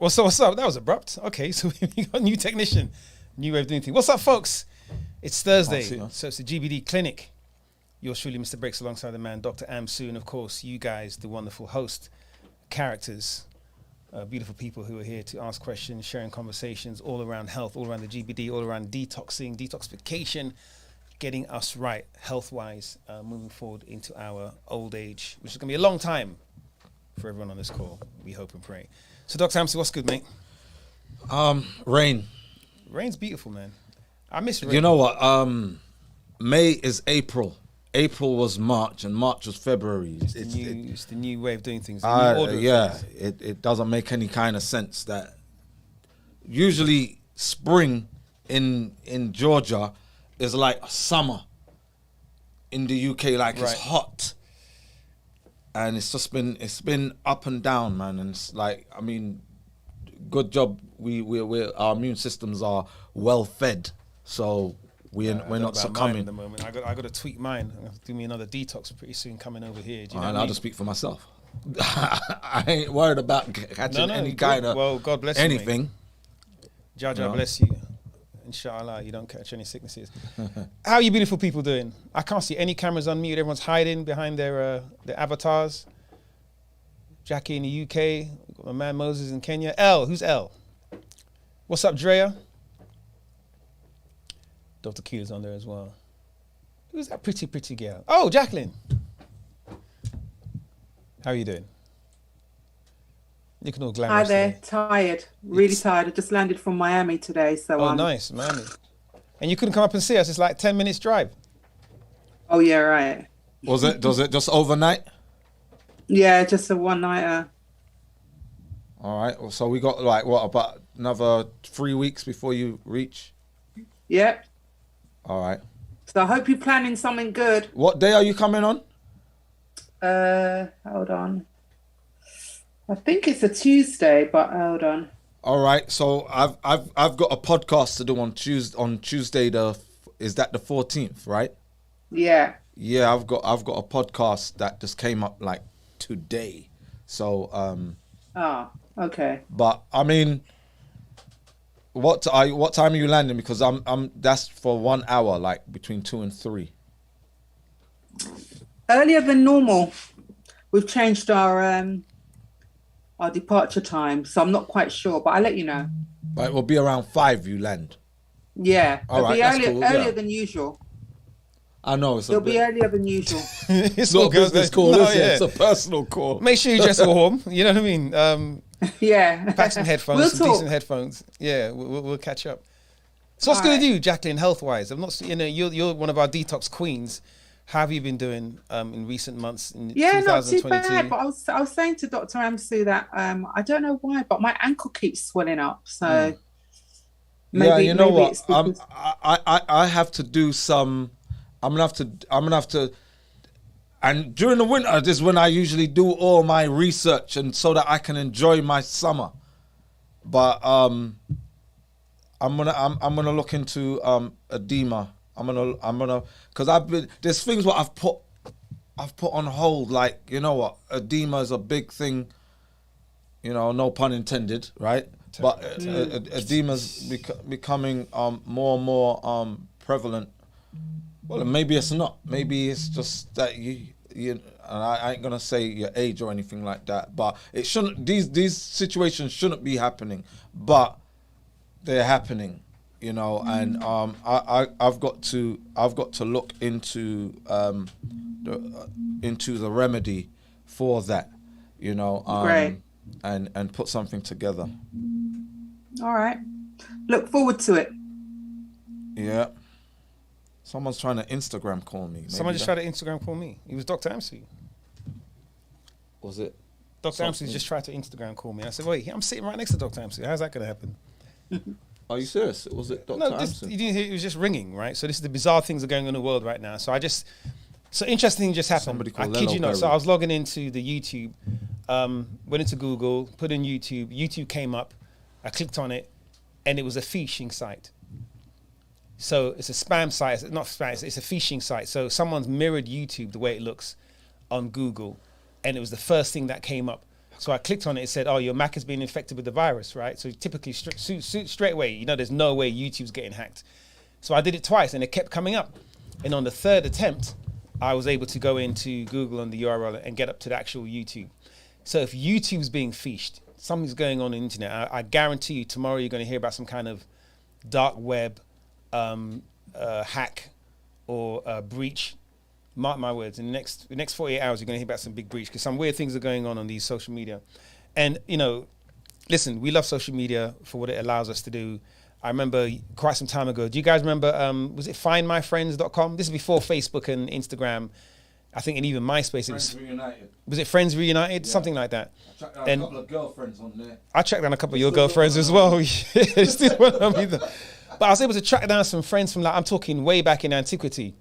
What's up? That was abrupt. Okay, so we got a new technician, new way of doing things. What's up, folks? It's Thursday, so it's the GBD Clinic. Yours truly, Mr. Briggs, alongside the man, Dr. Amsu, and of course, you guys, the wonderful host, characters, beautiful people who are here to ask questions, sharing conversations all around health, all around the GBD, all around detoxing, detoxification, getting us right health-wise, moving forward into our old age, which is going to be a long time for everyone on this call, we hope and pray. So, Dr. Amsu, what's good, mate? Rain. Rain's beautiful, man. I miss rain. You know what? May is April. April was March, and March was February. It's the new way of doing things. It doesn't make any kind of sense that usually spring in Georgia is like summer. In the UK, like it's hot, and it's been up and down, man. And it's like, I mean, good job. We our immune systems are well fed, so we're not succumbing. At the moment, I got to tweak mine. I'm gonna do me another detox pretty soon coming over here. Do you know and I'll just speak for myself. I ain't worried about catching any kind of God bless anything. You, Jaja bless you. Inshallah, you don't catch any sicknesses. How are you beautiful people doing? I can't see any cameras on mute. Everyone's hiding behind their avatars. Jackie in the UK, my man Moses in Kenya. L, who's L? What's up, Drea? Dr. Keela's on there as well. Who's that pretty girl? Oh, Jacqueline. How are you doing? Looking all glamorous. Hi there, today. tired, really tired. I just landed from Miami today, so nice, Miami. And you couldn't come up and see us. It's like 10 minutes drive. Oh yeah, right. Does it just overnight? Yeah, just a one-nighter. All right. Well, so we got like what, about another 3 weeks before you reach? Yep. All right. So I hope you're planning something good. What day are you coming on? Hold on. I think it's a Tuesday, but hold on. All right. So I've got a podcast to do on Tuesday. Is that the 14th, right? Yeah. Yeah, I've got a podcast that just came up like today. So Oh, okay. But I mean, what time are you landing? Because I'm that's for 1 hour, like between 2 and 3. Earlier than normal. We've changed our departure time, so I'm not quite sure, but I'll let you know. But it will be around 5 you land. Yeah, All it'll right, be that's cool, earlier than usual. I know It'll be earlier than usual. It's not a business call, is it? It's a personal call. Make sure you dress warm. You know what I mean? Yeah. Pack some headphones, some decent headphones. Yeah, we'll catch up. So what's good with you, Jacqueline, health-wise? I'm not, you're one of our detox queens. How have you been doing in recent months? Yeah, not too bad. But I was saying to Dr. Amsu that I don't know why, but my ankle keeps swelling up. So maybe, you know maybe what? I have to do some. I'm gonna have to. And during the winter, this is when I usually do all my research, and so that I can enjoy my summer. But I'm gonna look into edema. I'm gonna because there's things what I've put on hold, like, you know what, edema is a big thing, no pun intended, right? But edema's becoming more and more prevalent. Well, maybe it's not. Maybe it's just that you and I ain't gonna say your age or anything like that, but it shouldn't. These situations shouldn't be happening, but they're happening. And I've got to look into the remedy for that, Great. and put something together. All right. Look forward to it. Yeah. Someone's trying to Instagram call me. Someone just tried to Instagram call me. It was Dr. Amsu. Was it? Dr. Amsu just tried to Instagram call me. I said, wait, I'm sitting right next to Dr. Amsu. How's that going to happen? Are you serious? Was it Dr. No, Amsu? you didn't hear, it was just ringing, right? So this is the bizarre things that are going on in the world right now. So interesting thing just happened. Somebody called I kid Leno you not. Berry. So I was logging into the YouTube, went into Google, put in YouTube. YouTube came up. I clicked on it, and it was a phishing site. So it's a spam site. It's not spam. It's a phishing site. So someone's mirrored YouTube the way it looks on Google, and it was the first thing that came up. So I clicked on it. It said, "Oh, your Mac has been infected with the virus," right? So typically, straight away, you know, there's no way YouTube's getting hacked. So I did it twice, and it kept coming up. And on the third attempt, I was able to go into Google on the URL and get up to the actual YouTube. So if YouTube's being phished, something's going on the internet. I guarantee you, tomorrow you're going to hear about some kind of dark web hack or breach. Mark my words, in the next 48 hours, you're going to hear about some big breach because some weird things are going on these social media. And, you know, listen, we love social media for what it allows us to do. I remember quite some time ago, do you guys remember, was it findmyfriends.com? This is before Facebook and Instagram. I think, and even MySpace. Friends Reunited. Was it Friends Reunited? Yeah. Something like that. I tracked down a couple of girlfriends on there. I tracked down a couple of your girlfriends as well. But I was able to track down some friends from, like, I'm talking way back in antiquity.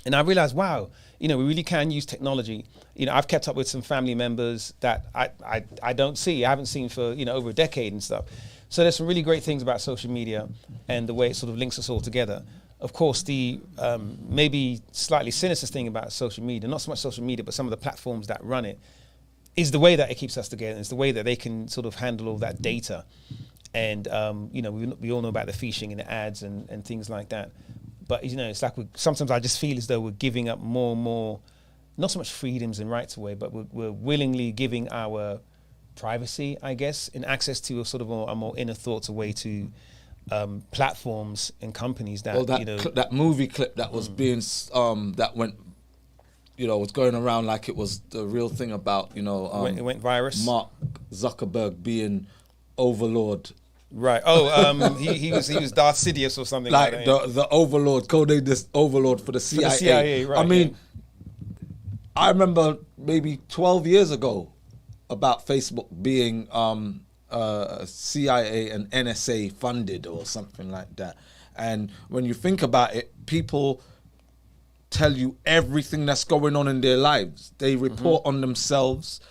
And I realized, wow, you know, we really can use technology. You know, I've kept up with some family members that I don't see, I haven't seen for, you know, over a decade and stuff. So there's some really great things about social media and the way it sort of links us all together. Of course, the maybe slightly sinister thing about social media, not so much social media, but some of the platforms that run it, is the way that it keeps us together. It's the way that they can sort of handle all that data. And, you know, we all know about the phishing and the ads and things like that. But, you know, it's like sometimes I just feel as though we're giving up more and more, not so much freedoms and rights away, but we're willingly giving our privacy, I guess, and access to a sort of a more inner thoughts away to platforms and companies that, that, you know. That movie clip that was being, that went, you know, was going around like it was the real thing about, you know. It went virus. Mark Zuckerberg being overlord. Right. Oh, he was Darth Sidious or something like that. The overlord, codenamed this overlord for the CIA. For the CIA, right. I mean, I remember maybe 12 years ago about Facebook being CIA and NSA funded or something like that. And when you think about it, people tell you everything that's going on in their lives. They report on themselves.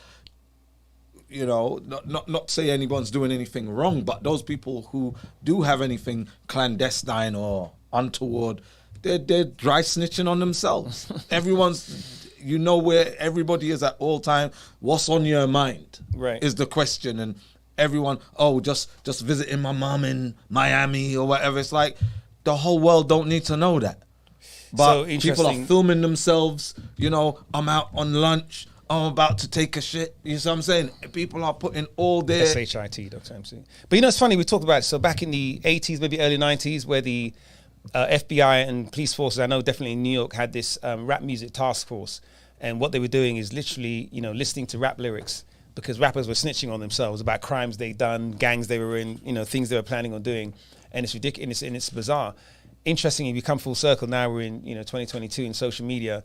You know, not say anyone's doing anything wrong, but those people who do have anything clandestine or untoward, they're dry snitching on themselves. Everyone's, you know, where everybody is at all time. What's on your mind? Right. Is the question. And everyone, just visiting my mom in Miami or whatever. It's like the whole world don't need to know that. But so people are filming themselves. You know, I'm out on lunch. I'm about to take a shit. You know what I'm saying? People are putting all their... SHIT, Dr. MC. But you know, it's funny, we talked about it. So back in the 80s, maybe early 90s, where the FBI and police forces, I know definitely in New York, had this rap music task force. And what they were doing is literally, you know, listening to rap lyrics because rappers were snitching on themselves about crimes they'd done, gangs they were in, you know, things they were planning on doing. And it's ridiculous and it's bizarre. Interestingly, we come full circle. Now we're in, you know, 2022 in social media.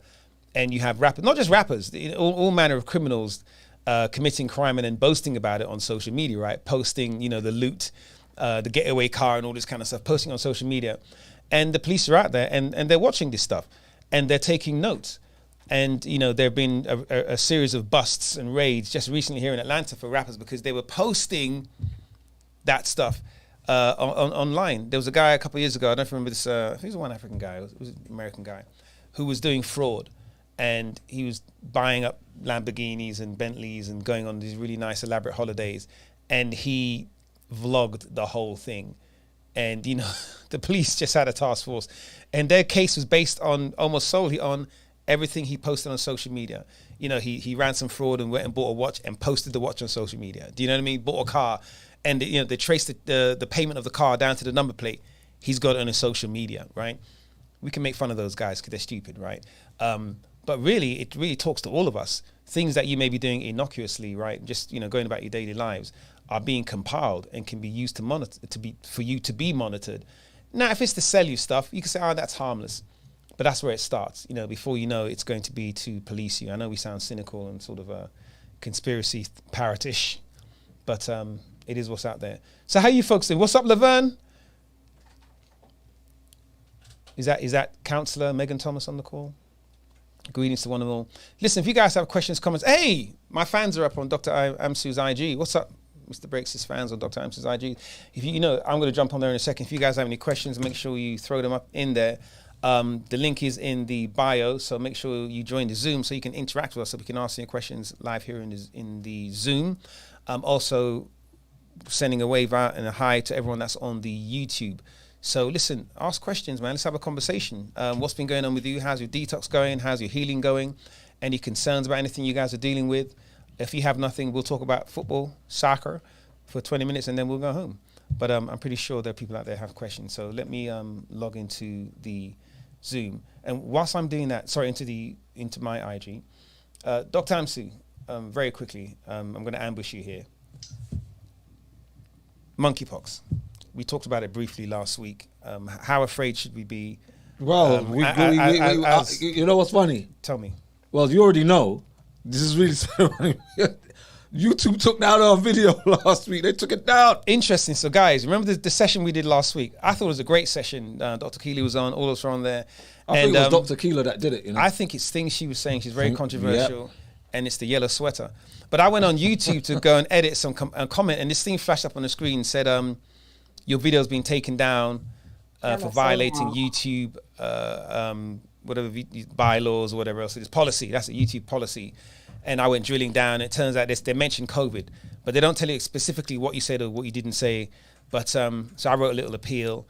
And you have rappers, not just rappers, all manner of criminals committing crime and then boasting about it on social media, right? Posting, you know, the loot, the getaway car and all this kind of stuff, posting on social media. And the police are out there and they're watching this stuff and they're taking notes. And, you know, there have been a series of busts and raids just recently here in Atlanta for rappers because they were posting that stuff online. There was a guy a couple of years ago, I don't remember this, I think it was one African guy, it was an American guy, who was doing fraud. And he was buying up Lamborghinis and Bentleys and going on these really nice elaborate holidays. And he vlogged the whole thing. And, you know, the police just had a task force. And their case was based on almost solely on everything he posted on social media. You know, he ran some fraud and went and bought a watch and posted the watch on social media. Do you know what I mean? Bought a car. And, you know, they traced the payment of the car down to the number plate. He's got it on his social media, right? We can make fun of those guys because they're stupid, right? But really, it really talks to all of us. Things that you may be doing innocuously, right? Just, you know, going about your daily lives are being compiled and can be used to monitor, for you to be monitored. Now, if it's to sell you stuff, you can say, oh, that's harmless. But that's where it starts. You know, before you know, it's going to be to police you. I know we sound cynical and sort of a conspiracy parrot-ish, but it is what's out there. So how you folks doing? What's up, Laverne? Is that Councillor Megan Thomas on the call? Greetings to one and all. Listen, if you guys have questions, comments, hey, my fans are up on Dr. Amsu's IG. What's up, Mr. Breaks' fans on Dr. Amsu's IG? If you know, I'm going to jump on there in a second. If you guys have any questions, make sure you throw them up in there. The link is in the bio, so make sure you join the Zoom so you can interact with us, so we can ask your questions live here in the Zoom. Also, sending a wave out and a hi to everyone that's on the YouTube. So listen, ask questions, man. Let's have a conversation. What's been going on with you? How's your detox going? How's your healing going? Any concerns about anything you guys are dealing with? If you have nothing, we'll talk about football, soccer for 20 minutes and then we'll go home. But I'm pretty sure there are people out there who have questions. So let me log into the Zoom. And whilst I'm doing that, into my IG, Dr. Amsu, very quickly, I'm going to ambush you here. Monkeypox. We talked about it briefly last week. How afraid should we be? Well, you know what's funny? Tell me. Well, you already know. This is really funny. YouTube took down our video last week. They took it down. Interesting. So, guys, remember the session we did last week? I thought it was a great session. Dr. Keeley was on. All of us were on there. I think it was Dr. Keeler that did it. You know? I think it's things she was saying. She's very controversial. Yep. And it's the yellow sweater. But I went on YouTube to go and edit some comment, and this thing flashed up on the screen and said, your video's been taken down for violating YouTube, whatever bylaws or whatever else it is. Policy. That's a YouTube policy. And I went drilling down. It turns out they mentioned COVID, but they don't tell you specifically what you said or what you didn't say. But so I wrote a little appeal.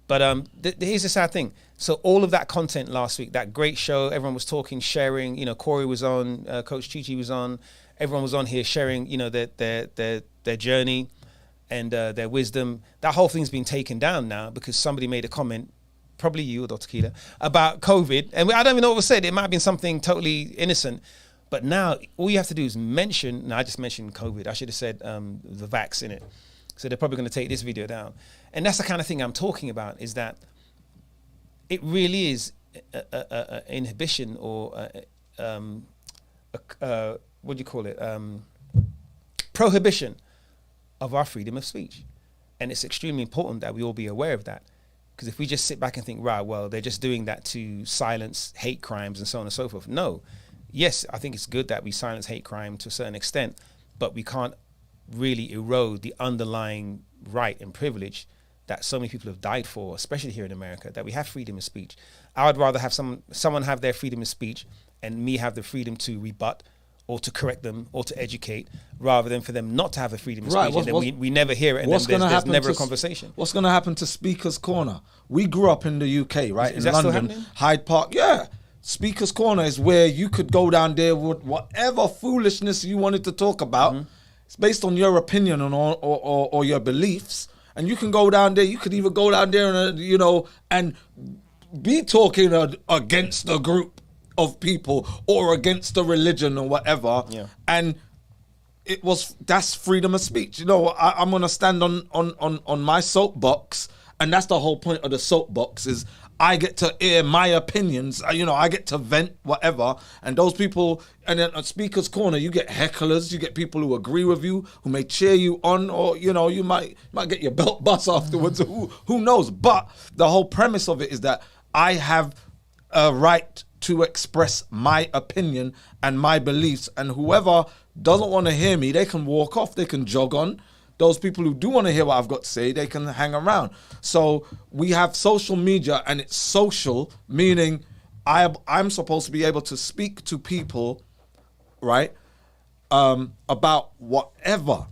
But here's the sad thing. So all of that content last week, that great show, everyone was talking, sharing. You know, Corey was on, Coach Chi was on. Everyone was on here sharing, you know, their journey and their wisdom. That whole thing's been taken down now because somebody made a comment, probably you or Dr. Keeler, about COVID. And I don't even know what was said. It might have been something totally innocent. But now all you have to do is mention, I just mentioned COVID. I should have said the vax in it. So they're probably going to take this video down. And that's the kind of thing I'm talking about, is that it really is inhibition or what do you call it? Prohibition of our freedom of speech. And it's extremely important that we all be aware of that. Because if we just sit back and think, right, well, they're just doing that to silence hate crimes and so on and so forth. No. Yes, I think it's good that we silence hate crime to a certain extent, but we can't really erode the underlying right and privilege that so many people have died for, especially here in America, that we have freedom of speech. I would rather have someone have their freedom of speech and me have the freedom to rebut or to correct them or to educate, rather than for them not to have a freedom of speech. And then we never hear it, and then there's never a conversation. What's going to happen to Speaker's Corner? We grew up in the UK, right? Is in that London, still happening? Hyde Park, yeah. Speaker's Corner is where you could go down there with whatever foolishness you wanted to talk about. Mm-hmm. It's based on your opinion or your beliefs. And you can go down there. You could even go down there and, and be talking against a group of people or against a religion or whatever. Yeah. And that's freedom of speech. I'm going to stand on my soapbox. And that's the whole point of the soapbox is I get to air my opinions, I get to vent whatever, and those people, and then at Speaker's Corner, you get hecklers, you get people who agree with you, who may cheer you on, or, you might get your belt bust afterwards, who knows, but the whole premise of it is that I have a right to express my opinion and my beliefs, and whoever doesn't want to hear me, they can walk off, they can jog on. Those people who do want to hear what I've got to say, they can hang around. So we have social media, and it's social, meaning I'm supposed to be able to speak to people, right, about whatever.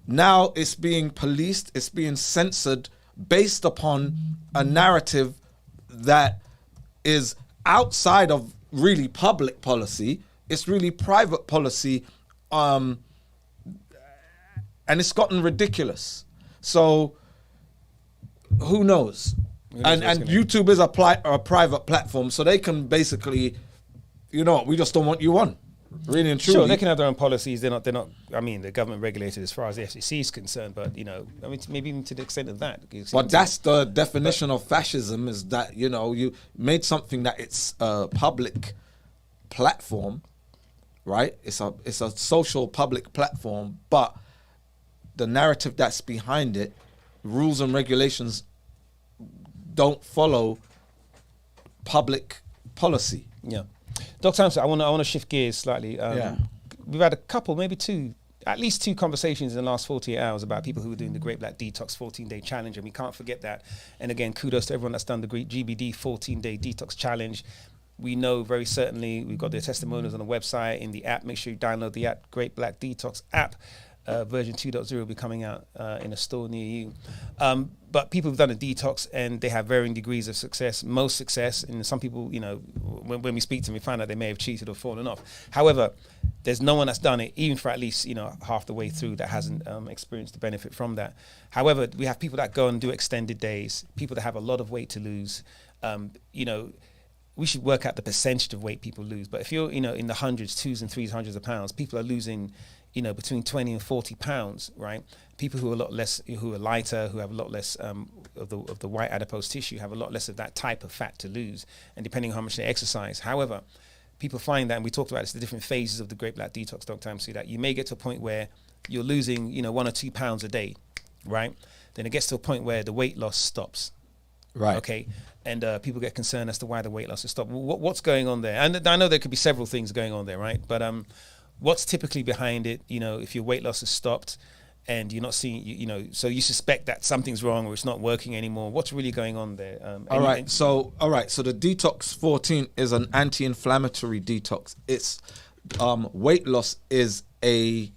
Now it's being policed, it's being censored based upon a narrative that is outside of really public policy. It's really private policy, and it's gotten ridiculous. So who knows? And YouTube is a private platform, so they can basically, we just don't want you on. Really and truly. Sure, they can have their own policies. They're not. I mean, the government regulated as far as the FCC is concerned, but maybe even to the extent of that. But that's the definition of fascism: is that you made something that it's a public platform, right? It's a social public platform, but the narrative that's behind it, rules and regulations don't follow public policy. Yeah. Dr. Amsa, I want to shift gears slightly. We've had a couple, maybe two at least 2 conversations in the last 48 hours about people who are doing the Great Black Detox 14-day challenge, and we can't forget that. And again, kudos to everyone that's done the Great GBD 14-day detox challenge. We know very certainly, we've got their testimonials on the website, in the app. Make sure you download the app, Great Black Detox app. Version 2.0 will be coming out in a store near you. But people have done a detox and they have varying degrees of success, most success. And some people, you know, when we speak to them, we find out they may have cheated or fallen off. However, there's no one that's done it, even for at least, you know, half the way through, that hasn't experienced the benefit from that. However, we have people that go and do extended days, people that have a lot of weight to lose. You know, we should work out the percentage of weight people lose. But if you're, you know, in the hundreds, 2s and 3s, hundreds of pounds, people are losing, you know, between 20 and 40 pounds, right? People who are a lot less, who are lighter, who have a lot less of the white adipose tissue, have a lot less of that type of fat to lose, and depending on how much they exercise. However, people find that, and we talked about this, the different phases of the Great Black Detox, Dr. Amsu, that you may get to a point where you're losing, you know, 1 or 2 pounds a day, right? Then it gets to a point where the weight loss stops. Right. Okay. And people get concerned as to why the weight loss has stopped. What's going on there? And I know there could be several things going on there, right? But what's typically behind it? You know, if your weight loss has stopped and you're not seeing, you know, so you suspect that something's wrong or it's not working anymore. What's really going on there? All right. So the Detox 14 is an anti-inflammatory detox. It's weight loss is a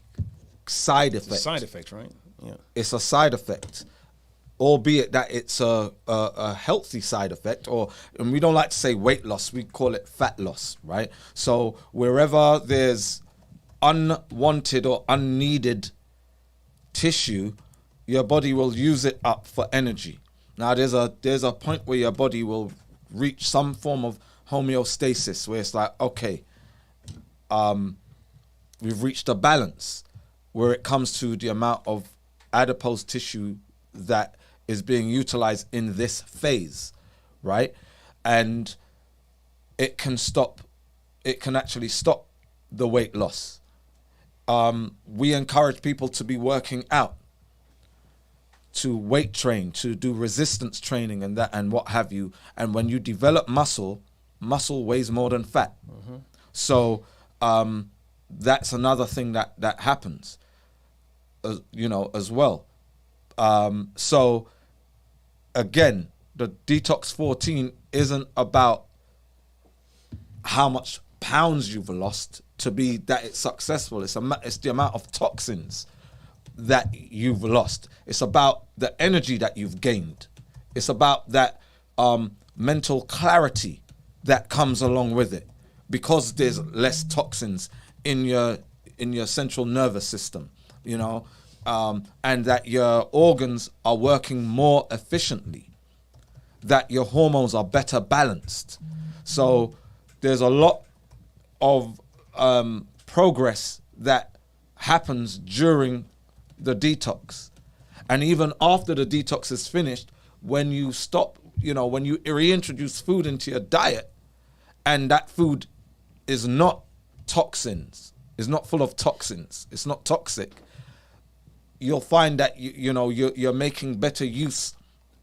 side effect. It's a side effect, right? Yeah. It's a side effect, albeit that it's a healthy side effect, and we don't like to say weight loss, we call it fat loss, right? So wherever there's unwanted or unneeded tissue, your body will use it up for energy. Now there's a point where your body will reach some form of homeostasis where it's like, okay, we've reached a balance where it comes to the amount of adipose tissue that is being utilized in this phase, right? And it can actually stop the weight loss. We encourage people to be working out, to weight train, to do resistance training and what have you. And when you develop muscle weighs more than fat. Mm-hmm. So that's another thing that happens, you know, as well. So again, the Detox 14 isn't about how much pounds you've lost to be that it's successful. It's the amount of toxins that you've lost. It's about the energy that you've gained. It's about that mental clarity that comes along with it, because there's less toxins in your central nervous system, you know, and that your organs are working more efficiently, that your hormones are better balanced. So there's a lot of progress that happens during the detox. And even after the detox is finished, when you stop, you know, when you reintroduce food into your diet, and that food is not toxins, is not full of toxins, it's not toxic, you'll find that you're making better use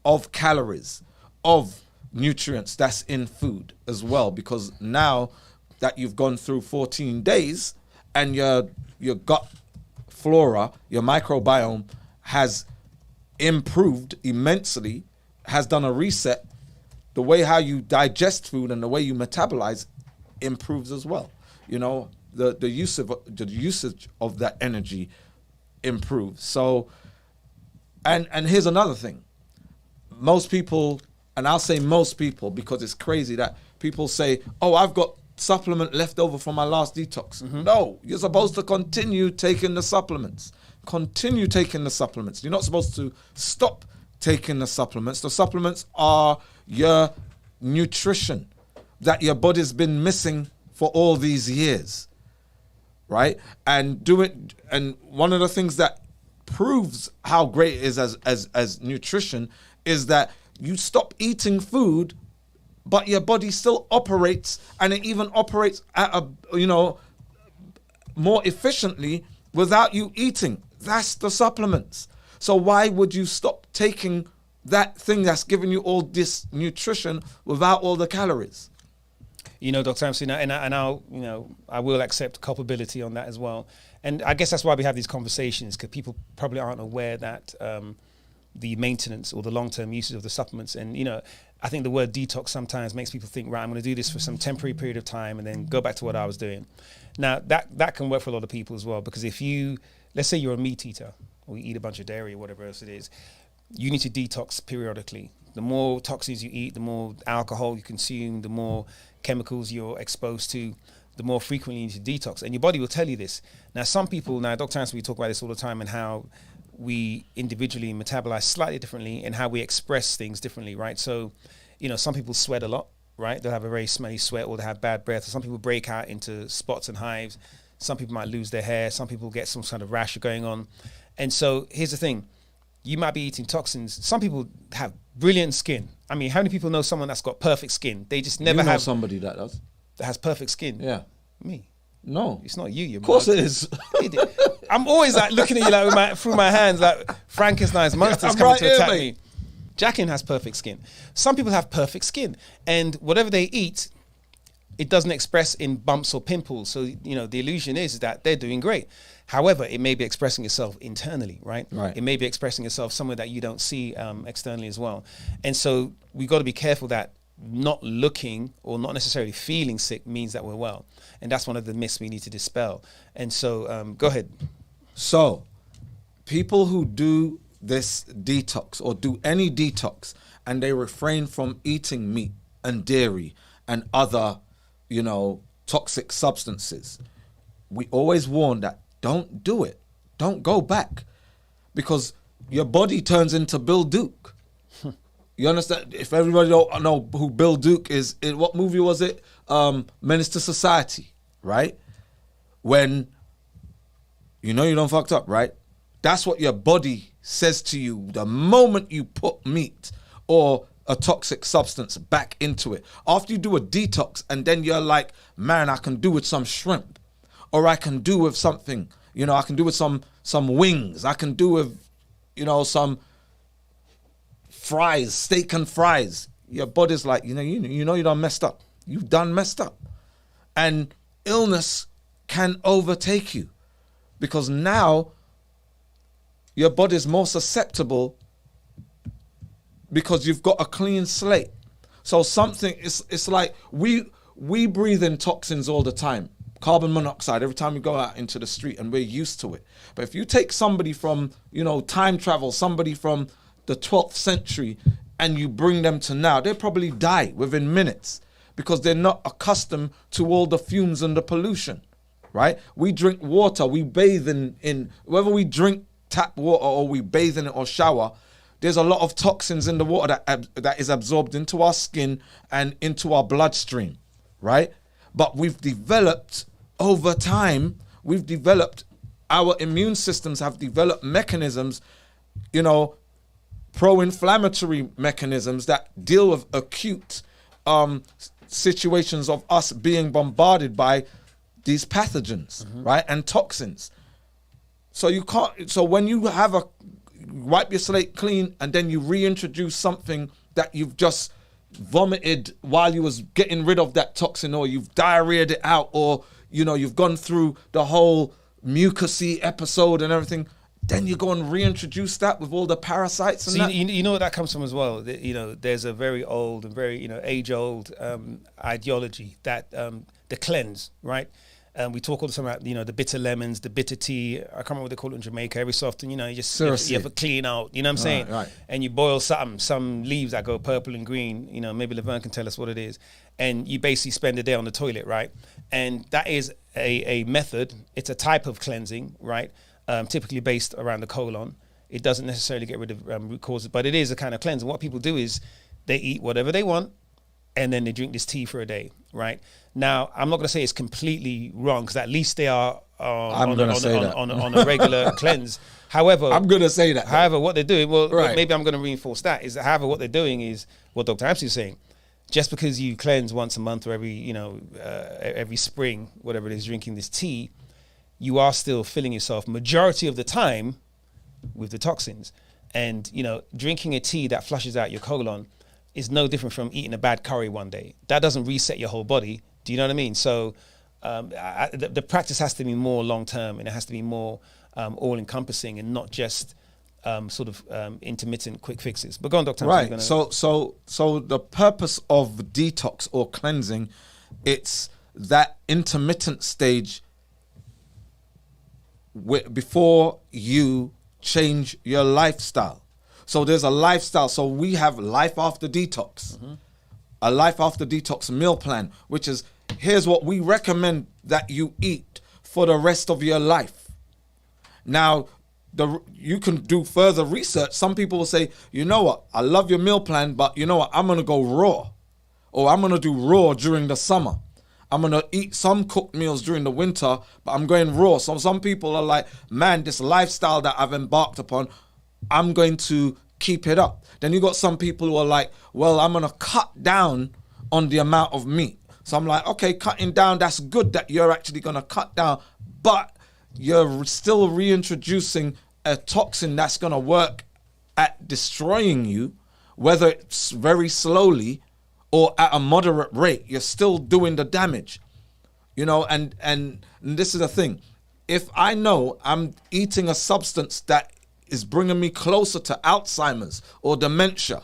of calories, of nutrients that's in food as well, because now that you've gone through 14 days and your gut flora, your microbiome has improved immensely, has done a reset, the way how you digest food and the way you metabolize improves as well. You know, the usage of that energy improves. So, and here's another thing. Most people, and I'll say most people because it's crazy that people say, oh, I've got supplement left over from my last detox. Mm-hmm. No, you're supposed to continue taking the supplements. Continue taking the supplements. You're not supposed to stop taking the supplements. The supplements are your nutrition that your body's been missing for all these years, right? And one of the things that proves how great it is as nutrition is that you stop eating food, but your body still operates, and it even operates at more efficiently without you eating. That's the supplements. So why would you stop taking that thing that's giving you all this nutrition without all the calories? You know, Dr. Amson, and I'll, you know, I will accept culpability on that as well. And I guess that's why we have these conversations, because people probably aren't aware that the maintenance or the long-term usage of the supplements. And, you know, I think the word detox sometimes makes people think, right, I'm going to do this for some temporary period of time and then go back to what I was doing. Now, that can work for a lot of people as well, because if you, let's say you're a meat eater or you eat a bunch of dairy or whatever else it is, you need to detox periodically. The more toxins you eat, the more alcohol you consume, the more chemicals you're exposed to, the more frequently you need to detox. And your body will tell you this. Now, some people, Dr. Hanson, we talk about this all the time, and how we individually metabolize slightly differently and how we express things differently, right? So, you know, some people sweat a lot, right? They'll have a very smelly sweat, or they have bad breath. Some people break out into spots and hives. Some people might lose their hair. Some people get some kind of rash going on. And so here's the thing. You might be eating toxins. Some people have brilliant skin. I mean, how many people know someone that's got perfect skin? They just never have somebody that does. That has perfect skin. Yeah. Me. No. It's not you. Of course it is. I'm always like looking at you like with through my hands, like Frankenstein's monster's coming to attack me. Jacqueline has perfect skin. Some people have perfect skin, and whatever they eat, it doesn't express in bumps or pimples. So, you know, the illusion is that they're doing great. However, it may be expressing itself internally, right? It may be expressing itself somewhere that you don't see externally as well. And so we've got to be careful that not looking or not necessarily feeling sick means that we're well. And that's one of the myths we need to dispel. And so go ahead. So people who do this detox or do any detox and they refrain from eating meat and dairy and other, you know, toxic substances, we always warn that don't do it. Don't go back, because your body turns into Bill Duke. You understand? If everybody don't know who Bill Duke is, what movie was it? Menace to Society, right? When you know you done fucked up, right? That's what your body says to you the moment you put meat or a toxic substance back into it. After you do a detox, and then you're like, man, I can do with some shrimp, or I can do with something, you know, I can do with some wings, I can do with, you know, some fries, steak and fries. Your body's like, you know you done messed up. You've done messed up. And illness can overtake you, because now your body's more susceptible because you've got a clean slate. So something, it's like we breathe in toxins all the time. Carbon monoxide every time we go out into the street, and we're used to it. But if you take somebody from, you know, time travel, somebody from the 12th century, and you bring them to now, they'll probably die within minutes, because they're not accustomed to all the fumes and the pollution, right? We drink water, we bathe in whether we drink tap water or we bathe in it or shower, there's a lot of toxins in the water that is absorbed into our skin and into our bloodstream, right? But we've developed, over time, our immune systems have developed mechanisms, you know, pro-inflammatory mechanisms that deal with acute situations of us being bombarded by these pathogens, right? And toxins. So you can't, so when you have wipe your slate clean and then you reintroduce something that you've just vomited while you was getting rid of that toxin, or you've diarrheaed it out, or, you know, you've gone through the whole mucousy episode and everything, then you go and reintroduce that with all the parasites and that. You know where that comes from as well. You know, there's a very old and very, you know, age-old ideology that the cleanse, right? We talk all the time about, you know, the bitter lemons, the bitter tea. I can't remember what they call it in Jamaica. Every so often, you know, you have to clean out, you know what I'm saying? Right. And you boil some leaves that go purple and green, you know, maybe Laverne can tell us what it is. And you basically spend a day on the toilet, right? And that is a method. It's a type of cleansing, right? Typically based around the colon. It doesn't necessarily get rid of root causes, but it is a kind of cleanse. And what people do is they eat whatever they want, and then they drink this tea for a day, right? Now, I'm not going to say it's completely wrong, because at least they are on a regular cleanse. However, I'm going to say that. However, what they're doing, maybe I'm going to reinforce that, is that, however, what they're doing is what Dr. Amsi is saying. Just because you cleanse once a month or every spring, whatever it is, drinking this tea, you are still filling yourself majority of the time with the toxins. And, you know, drinking a tea that flushes out your colon is no different from eating a bad curry one day. That doesn't reset your whole body. Do you know what I mean? So the practice has to be more long-term, and it has to be more all-encompassing, and not just intermittent quick fixes. But go on, Dr. Right. So the purpose of detox or cleansing, it's that intermittent stage before you change your lifestyle. So there's a lifestyle. So we have life after detox, a life after detox meal plan, which is, here's what we recommend that you eat for the rest of your life. Now, you can do further research. Some people will say, you know what, I love your meal plan, but you know what, I'm going to go raw, or I'm going to do raw during the summer. I'm going to eat some cooked meals during the winter, but I'm going raw. So some people are like, man, this lifestyle that I've embarked upon, I'm going to keep it up. Then you got some people who are like, well, I'm going to cut down on the amount of meat. So I'm like, okay, cutting down, that's good that you're actually going to cut down, but you're still reintroducing a toxin that's going to work at destroying you, whether it's very slowly or at a moderate rate. You're still doing the damage, you know. And this is the thing. If I know I'm eating a substance that is bringing me closer to Alzheimer's or dementia,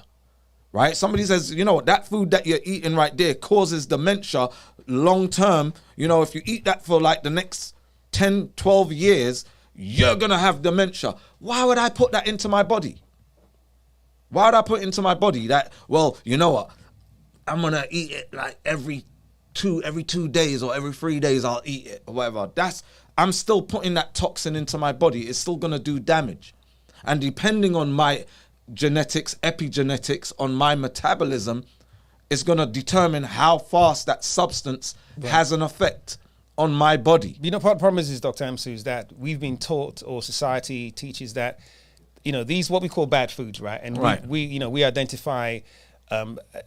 right? Somebody says, you know, that food that you're eating right there causes dementia long term. You know, if you eat that for like the next 10, 12 years, you're going to have dementia. Why would I put that into my body? Why would I put into my body that, well, you know what, I'm going to eat it like every 2 days or every 3 days I'll eat it or whatever. I'm still putting that toxin into my body. It's still going to do damage. And depending on my genetics, epigenetics, on my metabolism, it's going to determine how fast that substance has an effect on my body. You know, part of the problem is, Dr. Amsu, is that we've been taught, or society teaches that, you know, these what we call bad foods, right? And we identify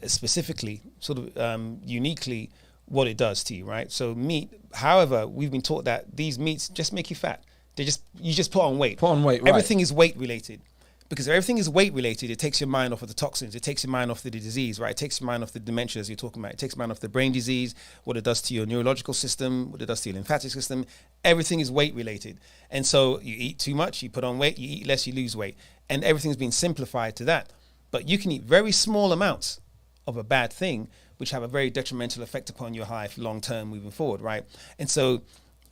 specifically, sort of uniquely, what it does to you, right? So meat, however, we've been taught that these meats just make you fat. You just put on weight. Right. Everything is weight related. Because if everything is weight related, it takes your mind off of the toxins. It takes your mind off the disease, right? It takes your mind off the dementia, as you're talking about. It takes your mind off the brain disease, what it does to your neurological system, what it does to your lymphatic system. Everything is weight related. And so you eat too much, you put on weight. You eat less, you lose weight. And everything's been simplified to that. But you can eat very small amounts of a bad thing, which have a very detrimental effect upon your life long term moving forward, right? And so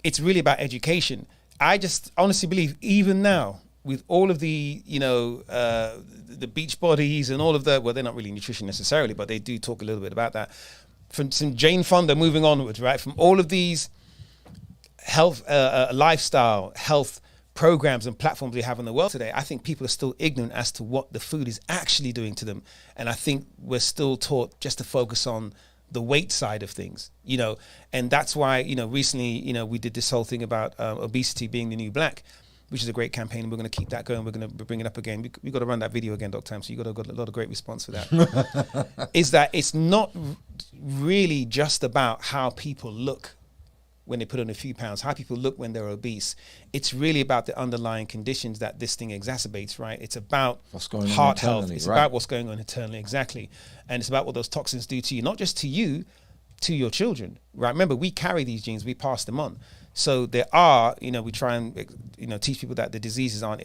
it's really about education. I just honestly believe, even now, with all of the, you know, the beach bodies and all of the, well, they're not really nutrition necessarily, but they do talk a little bit about that. From some Jane Fonda moving onwards, right? From all of these health, lifestyle, health programs and platforms we have in the world today, I think people are still ignorant as to what the food is actually doing to them. And I think we're still taught just to focus on the weight side of things, you know, and that's why, you know, recently, you know, we did this whole thing about obesity being the new black, which is a great campaign, and we're going to keep that going. We're going to bring it up again. We've got to run that video again, Dr. Tam, so you got a lot of great response for that. Is that it's not really just about how people look when they put on a few pounds, how people look when they're obese. It's really about the underlying conditions that this thing exacerbates, right? It's about what's going on heart health. It's right? about what's going on internally, exactly. And it's about what those toxins do to you, not just to you, to your children, right? Remember, we carry these genes, we pass them on. So there are, you know, we try and, you know, teach people that the diseases aren't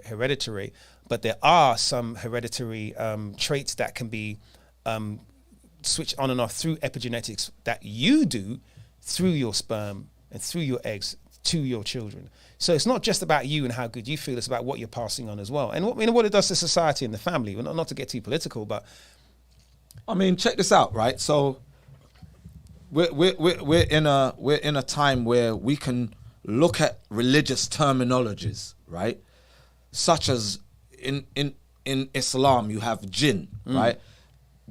hereditary, but there are some hereditary traits that can be switched on and off through epigenetics that you do through your sperm and through your eggs to your children. So it's not just about you and how good you feel, it's about what you're passing on as well. And what, you know, what it does to society and the family, well, not to get too political, but... I mean, check this out, right? So... We're in a time where we can look at religious terminologies, right? Such as in Islam, you have jinn, right?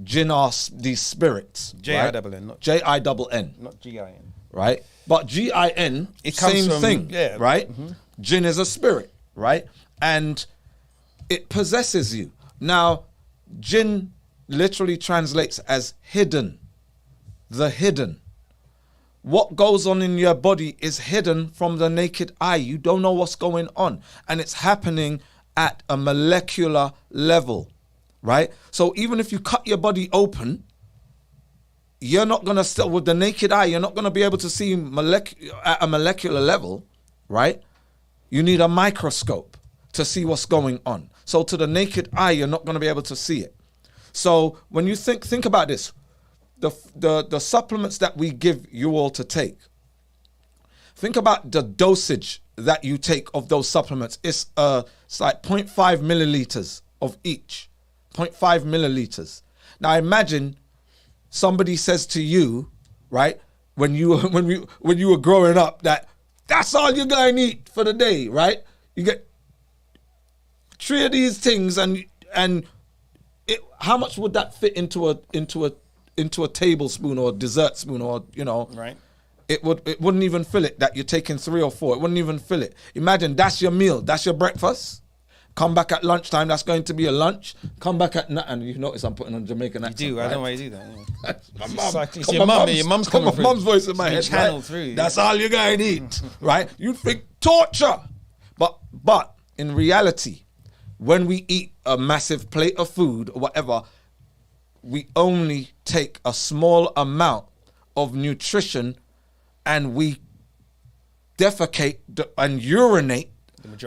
Jinn are these spirits. J-I-double-N, not J-I-double-N. Not G-I-N. Right? But G-I-N, it comes same from, thing, yeah, right? Jinn is a spirit, right? And it possesses you. Now, jinn literally translates as hidden. The hidden. What goes on in your body is hidden from the naked eye. You don't know what's going on. And it's happening at a molecular level, right? So even if you cut your body open, you're not going to still, with the naked eye, you're not going to be able to see at a molecular level, right? You need a microscope to see what's going on. So to the naked eye, you're not going to be able to see it. So when you think about this, the supplements that we give you all to take, think about the dosage that you take of those supplements. It's like 0.5 milliliters of each, 0.5 milliliters. Now imagine somebody says to you, right, when you were growing up, that's all you're gonna eat for the day, right? You get 3 of these things, and how much would that fit into a tablespoon or a dessert spoon, or right? It wouldn't even fill it. That you're taking 3 or 4, it wouldn't even fill it. Imagine that's your meal, that's your breakfast. Come back at lunchtime, that's going to be a lunch. Come back at night, and you notice I'm putting on Jamaican accent. You do, right? I don't know why you do that. Yeah. My mum. It's your mum. Your mum's coming through. My mum's voice in my head. Channel Right? through. That's all you're going to eat, right? You think torture. But in reality, when we eat a massive plate of food or whatever, we only take a small amount of nutrition, and we defecate and urinate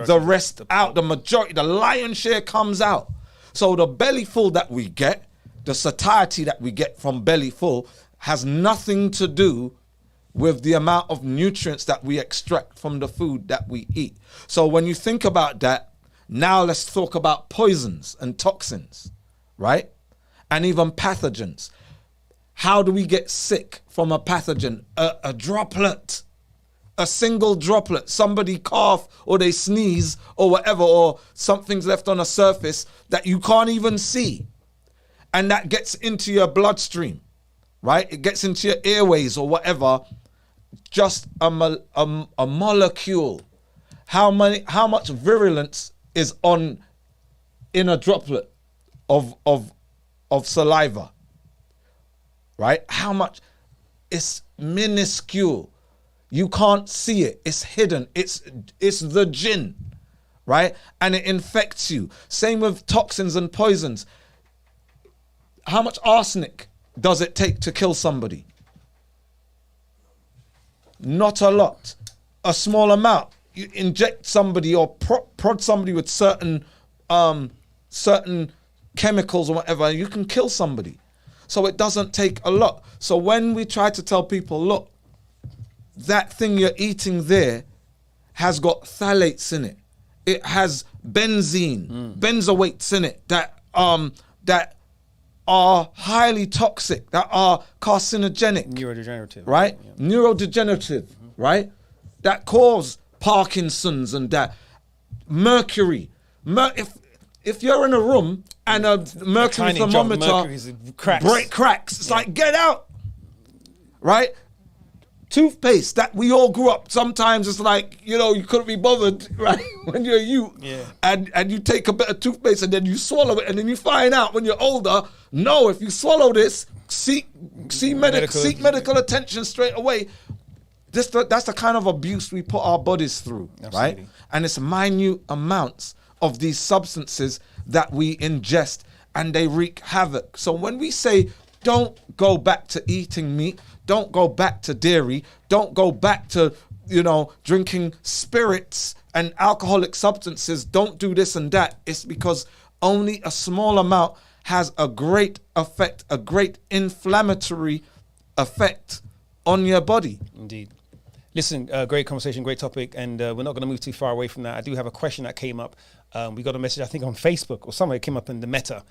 the rest out. The majority, the lion's share comes out. So the belly full that we get, the satiety that we get from belly full, has nothing to do with the amount of nutrients that we extract from the food that we eat. So when you think about that, now let's talk about poisons and toxins, right? And even pathogens. How do we get sick from a pathogen? A droplet. A single droplet, somebody cough or they sneeze or whatever, or something's left on a surface that you can't even see, and that gets into your bloodstream, right? It gets into your airways or whatever. Just a molecule. How much virulence is in a droplet of saliva, right? How much? It's minuscule. You can't see it. It's hidden. It's the jinn, right? And it infects you. Same with toxins and poisons. How much arsenic does it take to kill somebody? Not a lot. A small amount. You inject somebody or prod somebody with certain chemicals or whatever, you can kill somebody. So it doesn't take a lot. So when we try to tell people, look, that thing you're eating there has got phthalates in it. It has benzene, benzoates in it that are highly toxic, that are carcinogenic. Neurodegenerative. Right? Yeah. Neurodegenerative, right? That cause Parkinson's and that. Mercury. If you're in a room and a mercury thermometer cracks, it's like, get out, right? Toothpaste that we all grew up. Sometimes it's like, you couldn't be bothered, right? When you're a youth. Yeah. And you take a bit of toothpaste and then you swallow it, and then you find out when you're older, no, if you swallow this, seek medical attention straight away. That's the kind of abuse we put our bodies through, Absolutely. Right? And it's minute amounts of these substances that we ingest, and they wreak havoc. So when we say, don't go back to eating meat, don't go back to dairy, don't go back to, drinking spirits and alcoholic substances, don't do this and that, it's because only a small amount has a great effect, a great inflammatory effect on your body. Indeed. Listen, great conversation, great topic, and we're not going to move too far away from that. I do have a question that came up. We got a message, I think, on Facebook or somewhere. It came up in the Meta.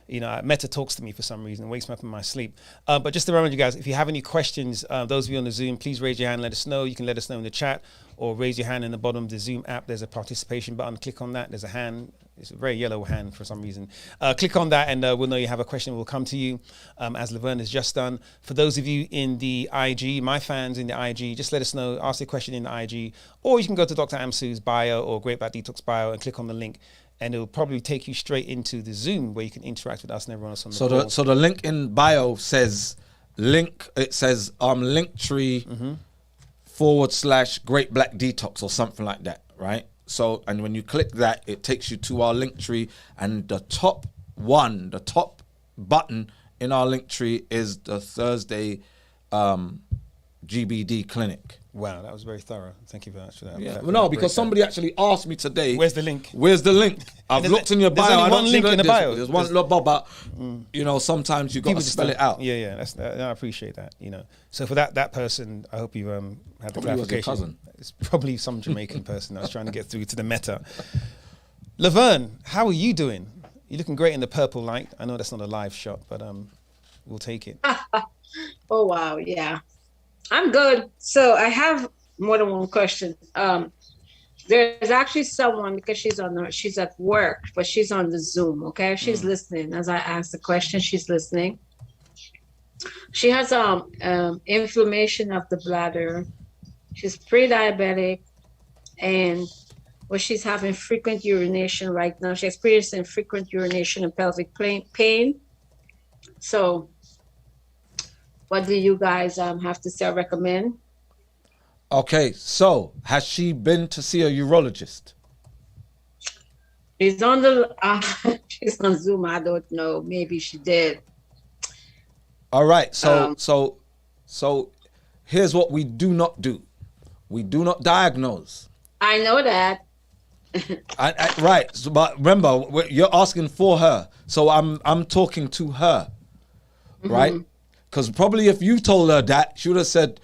Meta talks to me for some reason, wakes me up in my sleep. But just to remind you guys, if you have any questions, those of you on the Zoom, please raise your hand and let us know. You can let us know in the chat, or raise your hand in the bottom of the Zoom app. There's a participation button. Click on that. There's a hand. It's a very yellow hand for some reason. Click on that and we'll know you have a question. We'll come to you as Laverne has just done. For those of you in the IG, my fans in the IG, just let us know, ask your question in the IG, or you can go to Dr. Amsu's bio or Great Black Detox bio and click on the link. And it'll probably take you straight into the Zoom where you can interact with us and everyone else on the board. So the link in bio says Linktree / Great Black Detox or something like that, right? So, and when you click that, it takes you to our Linktree, and the top one, the top button in our link tree is the Thursday GBD Clinic. Wow, that was very thorough. Thank you very much for that. Yeah, well, no, because somebody actually asked me today. Where's the link? Where's the link? I've looked in your bio. There's only one link in the bio. There's one little but you know, sometimes you got to spell it out. Yeah. I appreciate that. You know, so for that person, I hope you had the clarification. Cousin. It's probably some Jamaican person that was trying to get through to the meta. Laverne, how are you doing? You're looking great in the purple light. I know that's not a live shot, but we'll take it. Oh wow, yeah. I'm good. So I have more than one question. There's actually someone, because she's at work, but she's on the Zoom. Okay, she's listening as I ask the question. She's listening. She has inflammation of the bladder. She's pre-diabetic, and she's having frequent urination right now. She's experiencing frequent urination and pelvic pain. So, what do you guys have to say or recommend? Okay, so has she been to see a urologist? She's on she's on Zoom. I don't know. Maybe she did. All right. So here's what we do not do. We do not diagnose. I know that. Right. So, but remember, you're asking for her. So I'm talking to her. Right? Because probably if you told her that, she would have said,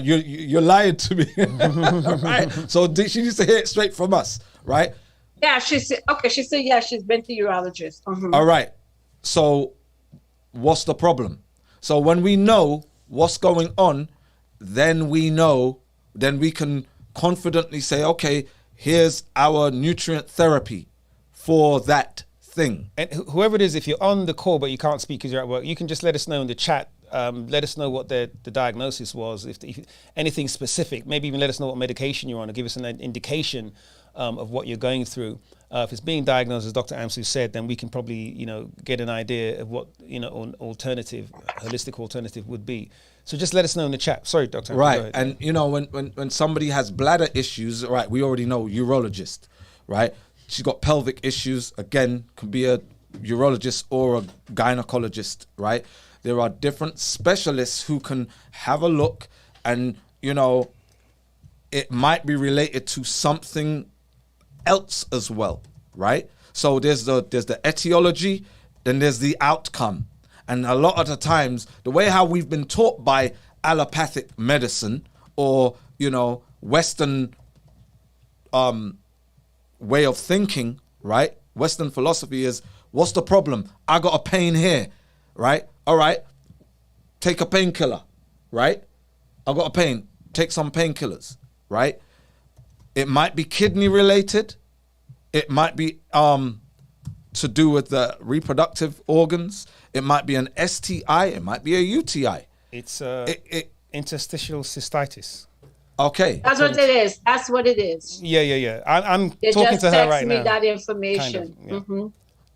you're lying to me. Right? So she needs to hear it straight from us. Right? Yeah, she said, yeah, she's been to urologist. All right. So what's the problem? So when we know what's going on, then we can confidently say, okay, here's our nutrient therapy for that thing. And whoever it is, if you're on the call but you can't speak because you're at work, you can just let us know in the chat. Let us know what the diagnosis was, if anything specific. Maybe even let us know what medication you're on, or give us an indication of what you're going through. If it's being diagnosed, as Dr. Amsu said, then we can probably get an idea of what an holistic alternative would be. So just let us know in the chat. Sorry, Dr. Amsu, right, and when somebody has bladder issues, right, we already know urologist, right? She's got pelvic issues. Again, could be a urologist or a gynecologist, right? There are different specialists who can have a look, and it might be related to something else as well, right? So there's the etiology, then there's the outcome. And a lot of the times, the way how we've been taught by allopathic medicine or Western way of thinking, right? Western philosophy is, what's the problem? I got a pain here, right? All right, take a painkiller, right? I got a pain, take some painkillers, right? It might be kidney related. It might be to do with the reproductive organs. It might be an STI. It might be a UTI. It's interstitial cystitis. Okay. That's what it is. That's what it is. Yeah. I'm talking to her right now. They just text me that information. Kind of,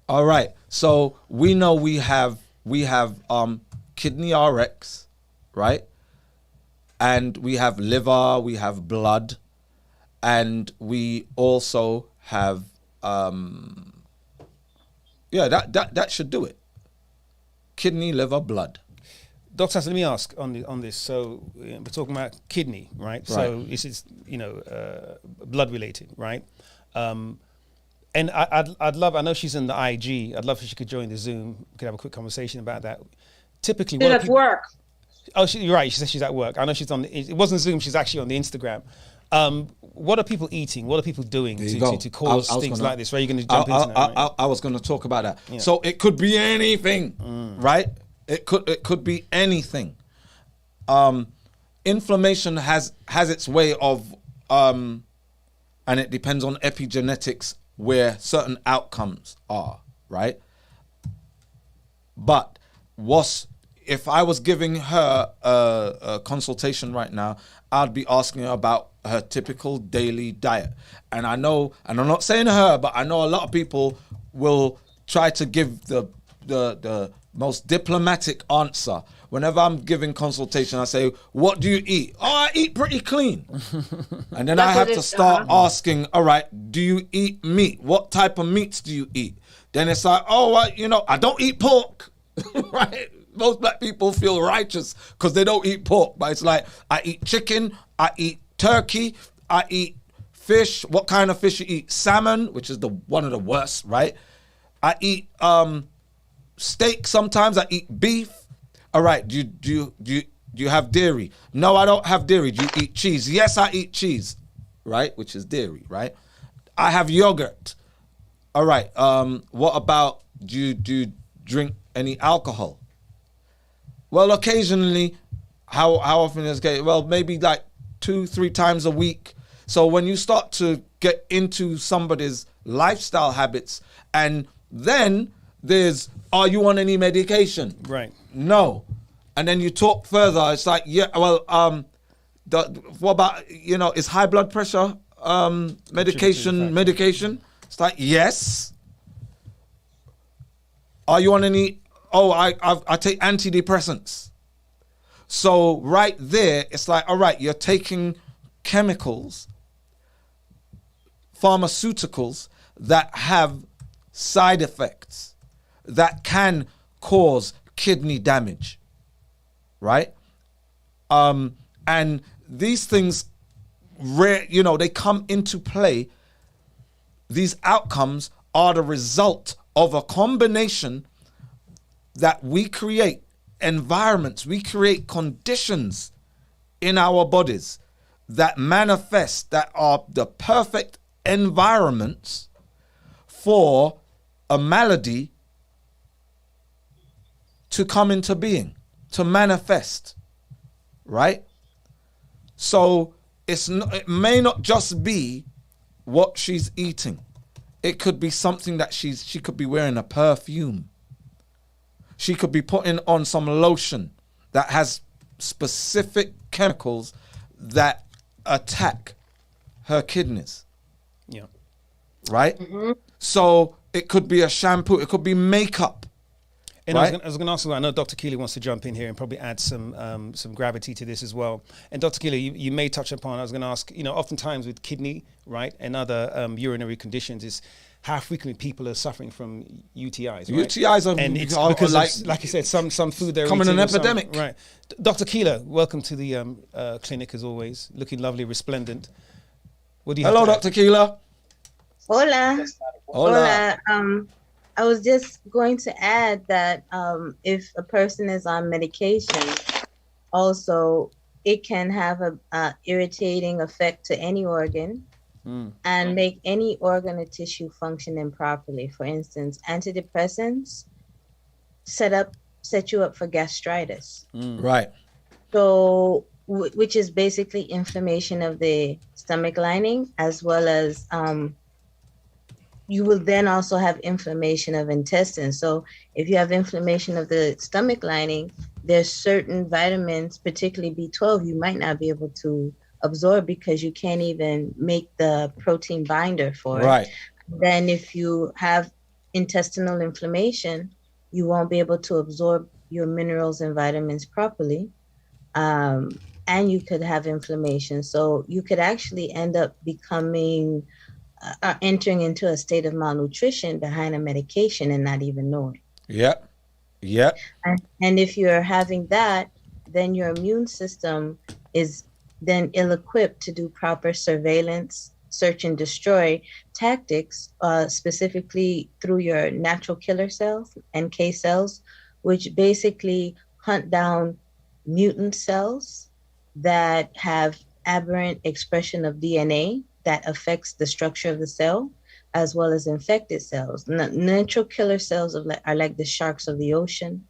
All right. So we know we have kidney RX, right? And we have liver, we have blood, and we also have that should do it. Kidney, liver, blood. Doctor, let me ask on this. So we're talking about kidney, right? So this is blood related, right? And I'd love. I know she's in the IG. I'd love if she could join the Zoom. We could have a quick conversation about that. Typically, she's at work. Oh, you're right. She said she's at work. I know she's on. It wasn't Zoom. She's actually on the Instagram. What are people eating? What are people doing to cause things like this? Where are you going to jump into that? Right? I was going to talk about that. Yeah. So it could be anything, right? It could be anything. Inflammation has its way of, and it depends on epigenetics where certain outcomes are, right? But if I was giving her a consultation right now, I'd be asking her about her typical daily diet. And I know, and I'm not saying her, but I know a lot of people will try to give the most diplomatic answer. Whenever I'm giving consultation, I say, what do you eat? Oh, I eat pretty clean. And then I have to start asking, all right, do you eat meat? What type of meats do you eat? then it's like, oh, well, you know, I don't eat pork, right? Most black people feel righteous because they don't eat pork, but it's like, I eat chicken, I eat turkey, I eat fish. What kind of fish you eat? Salmon, which is one of the worst, right? I eat steak sometimes. I eat beef. All right. Do you have dairy? No, I don't have dairy. Do you eat cheese? Yes, I eat cheese, right? Which is dairy, right? I have yogurt. All right. What about do you drink any alcohol? Well, occasionally. How often is it? Well, maybe like 2-3 times a week. So when you start to get into somebody's lifestyle habits, and then there's, are you on any medication? Right. No. And then you talk further. It's like, yeah, well, what about, you know, is high blood pressure medication? It's like, yes. Are you on any? Oh, I take antidepressants. So right there, it's like, all right, you're taking chemicals, pharmaceuticals that have side effects that can cause kidney damage, right? And these things, you know, they come into play. These outcomes are the result of a combination that we create environments, we create conditions in our bodies that manifest, that are the perfect environments for a malady to come into being, to manifest, right? So it may not just be what she's eating. It could be something that she could be wearing a perfume. She could be putting on some lotion that has specific chemicals that attack her kidneys. Yeah. Right? Mm-hmm. So it could be a shampoo. It could be makeup. And right? I was going to ask you, I know Dr. Keeley wants to jump in here and probably add some gravity to this as well. And Dr. Keeley, you may touch upon, I was going to ask, you know, oftentimes with kidney, right, and other urinary conditions is how frequently people are suffering from UTIs, right? UTIs are, and it's because like you said, some food they're coming eating. An epidemic. Right. Dr. Keeler, welcome to the clinic as always, looking lovely, resplendent. What do you Hello, Dr. Keeler. Hola. Hola. I was just going to add that if a person is on medication, also it can have a irritating effect to any organ. And make any organ or tissue function improperly. For instance, antidepressants set you up for gastritis. Right. So, which is basically inflammation of the stomach lining, as well as you will then also have inflammation of intestines. So if you have inflammation of the stomach lining, there's certain vitamins, particularly B12, you might not be able to absorb because you can't even make the protein binder for it. Right. Then if you have intestinal inflammation, you won't be able to absorb your minerals and vitamins properly. And you could have inflammation. So you could actually end up entering into a state of malnutrition behind a medication and not even knowing. Yep. Yep. And if you're having that, then your immune system is then ill-equipped to do proper surveillance, search and destroy tactics, specifically through your natural killer cells, NK cells, which basically hunt down mutant cells that have aberrant expression of DNA that affects the structure of the cell, as well as infected cells. Natural killer cells are like the sharks of the ocean.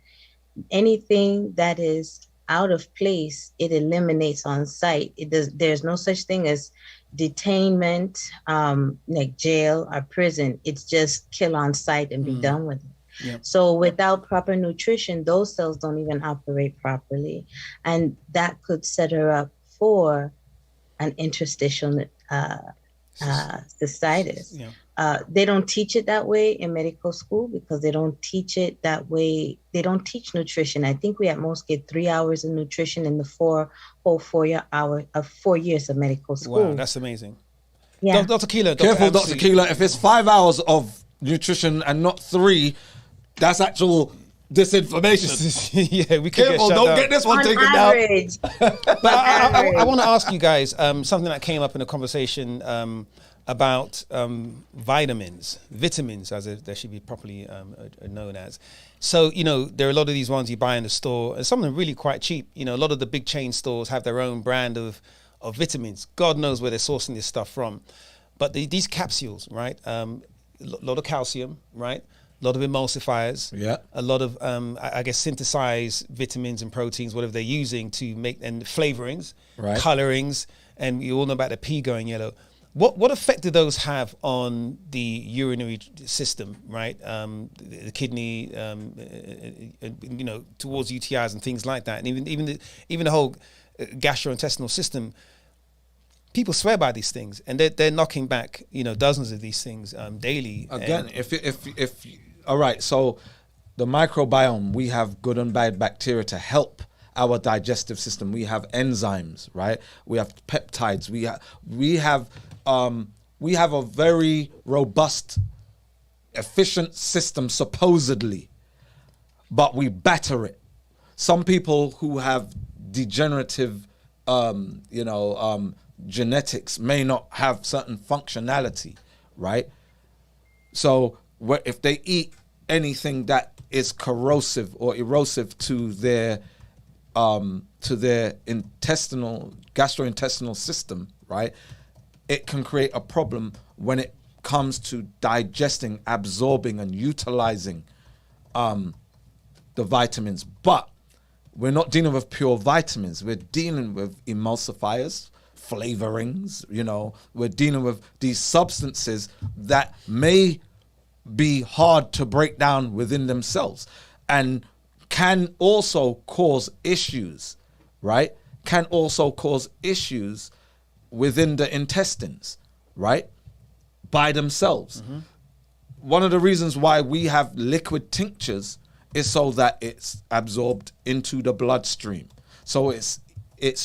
Anything that is out of place, it eliminates on site. There's no such thing as detainment, like jail or prison. It's just kill on site and be done with it. Yep. So without proper nutrition, those cells don't even operate properly. And that could set her up for an interstitial cystitis. Yeah. They don't teach it that way in medical school because they don't teach it that way. They don't teach nutrition. I think we at most get 3 hours of nutrition in the 4 years of medical school. Wow, that's amazing. Yeah. Dr. Keeler. Careful, Dr. Keeler. If it's 5 hours of nutrition and not 3, that's actual disinformation. Yeah, we could Careful, get shut don't down. get this one On taken down. average. But I want to ask you guys something that came up in a conversation about vitamins, as they should be properly known as. So, you know, there are a lot of these ones you buy in the store, and some of them really quite cheap. You know, a lot of the big chain stores have their own brand of vitamins. God knows where they're sourcing this stuff from. But these capsules, right? A lot of calcium, right? A lot of emulsifiers, Yeah. a lot of, I guess, synthesized vitamins and proteins, whatever they're using to make, and flavorings, Right. colorings, and you all know about the pea going yellow. What effect do those have on the urinary system, right? The kidney, you know, towards UTIs and things like that, and even the whole gastrointestinal system. People swear by these things, and they're knocking back, you know, dozens of these things daily. Again, if all right, so the microbiome, we have good and bad bacteria to help our digestive system. We have enzymes, right? We have peptides. We have a very robust, efficient system supposedly, but we batter it. Some people who have degenerative, genetics may not have certain functionality, right? So if they eat anything that is corrosive or erosive to their gastrointestinal system, right, it can create a problem when it comes to digesting, absorbing, and utilizing the vitamins. But we're not dealing with pure vitamins. We're dealing with emulsifiers, flavorings, you know. We're dealing with these substances that may be hard to break down within themselves and can also cause issues, right? Can also cause issues within the intestines, right? By themselves. Mm-hmm. One of the reasons why we have liquid tinctures is so that it's absorbed into the bloodstream. So it's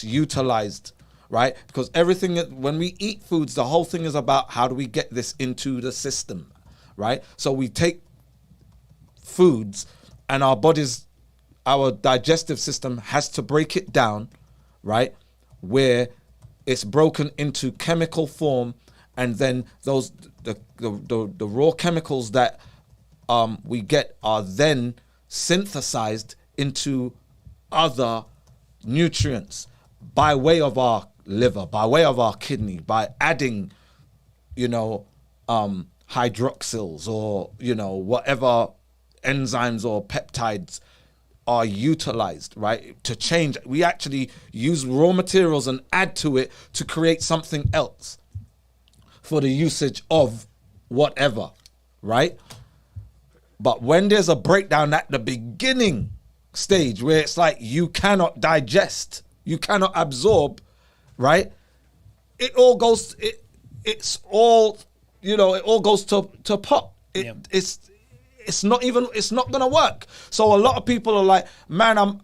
utilized, right? Because everything, when we eat foods, the whole thing is about how do we get this into the system, right? So we take foods and our digestive system has to break it down, right? Where it's broken into chemical form, and then the raw chemicals that we get are then synthesized into other nutrients by way of our liver, by way of our kidney, by adding, hydroxyls or, whatever enzymes or peptides are utilized, right? To change. We actually use raw materials and add to it to create something else for the usage of whatever, right? But when there's a breakdown at the beginning stage where it's like you cannot digest, you cannot absorb, right? It all goes, it all goes to pot. It's not gonna work. So a lot of people are like, man,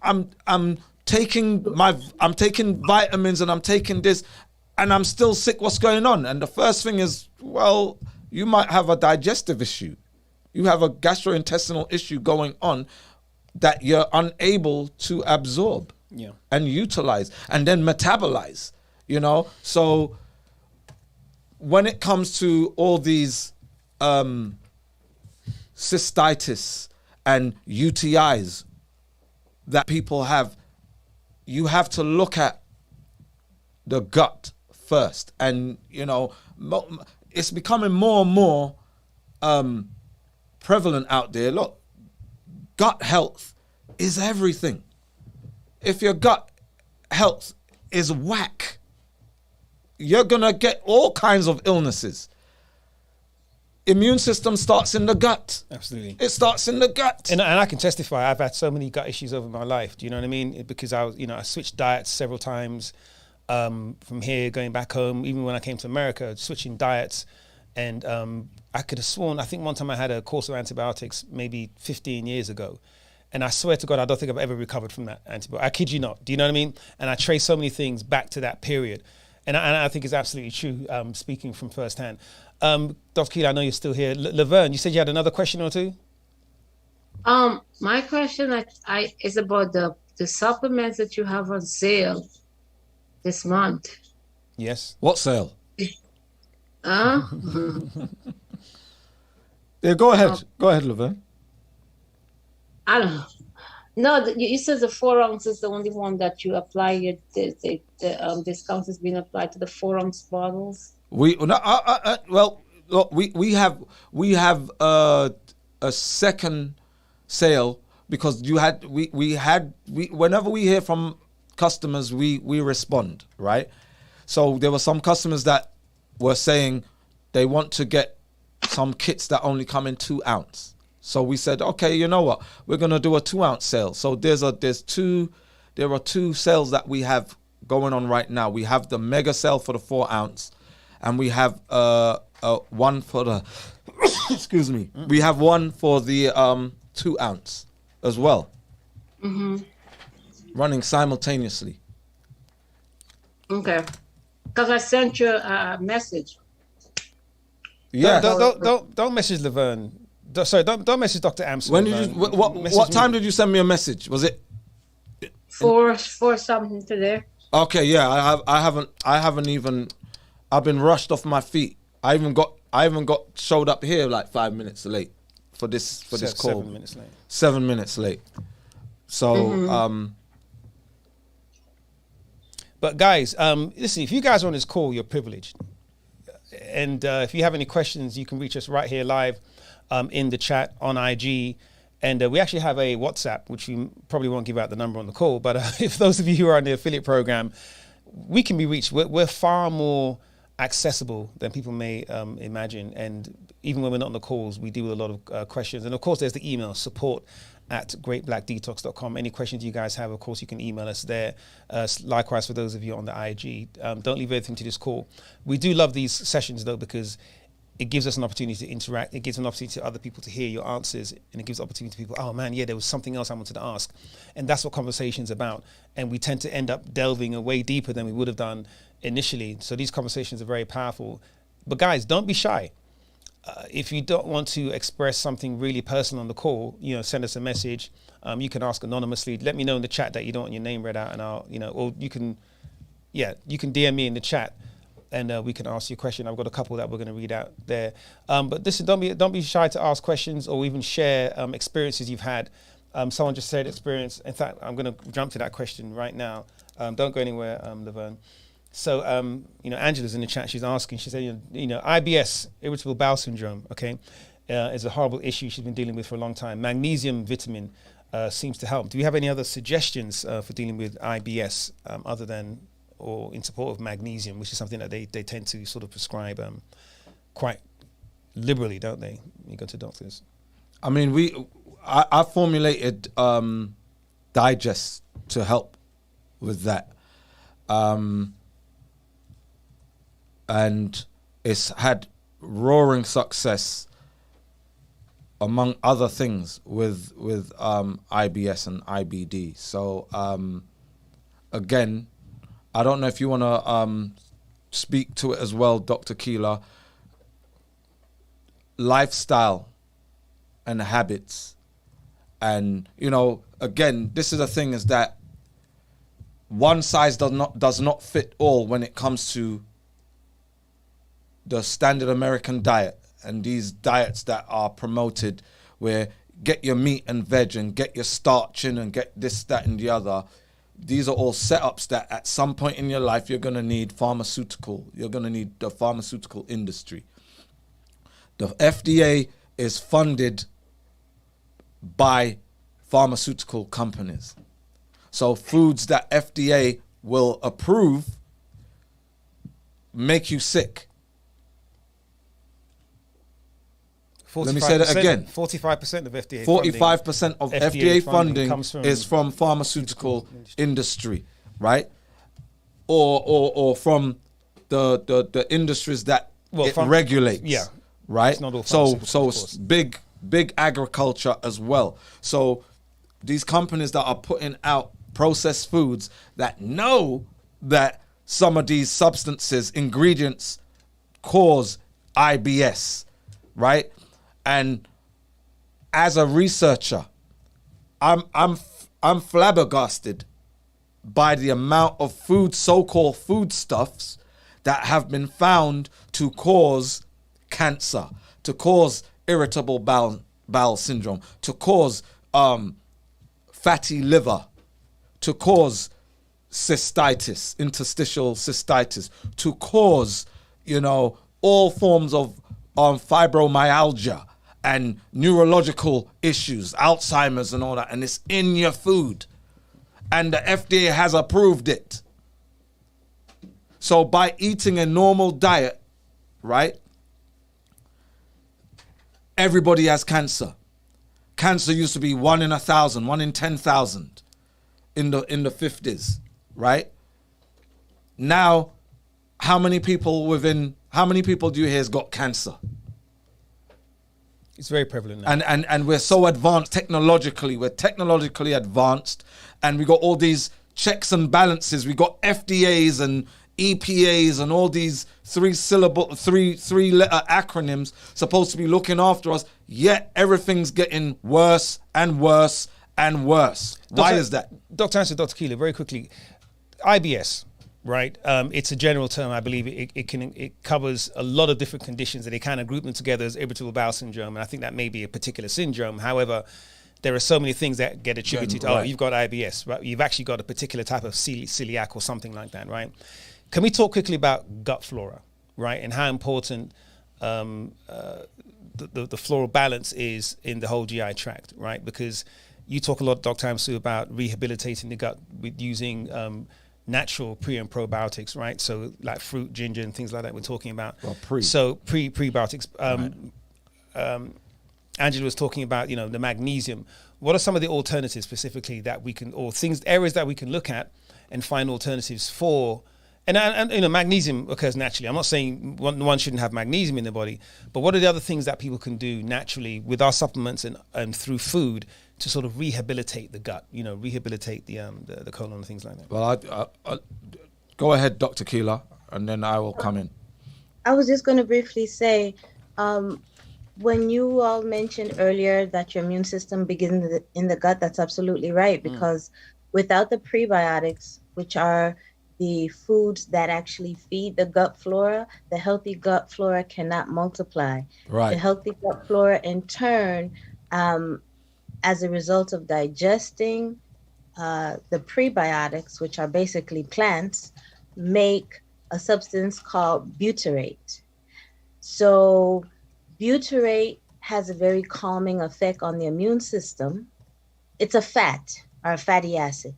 I'm taking vitamins and I'm taking this and I'm still sick. What's going on? And the first thing is, well, you might have a digestive issue. You have a gastrointestinal issue going on that you're unable to absorb and utilize and then metabolize, So when it comes to all these cystitis and UTIs that people have, you have to look at the gut first. And, it's becoming more and more prevalent out there. Look, gut health is everything. If your gut health is whack, you're gonna get all kinds of illnesses. Immune system starts in the gut. Absolutely. It starts in the gut. And I can testify, I've had so many gut issues over my life. Do you know what I mean? Because I switched diets several times from here, going back home. Even when I came to America, switching diets. And I could have sworn, I think one time I had a course of antibiotics maybe 15 years ago. And I swear to God, I don't think I've ever recovered from that antibiotic. I kid you not. Do you know what I mean? And I trace so many things back to that period. And I think it's absolutely true, speaking from firsthand. Dr. Keela, I know you're still here. Laverne, you said you had another question or two? My question is about the supplements that you have on sale this month. Yes. What sale? Huh? Yeah, go ahead. Go ahead, Laverne. I don't know. No, you said the 4 ounce is the only one that you apply. The discount is being applied to the 4 ounce bottles. Well, look, we have a second sale because whenever we hear from customers, we respond, right? So there were some customers that were saying they want to get some kits that only come in 2 ounce. So we said, okay, you know what? We're gonna do a 2 ounce sale. So there are two sales that we have going on right now. We have the mega sale for the 4 ounce, and we have one for the excuse me. We have one for the 2 ounce as well. Mm-hmm. Running simultaneously. Okay. Because I sent you a message. Yeah. Don't message Laverne. Sorry, don't message Dr. Amson. When did you? What time did you send me a message? Was it for something today? Okay, yeah. I haven't even. I've been rushed off my feet. I even got showed up here like 5 minutes late for this call. 7 minutes late. 7 minutes late. So But guys, listen, if you guys are on this call, you're privileged. And if you have any questions, you can reach us right here live in the chat on IG. And we actually have a WhatsApp, which we probably won't give out the number on the call. But if those of you who are on the affiliate program, we can be reached. We're far more accessible than people may imagine. And even when we're not on the calls, we deal with a lot of questions. And of course, there's the email, support@greatblackdetox.com. Any questions you guys have, of course, you can email us there. Likewise, for those of you on the IG, don't leave everything to this call. We do love these sessions, though, because it gives us an opportunity to interact. It gives an opportunity to other people to hear your answers, and it gives opportunity to people, oh man, yeah, there was something else I wanted to ask. And that's what conversation's about. And we tend to end up delving way deeper than we would have done initially. So these conversations are very powerful. But guys, don't be shy. If you don't want to express something really personal on the call, send us a message. You can ask anonymously. Let me know in the chat that you don't want your name read out, and or you can DM me in the chat, and we can ask you a question. I've got a couple that we're going to read out there. But listen, don't be shy to ask questions or even share experiences you've had. Someone just said experience. In fact, I'm going to jump to that question right now. Don't go anywhere, Laverne. So, Angela's in the chat. She's asking. She said, IBS, irritable bowel syndrome, okay, is a horrible issue she's been dealing with for a long time. Magnesium vitamin seems to help. Do you have any other suggestions for dealing with IBS other than or in support of magnesium, which is something that they tend to sort of prescribe quite liberally, don't they? You go to doctors. I mean, I formulated Digest to help with that. And it's had roaring success, among other things, with IBS and IBD. So again, I don't know if you want to speak to it as well, Dr. Keela. Lifestyle and habits, and again, this is the thing: is that one size does not fit all when it comes to the standard American diet and these diets that are promoted where get your meat and veg and get your starch in and get this, that, and the other. These are all setups that at some point in your life you're going to need you're going to need the pharmaceutical industry. The FDA is funded by pharmaceutical companies. So foods that FDA will approve make you sick. Let me say that again. 45% of FDA 45% of FDA funding is from pharmaceutical industry, right? Or from the industries that it regulates. Yeah. Right? It's not all so big agriculture as well. So these companies that are putting out processed foods that know that some of these substances, ingredients cause IBS, right? And as a researcher, I'm flabbergasted by the amount of so-called foodstuffs that have been found to cause cancer, to cause irritable bowel syndrome, to cause fatty liver, to cause cystitis, interstitial cystitis, to cause, all forms of fibromyalgia and neurological issues, Alzheimer's and all that, and it's in your food. And the FDA has approved it. So by eating a normal diet, right, everybody has cancer. Cancer used to be 1 in 1,000, 1 in 10,000 in the 50s, right? Now, how many people do you hear has got cancer? It's very prevalent now. And we're so advanced technologically. We're technologically advanced, and we got all these checks and balances. We got FDAs and EPAs and all these three-letter acronyms supposed to be looking after us. Yet everything's getting worse and worse and worse. Why is that? Dr. Ansel, Dr. Keeler, very quickly, IBS. Right, it's a general term. I believe it covers a lot of different conditions, and they kind of group them together as irritable bowel syndrome. And I think that may be a particular syndrome. However, there are so many things that get attributed to, you've got IBS, right? You've actually got a particular type of celiac or something like that, right? Can we talk quickly about gut flora, right, and how important the floral balance is in the whole GI tract, right? Because you talk a lot, Dr. Amsu, about rehabilitating the gut with using natural pre and probiotics, right? So like fruit, ginger, and things like that we're talking about. Well, prebiotics. Angela was talking about, the magnesium. What are some of the alternatives specifically that we can, or areas that we can look at and find alternatives for? And magnesium occurs naturally. I'm not saying one shouldn't have magnesium in the body, but what are the other things that people can do naturally with our supplements and through food to sort of rehabilitate the gut, rehabilitate the colon and things like that? Well, I go ahead, Dr. Keeler, and then I will come in. I was just going to briefly say, when you all mentioned earlier that your immune system begins in the gut, that's absolutely right, because without the prebiotics, which are the foods that actually feed the gut flora, the healthy gut flora cannot multiply. Right. The healthy gut flora, in turn, as a result of digesting the prebiotics, which are basically plants, make a substance called butyrate. So butyrate has a very calming effect on the immune system. It's a fat or a fatty acid.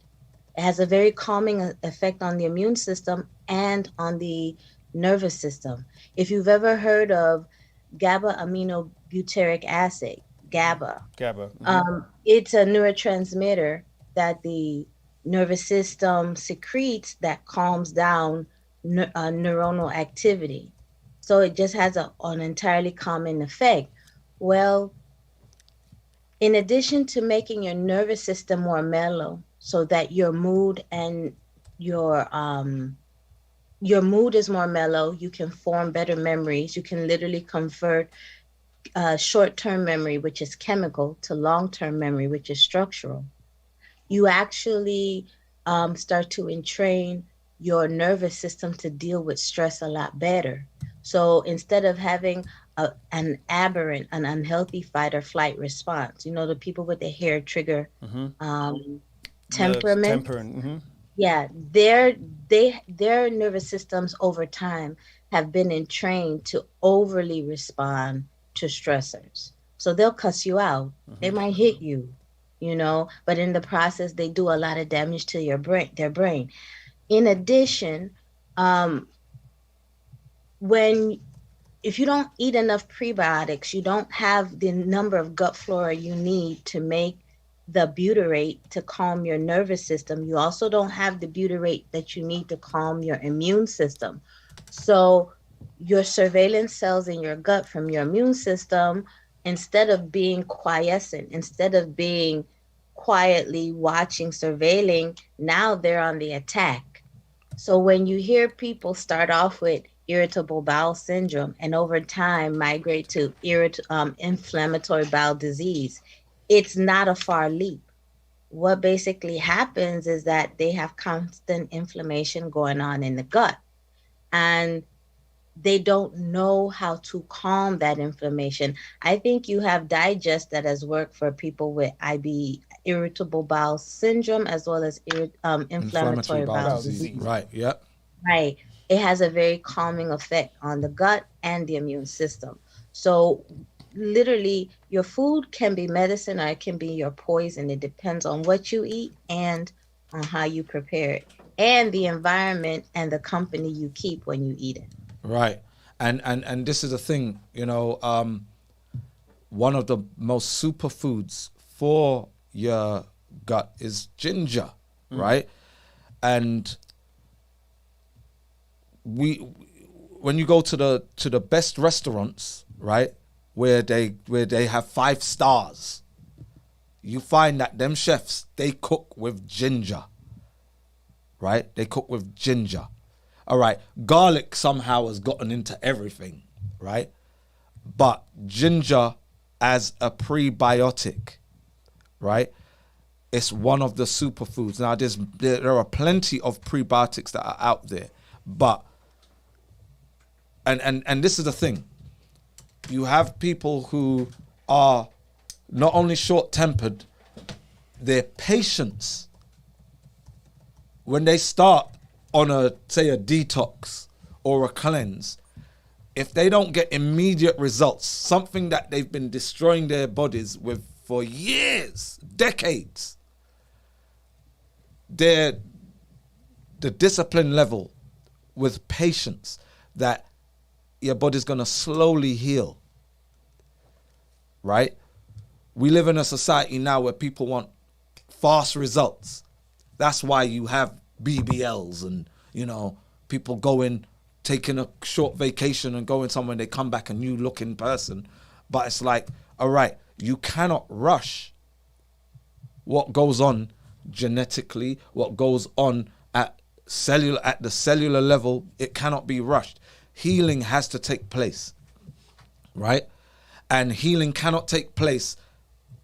It has a very calming effect on the immune system and on the nervous system. If you've ever heard of GABA aminobutyric acid, GABA. Mm-hmm. It's a neurotransmitter that the nervous system secretes that calms down neuronal activity. So it just has an entirely calming effect. Well, in addition to making your nervous system more mellow, so that your mood and your mood is more mellow, you can form better memories. You can literally convert short-term memory, which is chemical, to long-term memory, which is structural. You actually start to entrain your nervous system to deal with stress a lot better. So instead of having an aberrant, an unhealthy fight or flight response, the people with the hair trigger temperament. Yeah, their nervous systems over time have been entrained to overly respond to stressors. So they'll cuss you out. They might hit you, but in the process, they do a lot of damage to their brain. In addition, if you don't eat enough prebiotics, you don't have the number of gut flora you need to make the butyrate to calm your nervous system. You also don't have the butyrate that you need to calm your immune system. So your surveillance cells in your gut from your immune system, instead of being quiescent, instead of being quietly watching, surveilling, now they're on the attack. So when you hear people start off with irritable bowel syndrome, and over time migrate to inflammatory bowel disease. It's not a far leap. What basically happens is that they have constant inflammation going on in the gut, and they don't know how to calm that inflammation. I think you have digest that has worked for people with IB, irritable bowel syndrome, as well as inflammatory bowel disease. Right, yep. Right. It has a very calming effect on the gut and the immune system. So literally your food can be medicine or it can be your poison. It depends on what you eat and on how you prepare it, and the environment and the company you keep when you eat it. Right. And this is the thing, you know, one of the most superfoods for your gut is ginger, right? And when you go to the best restaurants, right, where they have 5 stars, you find that them chefs, they cook with ginger, right? They cook with ginger. All right, garlic somehow has gotten into everything, right? But ginger as a prebiotic, right? It's one of the superfoods. Now, there are plenty of prebiotics that are out there, but and this is the thing. You have people who are not only short-tempered, their patience when they start on a detox or a cleanse, if they don't get immediate results, something that they've been destroying their bodies with for years, decades, the discipline level with patience that your body's going to slowly heal, right? We live in a society now where people want fast results. That's why you have BBLs and, you know, people going, taking a short vacation and going somewhere and they come back a new looking person. But it's like, all right, you cannot rush what goes on genetically, what goes on at the cellular level. It cannot be rushed. Healing has to take place, right? And healing cannot take place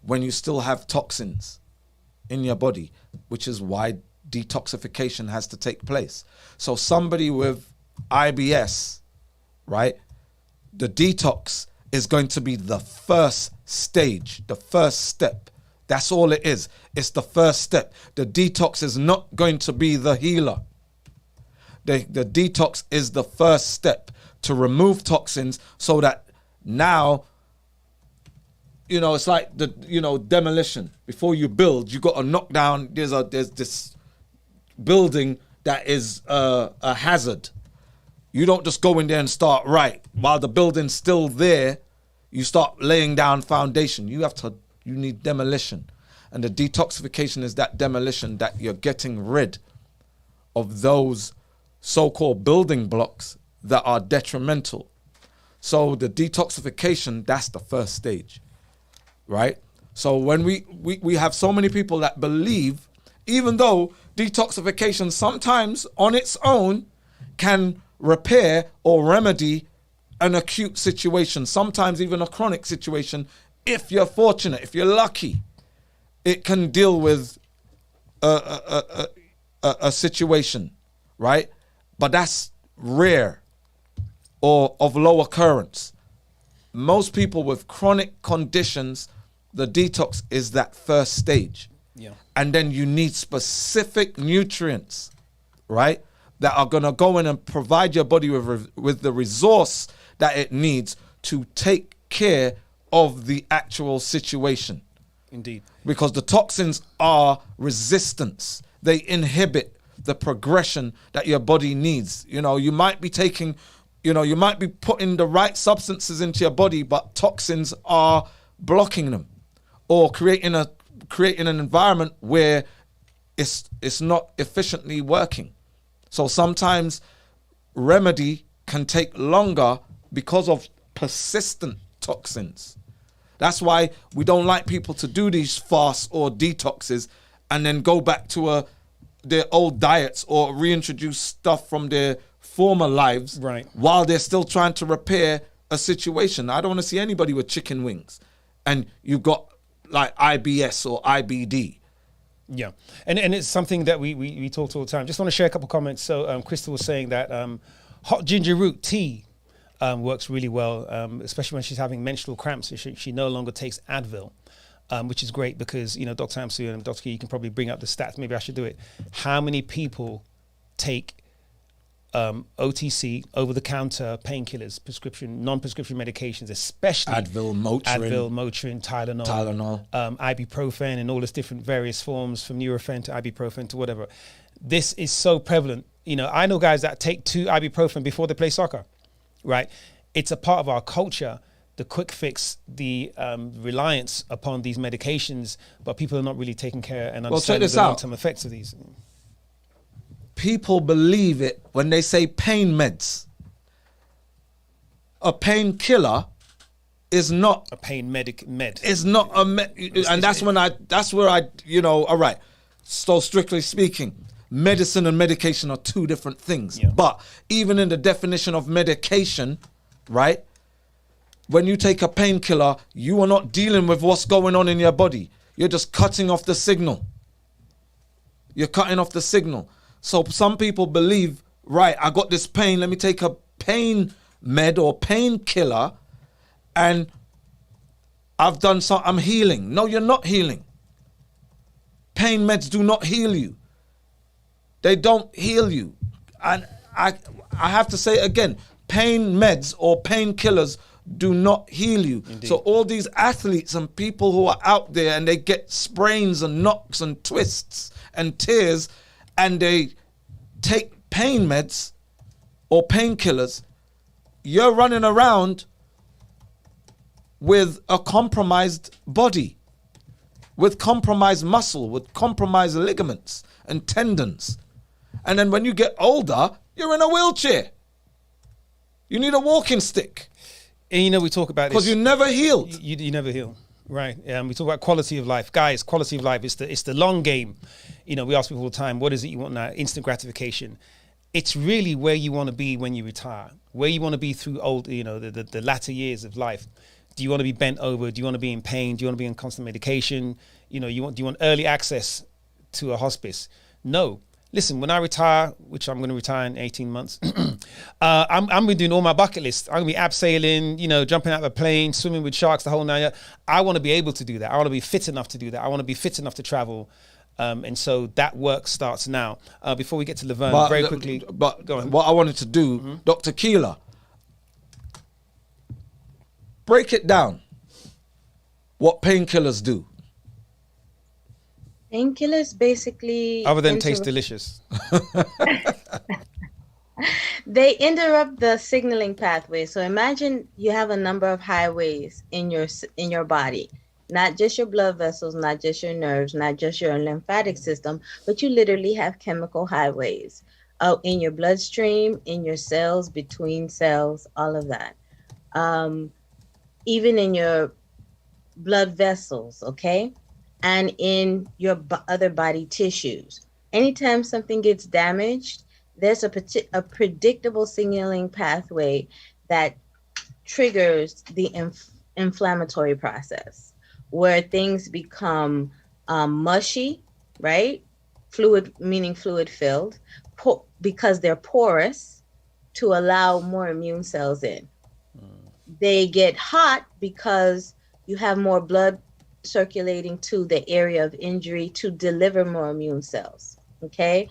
when you still have toxins in your body, which is why detoxification has to take place. So somebody with IBS, right? The detox is going to be the first stage, the first step. That's all it is. It's the first step. The detox is not going to be the healer. The detox is the first step to remove toxins so that now, you know, it's like demolition. Before you build, you got to knock down. There's this building that is a hazard. You don't just go in there and start while the building's still there. You start laying down foundation. You need demolition, and the detoxification is that demolition, that you're getting rid of those so-called building blocks that are detrimental. So the detoxification, that's the first stage, right? So when we have so many people that believe, even though detoxification sometimes on its own can repair or remedy an acute situation, sometimes even a chronic situation, if you're fortunate, if you're lucky, it can deal with a situation, right? But that's rare or of low occurrence. Most people with chronic conditions, the detox is that first stage. Yeah. And then you need specific nutrients, right, that are going to go in and provide your body with the resource that it needs to take care of the actual situation. Indeed. Because the toxins are resistance. They inhibit the progression that your body needs. You know, you might be taking, you might be putting the right substances into your body, but toxins are blocking them or creating an environment where it's not efficiently working. So sometimes remedy can take longer because of persistent toxins. That's why we don't like people to do these fasts or detoxes and then go back to their old diets or reintroduce stuff from their former lives, right, while they're still trying to repair a situation. I don't want to see anybody with chicken wings and you've got like IBS or IBD. Yeah, and it's something that we talk all the time. Just want to share a couple of comments. So Crystal was saying that hot ginger root tea works really well, especially when she's having menstrual cramps. So she no longer takes Advil, which is great because, you know, Dr. Amsu and Dr. Key, you can probably bring up the stats. Maybe I should do it. How many people take OTC, over-the-counter painkillers, prescription, non-prescription medications, especially Advil, Motrin, Tylenol, ibuprofen, and all its different various forms, from Nurofen to ibuprofen to whatever. This is so prevalent. You know, I know guys that take 2 ibuprofen before they play soccer, right? It's a part of our culture, the quick fix, the reliance upon these medications, but people are not really taking care and understanding the long-term effects of these. People believe it when they say pain meds. A painkiller is not a pain med. It's not a and that's where I, you know, all right. So strictly speaking, medicine and medication are 2 different things. Yeah. But even in the definition of medication, right? When you take a painkiller, you are not dealing with what's going on in your body. You're just cutting off the signal. You're cutting off the signal. So some people believe, right, I got this pain, let me take a pain med or painkiller and I'm healing. No, you're not healing. Pain meds do not heal you. They don't heal you. And I have to say again, pain meds or painkillers do not heal you. Indeed. So all these athletes and people who are out there and they get sprains and knocks and twists and tears, and they take pain meds or painkillers, you're running around with a compromised body, with compromised muscle, with compromised ligaments and tendons. And then when you get older, you're in a wheelchair. You need a walking stick. And you know, we talk about this. Because you never healed. You never heal. Right. We talk about quality of life. Guys, quality of life is the long game. You know, we ask people all the time, what is it you want now? Instant gratification. It's really where you want to be when you retire, where you want to be through the latter years of life. Do you want to be bent over? Do you want to be in pain? Do you want to be on constant medication? You know, do you want early access to a hospice? No. Listen, when I retire, which I'm going to retire in 18 months, I'm going to be doing all my bucket lists. I'm going to be abseiling, you know, jumping out of a plane, swimming with sharks, the whole 9 yards. I want to be able to do that. I want to be fit enough to do that. I want to be fit enough to travel. And so that work starts now. Before we get to Laverne, very quickly. But go on. What I wanted to do, Dr. Keeler, break it down. What painkillers do. Painkillers basically... Other than taste delicious. They interrupt the signaling pathway. So imagine you have a number of highways in your body. Not just your blood vessels, not just your nerves, not just your lymphatic system, but you literally have chemical highways in your bloodstream, in your cells, between cells, all of that. Even in your blood vessels, okay? And in your other body tissues. Anytime something gets damaged, there's a predictable signaling pathway that triggers the inflammatory process, where things become mushy, right? Fluid, meaning fluid filled, because they're porous to allow more immune cells in. They get hot because you have more blood circulating to the area of injury to deliver more immune cells. Okay,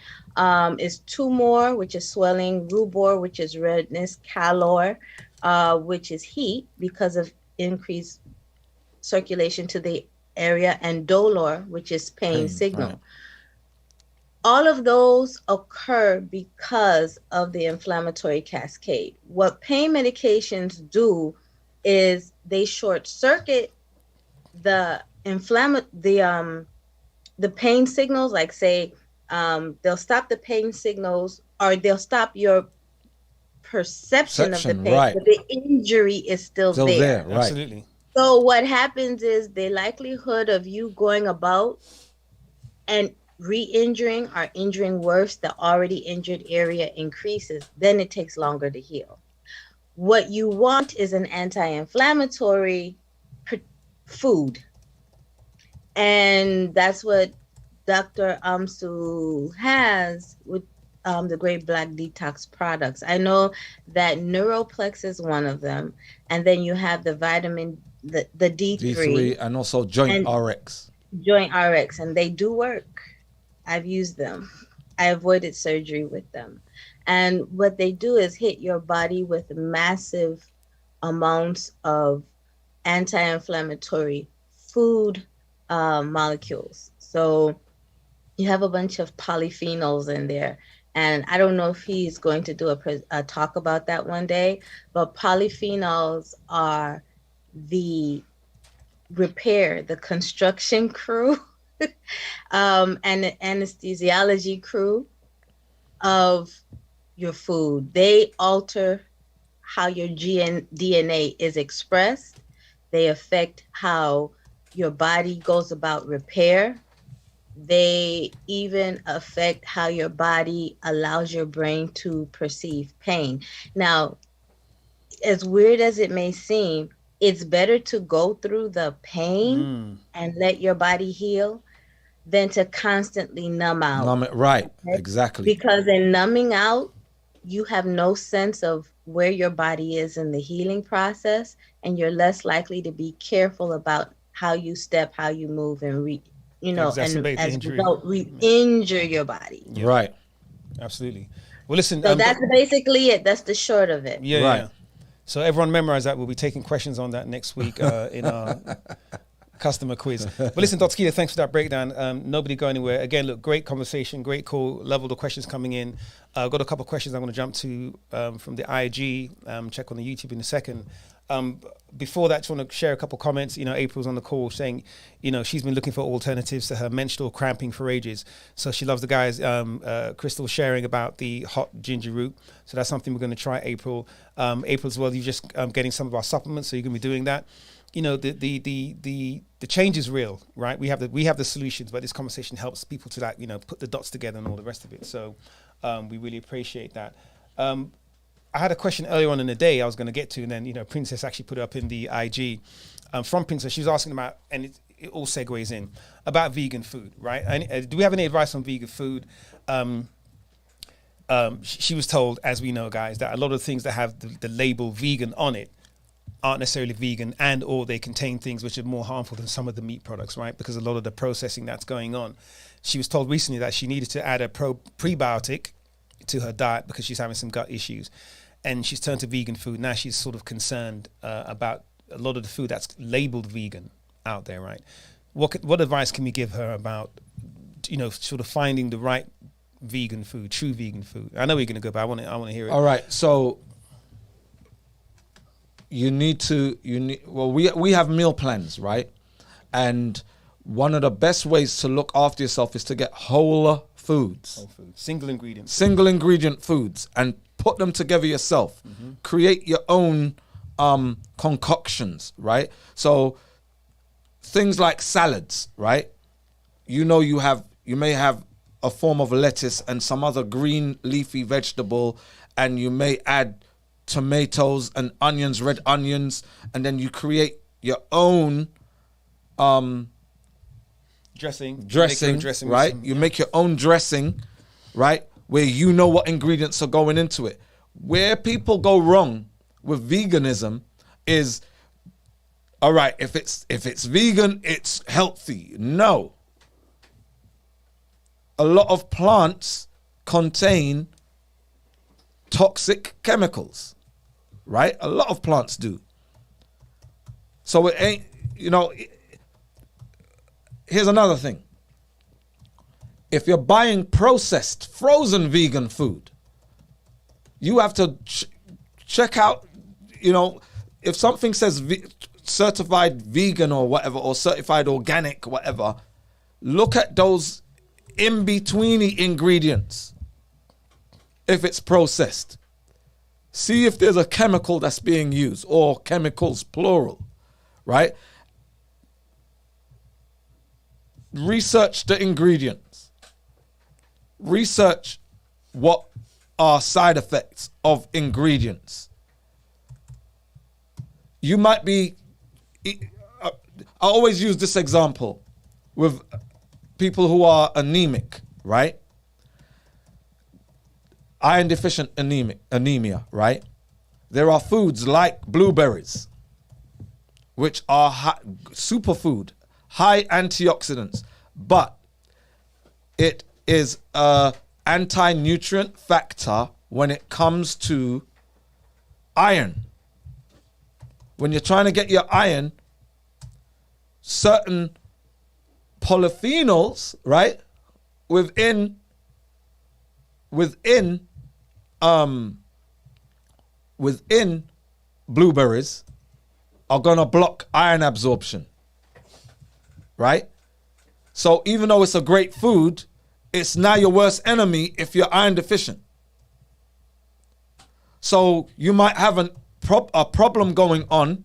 is tumor, which is swelling, rubor, which is redness, calor, which is heat because of increased circulation to the area, and dolor, which is pain signal. Right. All of those occur because of the inflammatory cascade. What pain medications do is they short circuit the pain signals, like say they'll stop the pain signals, or they'll stop your perception of the pain, right, but the injury is still there. Right. Absolutely. So what happens is the likelihood of you going about and re-injuring or injuring worse, the already injured area increases, then it takes longer to heal. What you want is an anti-inflammatory food. And that's what Dr. Amsu has with the Great Black Detox products. I know that Neuroplex is one of them. And then you have the vitamin, the D3. D3 and also Joint RX. Joint RX, and they do work. I've used them. I avoided surgery with them. And what they do is hit your body with massive amounts of anti-inflammatory food molecules. So you have a bunch of polyphenols in there. And I don't know if he's going to do a talk about that one day, but polyphenols are the construction crew and the anesthesiology crew of your food. They alter how your DNA is expressed. They affect how your body goes about repair. They even affect how your body allows your brain to perceive pain. Now, as weird as it may seem, it's better to go through the pain and let your body heal than to constantly numb out. Numb it, right, okay? Exactly. Because in numbing out, you have no sense of where your body is in the healing process, and you're less likely to be careful about how you step, how you move, and and as a result, re-injure your body. Yeah. Right. Absolutely. Well, listen. So that's basically it. That's the short of it. Yeah. Right. Yeah. So everyone memorize that. We'll be taking questions on that next week in our customer quiz. But listen, Dr. Keita, thanks for that breakdown. Nobody go anywhere. Again, look, great conversation, great call. Love all the questions coming in. I've got a couple of questions I'm going to jump to from the IG. Check on the YouTube in a second. Before that, I just want to share a couple of comments. April's on the call saying, she's been looking for alternatives to her menstrual cramping for ages. So she loves the guys, Crystal sharing about the hot ginger root. So that's something we're going to try, April. April as well, you're just getting some of our supplements, so you're going to be doing that. The change is real, right? We have the solutions, but this conversation helps people to put the dots together and all the rest of it. So we really appreciate that. I had a question earlier on in the day I was going to get to, and then, Princess actually put it up in the IG. From Princess, she was asking about, and it all segues in, about vegan food, right? And, do we have any advice on vegan food? She was told, as we know, guys, that a lot of things that have the label vegan on it aren't necessarily vegan, and or they contain things which are more harmful than some of the meat products, right? Because a lot of the processing that's going on. She was told recently that she needed to add a prebiotic to her diet because she's having some gut issues. And she's turned to vegan food. Now she's sort of concerned about a lot of the food that's labeled vegan out there, right? What advice can we give her about, sort of finding the right vegan food, true vegan food? I know we're going to go, but I want to hear it. All right. So we have meal plans, right? And one of the best ways to look after yourself is to get whole foods. Whole food. Single ingredient foods, and put them together yourself. Mm-hmm. Create your own concoctions, right? So things like salads, right? You may have a form of lettuce and some other green leafy vegetable, and you may add tomatoes and onions, red onions, and then you create your own dressing, right? You make your own dressing, right? Where you know what ingredients are going into it. Where people go wrong with veganism is, all right, if it's vegan, it's healthy. No. A lot of plants contain toxic chemicals, right? A lot of plants do. So it ain't, here's another thing. If you're buying processed, frozen vegan food, you have to check out, if something says certified vegan or whatever, or certified organic, whatever, look at those in-betweeny ingredients. If it's processed, see if there's a chemical that's being used, or chemicals plural, right? Research the ingredients. research what are side effects of ingredients. You might be, I always use this example with people who are anemic, right? Iron deficient anemia, right? There are foods like blueberries, which are superfood, high antioxidants, but it is a anti-nutrient factor when it comes to iron. When you're trying to get your iron, certain polyphenols, right, within blueberries are gonna block iron absorption, right? So even though it's a great food, it's now your worst enemy if you're iron deficient. So you might have a problem going on,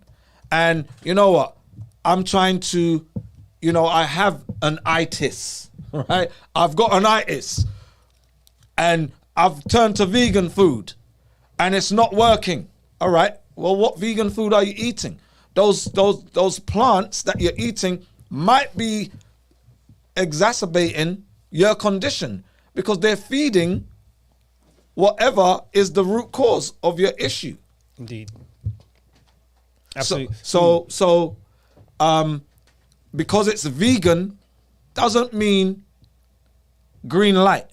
and you know what? I'm trying to, I have an itis, right? I've got an itis, and I've turned to vegan food, and it's not working. All right. Well, what vegan food are you eating? Those plants that you're eating might be exacerbating your condition because they're feeding whatever is the root cause of your issue. Indeed. Absolutely. So, because it's vegan doesn't mean green light.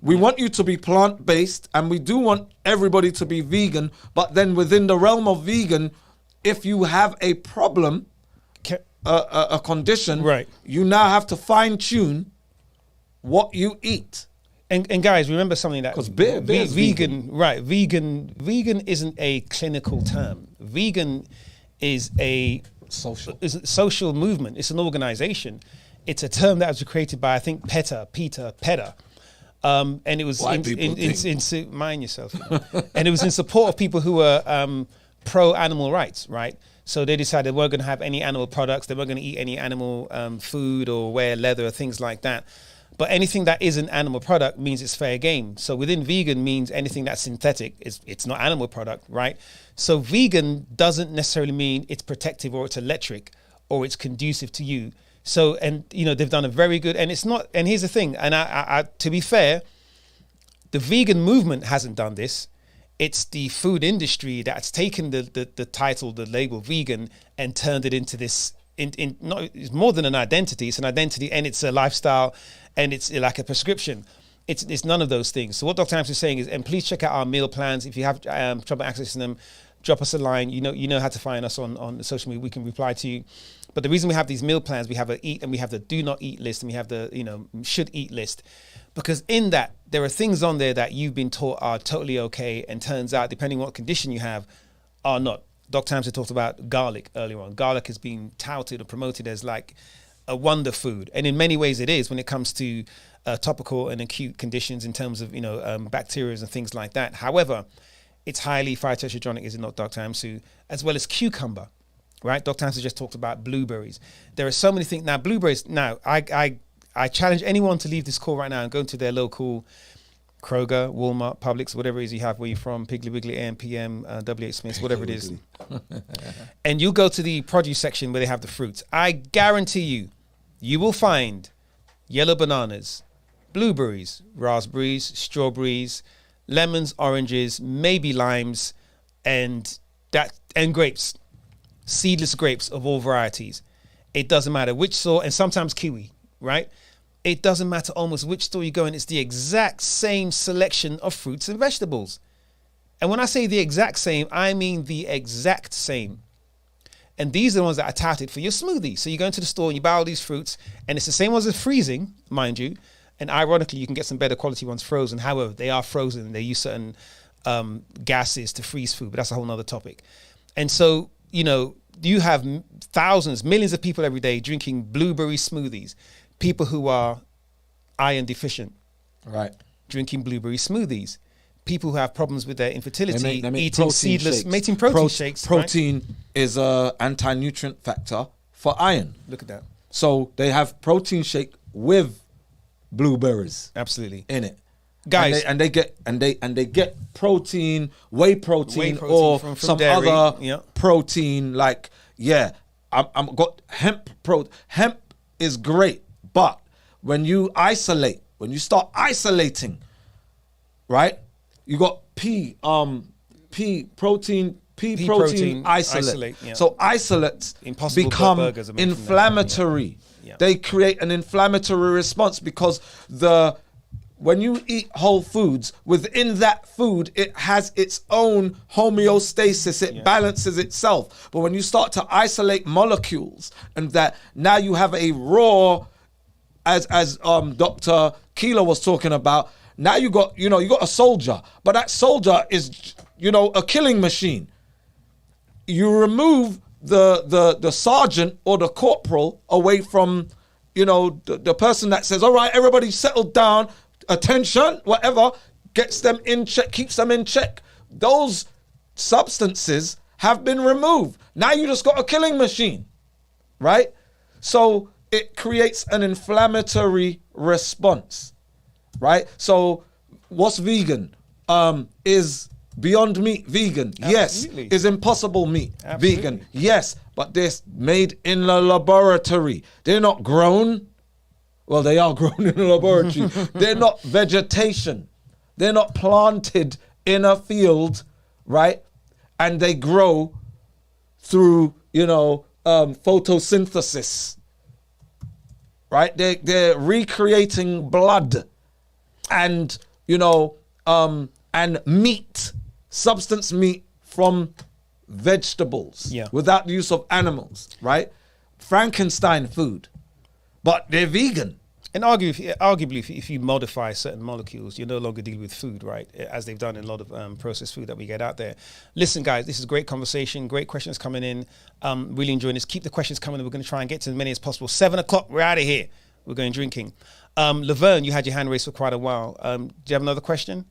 We want you to be plant-based, and we do want everybody to be vegan, but then within the realm of vegan, if you have a problem, a condition, right, you now have to fine-tune what you eat. And guys, remember something that because vegan, right? Vegan isn't a clinical term. Vegan is a social movement. It's an organization. It's a term that was created by, I think, Peter Petter. And it was mind yourself. And it was in support of people who were pro animal rights, right? So they decided they weren't going to have any animal products. They weren't going to eat any animal food or wear leather or things like that. But anything that is an animal product means it's fair game. So within vegan means anything that's synthetic, it's not animal product, right? So vegan doesn't necessarily mean it's protective or it's electric or it's conducive to you. So, and they've done a very good, and it's not, and here's the thing, and I to be fair, the vegan movement hasn't done this. It's the food industry that's taken the title, the label vegan, and turned it into this, it's more than an identity, it's an identity and it's a lifestyle and it's like a prescription. It's none of those things. So what Dr. Amps is saying is, and please check out our meal plans. If you have trouble accessing them, drop us a line. You know how to find us on social media. We can reply to you. But the reason we have these meal plans, we have a eat and we have the do not eat list and we have the should eat list, because in that there are things on there that you've been taught are totally okay, and turns out, depending on what condition you have, are not. Dr. Amps talked about garlic earlier on. Garlic has been touted or promoted as like a wonder food, and in many ways it is when it comes to topical and acute conditions in terms of bacteria and things like that. However, it's highly phytoestrogenic, is it not, Dr. Amsu? As well as cucumber, right? Dr. Amsu just talked about blueberries. There are so many things. Now, blueberries, I challenge anyone to leave this call right now and go into their local Kroger, Walmart, Publix, whatever it is you have where you're from, Piggly Wiggly, AM, PM, WH Smith, whatever it is. And you'll go to the produce section where they have the fruits. I guarantee you will find yellow bananas, blueberries, raspberries, strawberries, lemons, oranges, maybe limes, and grapes, seedless grapes of all varieties. It doesn't matter which sort, and sometimes kiwi, right? It doesn't matter almost which store you go in. It's the exact same selection of fruits and vegetables. And when I say the exact same, I mean the exact same. And these are the ones that are touted for your smoothie. So you go into the store and you buy all these fruits, and it's the same ones as freezing, mind you. And ironically, you can get some better quality ones frozen. However, they are frozen. They use certain gases to freeze food, but that's a whole nother topic. And so, you have thousands, millions of people every day drinking blueberry smoothies. People who are iron deficient, right, drinking blueberry smoothies. People who have problems with their infertility, they make eating seedless, making protein shakes. Protein is a anti-nutrient factor for iron. Look at that. So they have protein shake with blueberries Absolutely. in it. Guys, and they get protein, whey protein or from some dairy. other protein. Like, I'm got hemp. Hemp is great, but when you start isolating, right? You got pea protein isolate. Yeah. So isolates become inflammatory. They create an inflammatory response because when you eat whole foods, within that food, it has its own homeostasis. It balances itself. But when you start to isolate molecules, and that now you have a raw, as Dr. Keeler was talking about, now you got a soldier, but that soldier is, a killing machine. You remove the sergeant or the corporal away from, the person that says, all right, everybody settle down, attention, whatever, gets them in check, keeps them in check. Those substances have been removed. Now you just got a killing machine, right? So it creates an inflammatory response, right? So what's vegan? Is Beyond Meat vegan? Absolutely. Yes. Is Impossible Meat Absolutely. vegan? Yes. But they're made in the laboratory. They're not grown. Well, they are grown in a laboratory. They're not vegetation. They're not planted in a field, right? And they grow through, photosynthesis, right? They're recreating blood and, and meat, substance meat from vegetables without the use of animals, right? Frankenstein food. But they're vegan. And arguably, if you modify certain molecules, you're no longer dealing with food, right? As they've done in a lot of processed food that we get out there. Listen, guys, this is a great conversation. Great questions coming in. Really enjoying this. Keep the questions coming. We're going to try and get to as many as possible. 7 o'clock, we're out of here. We're going drinking. Laverne, you had your hand raised for quite a while. Do you have another question?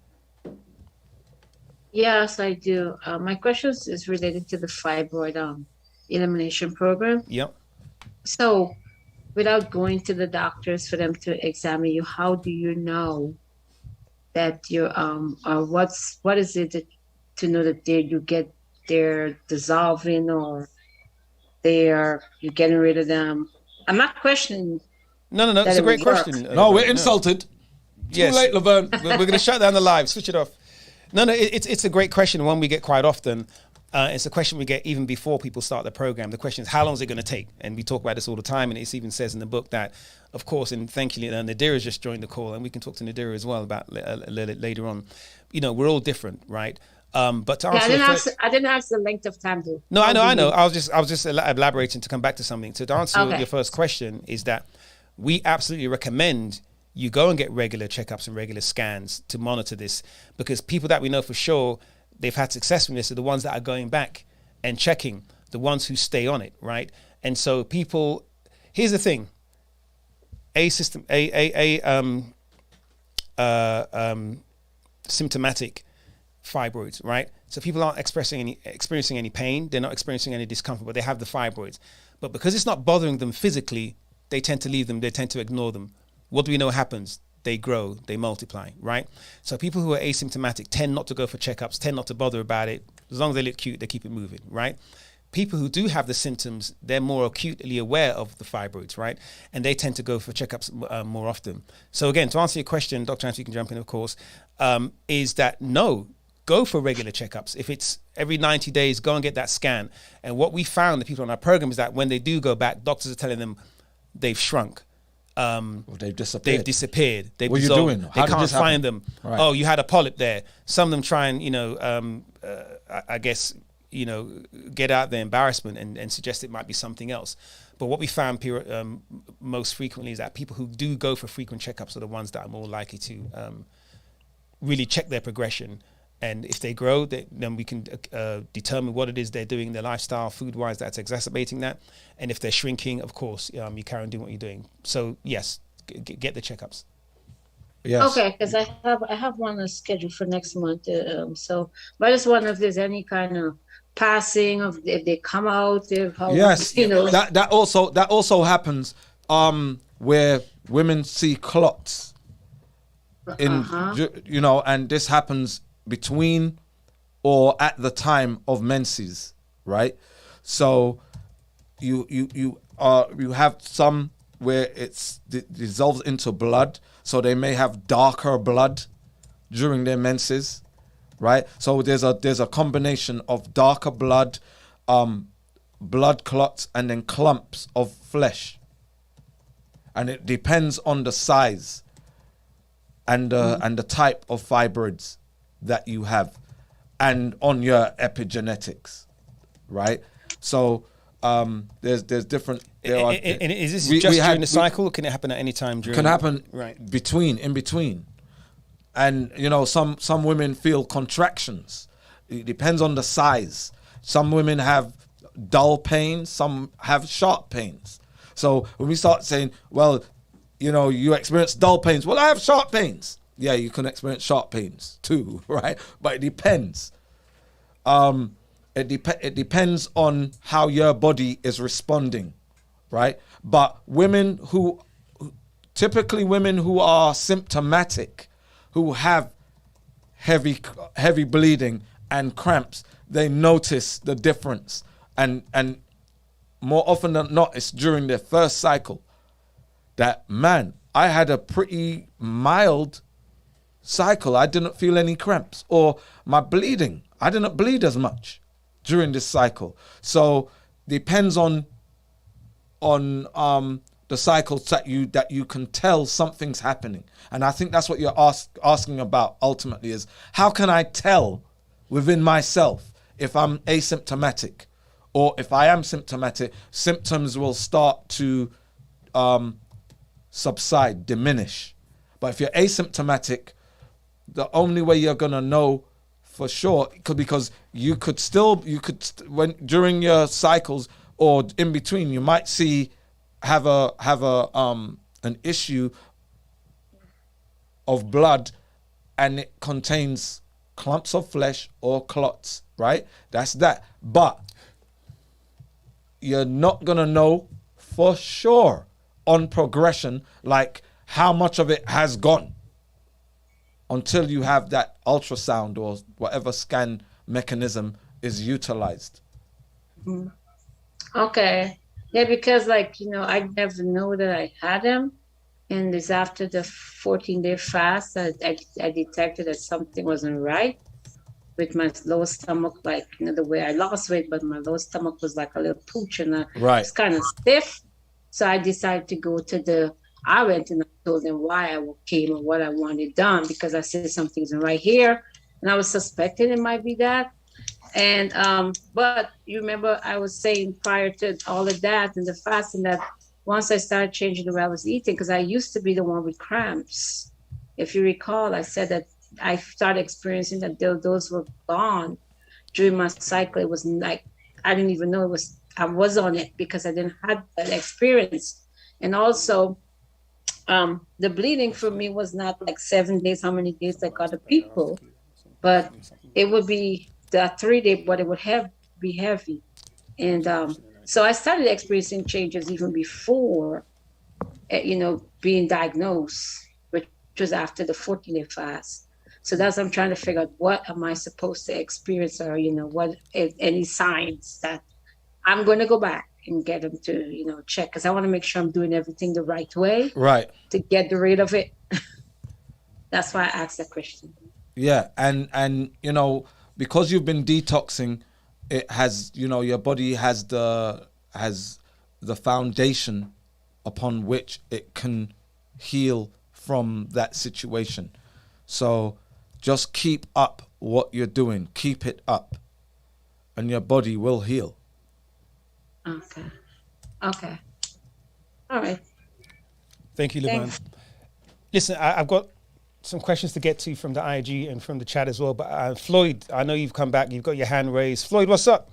Yes, I do. My question is related to the fibroid elimination program. Yep. So, without going to the doctors for them to examine you, how do you know that you're what is it to know that they're dissolving or you're getting rid of them? I'm not questioning. No, it's a great question. No, we're insulted. Yes. Too late, Laverne. We're going to shut down the live. Switch it off. No, it's a great question. One we get quite often. It's a question we get even before people start the program. The question is, how long is it going to take? And we talk about this all the time. And it even says in the book that, of course, and thankfully, Nadira's just joined the call, and we can talk to Nadira as well about later on. We're all different, right? But to answer, I didn't ask the length of time. Though. No, I know. I was just elaborating to come back to something. So to answer your first question is that we absolutely recommend you go and get regular checkups and regular scans to monitor this, because people that we know for sure they've had success with this are the ones that are going back and checking, the ones who stay on it, right? And so people, here's the thing, symptomatic fibroids, right? So people aren't experiencing any pain, they're not experiencing any discomfort, but they have the fibroids. But because it's not bothering them physically, they tend to leave them, they tend to ignore them. What do we know happens? They grow, they multiply, right? So people who are asymptomatic tend not to go for checkups, tend not to bother about it. As long as they look cute, they keep it moving, right? People who do have the symptoms, they're more acutely aware of the fibroids, right? And they tend to go for checkups more often. So again, to answer your question, Dr. Answer, you can jump in, of course, is that no, go for regular checkups. If it's every 90 days, go and get that scan. And what we found, the people on our program, is that when they do go back, doctors are telling them they've shrunk. They've disappeared. They've what are you doing? They can't find them. Right. Oh, you had a polyp there. Some of them try and, I guess, get out their embarrassment and suggest it might be something else. But what we found most frequently is that people who do go for frequent checkups are the ones that are more likely to really check their progression. And if they grow, then we can determine what it is they're doing in their lifestyle, food-wise, that's exacerbating that. And if they're shrinking, of course, you carry on doing what you're doing. So yes, get the checkups. Yes. Okay, because I have one scheduled for next month. But I just wonder if there's any kind of passing of if they come out. Yes, that also happens. Where women see clots and this happens between or at the time of menses, right? So you have some where it dissolves into blood, so they may have darker blood during their menses, right? So there's a combination of darker blood, blood clots, and then clumps of flesh, and it depends on the size and the type of fibroids that you have, and on your epigenetics, right? So there's different. And is this just during the cycle, or can it happen at any time during? Can happen in between, and some women feel contractions. It depends on the size. Some women have dull pains, some have sharp pains. So when we start saying, well, you experience dull pains, well, I have sharp pains. Yeah, you can experience sharp pains too, right? But it depends. It depends on how your body is responding, right? But typically women who are symptomatic, who have heavy bleeding and cramps, they notice the difference. And more often than not, it's during their first cycle that, man, I had a pretty mild cycle. I didn't feel any cramps. Or my bleeding, I didn't bleed as much during this cycle. So depends on the cycles that you can tell something's happening. And I think that's what you're asking about ultimately, is how can I tell within myself if I'm asymptomatic, or if I am symptomatic, symptoms will start to subside, diminish. But if you're asymptomatic, the only way you're gonna know for sure, because you could when during your cycles or in between, you might have an issue of blood, and it contains clumps of flesh or clots, right? That's that. But you're not gonna know for sure on progression, like how much of it has gone, until you have that ultrasound or whatever scan mechanism is utilized. Okay. Yeah, because I never know that I had them. And it's after the 14-day fast I detected that something wasn't right with my lower stomach, the way I lost weight, but my lower stomach was like a little pooch, and it's kind of stiff. So I decided to go I went and I told them why I came and what I wanted done, because I said something's right here, and I was suspecting it might be that. And but you remember I was saying prior to all of that and the fasting, that once I started changing the way I was eating, because I used to be the one with cramps. If you recall, I said that I started experiencing that those were gone during my cycle. It was like I didn't even know I was on it, because I didn't have that experience. And also, the bleeding for me was not like 7 days, how many days like other people, but it would be the 3 day, but it would be heavy. And so I started experiencing changes even before, being diagnosed, which was after the 14-day fast. So that's what I'm trying to figure out, what am I supposed to experience, or, what, any signs that I'm going to go back and get them to, check, because I want to make sure I'm doing everything the right way, right, to get rid of it. That's why I asked that question. Yeah, and because you've been detoxing, it has, your body has the foundation upon which it can heal from that situation. So just keep up what you're doing, keep it up, and your body will heal. Okay. All right. Thank you, Levan. Listen, I've got some questions to get to from the IG and from the chat as well. But Floyd, I know you've come back. You've got your hand raised. Floyd, what's up?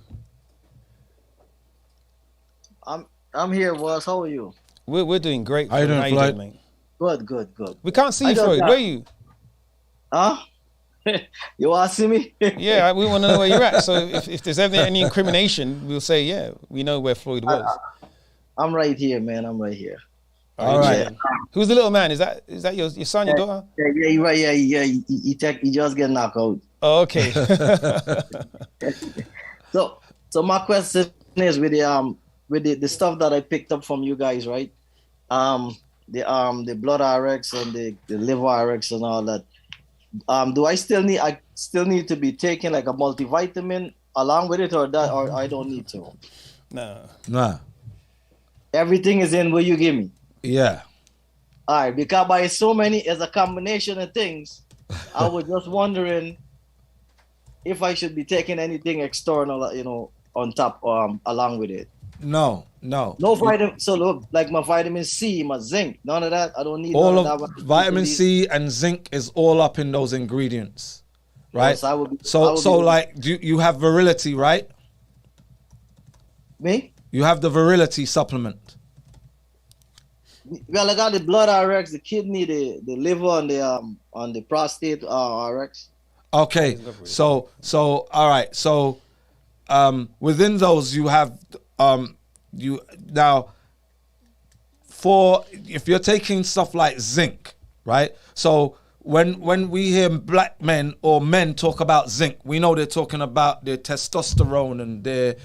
I'm here, boss. How are you? We're doing great. How you doing, Floyd? Mate? Good. We can't see you, Floyd. Where are you? Huh? You want to see me? Yeah, we want to know where you're at. So if there's ever any incrimination, we'll say, yeah, we know where Floyd was. I'm right here, man. I'm right here. All right. Who's the little man? Is that your son, your daughter? Yeah, you're right. Yeah. He just get knocked out. Oh, okay. So my question is with the stuff that I picked up from you guys, right? The blood RX and the liver RX and all that. Do I still need to be taking like a multivitamin along with it, or I don't need to? No. Nah. Everything is in what you give me. Yeah. All right, because by so many, it's a combination of things. I was just wondering if I should be taking anything external, on top, along with it. No. No vitamin. So look, like my vitamin C, my zinc, none of that. I don't need all none of that. vitamin C and zinc is all up in those ingredients, right? Yes, I would be, like, do you have virility, right? Me? You have the virility supplement. Well, I got the blood RX, the kidney, the liver, and the prostate RX. Okay, so all right, so within those you have you now, for if you're taking stuff like zinc, right? So when we hear black men or men talk about zinc, we know they're talking about their testosterone and their,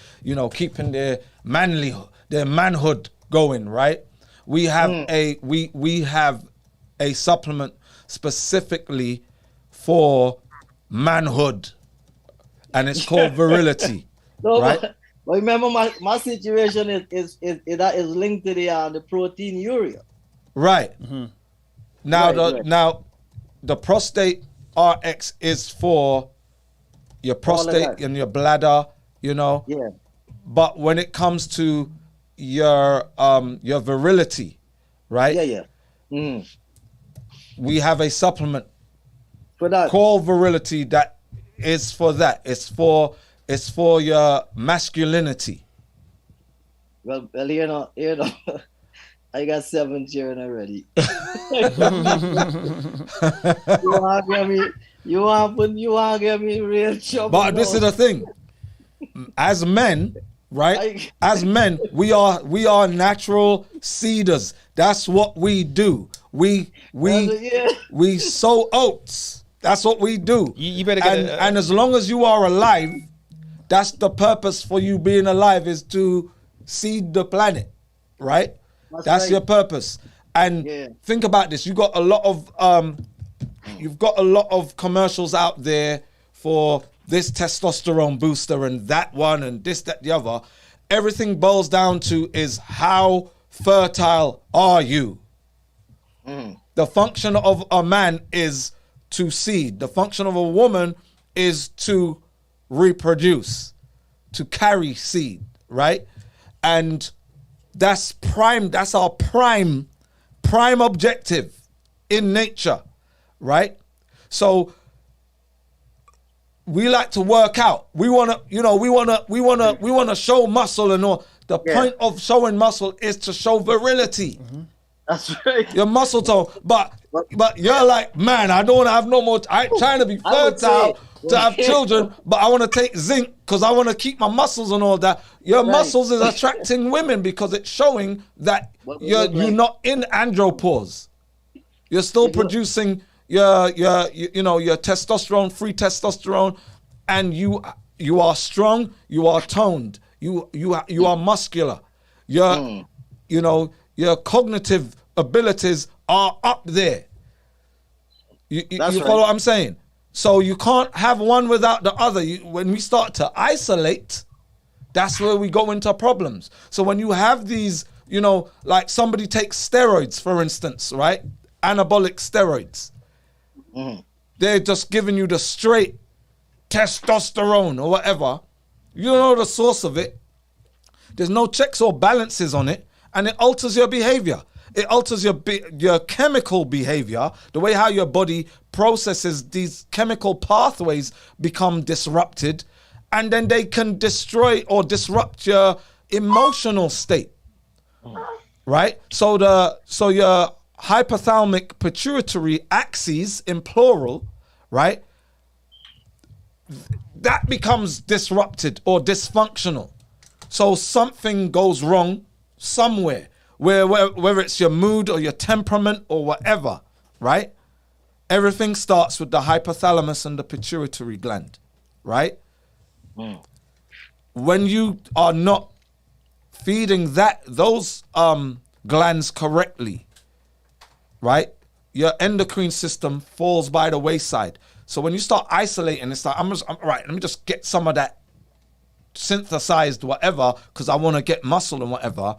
keeping their manhood going, right? We have we have a supplement specifically for manhood, and it's called virility. No, right? But remember, my situation is linked to the protein urea. Right. Mm-hmm. Now the prostate RX is for your prostate and your bladder, Yeah. But when it comes to your virility, right? Yeah. Mm-hmm. We have a supplement For that. called virility that is for that. It's for your masculinity. Well, I got 7 children already. You want to get me real trouble. But this is the thing. As men, right? As men, we are natural seeders. That's what we do. We sow oats. That's what we do. You better get and as long as you are alive, that's the purpose for you being alive, is to seed the planet, right? That's right. your purpose. And think about this. You've got a lot of commercials out there for this testosterone booster and that one and this, that, the other. Everything boils down to is how fertile are you? The function of a man is to seed. The function of a woman is to reproduce, to carry seed, right? And that's our prime objective in nature, right? So we like to work out. We want to show muscle and all. The point of showing muscle is to show virility. Mm-hmm. That's right. Your muscle tone. But you're like, man, I don't want to have no more. I ain't trying to be fertile to have children, but I want to take zinc because I want to keep my muscles and all that. Your muscles is attracting women because it's showing that you're not in andropause. You're still producing your testosterone, free testosterone, and you are strong. You are toned. You are muscular. Your cognitive abilities are up there. You follow what I'm saying? So you can't have one without the other. When we start to isolate, that's where we go into problems. So when you have these, like somebody takes steroids, for instance, right? Anabolic steroids. They're just giving you the straight testosterone or whatever. You don't know the source of it. There's no checks or balances on it, and it alters your behavior. It alters your chemical behavior. The way how your body processes these chemical pathways become disrupted, and then they can destroy or disrupt your emotional state. Right? So your hypothalamic pituitary axis, in plural, right? That becomes disrupted or dysfunctional. So something goes wrong somewhere. whether it's your mood or your temperament or whatever, right? Everything starts with the hypothalamus and the pituitary gland, right? When you are not feeding those glands correctly, right, your endocrine system falls by the wayside. So when you start isolating, it's like, right, let me just get some of that synthesized whatever because I want to get muscle and whatever,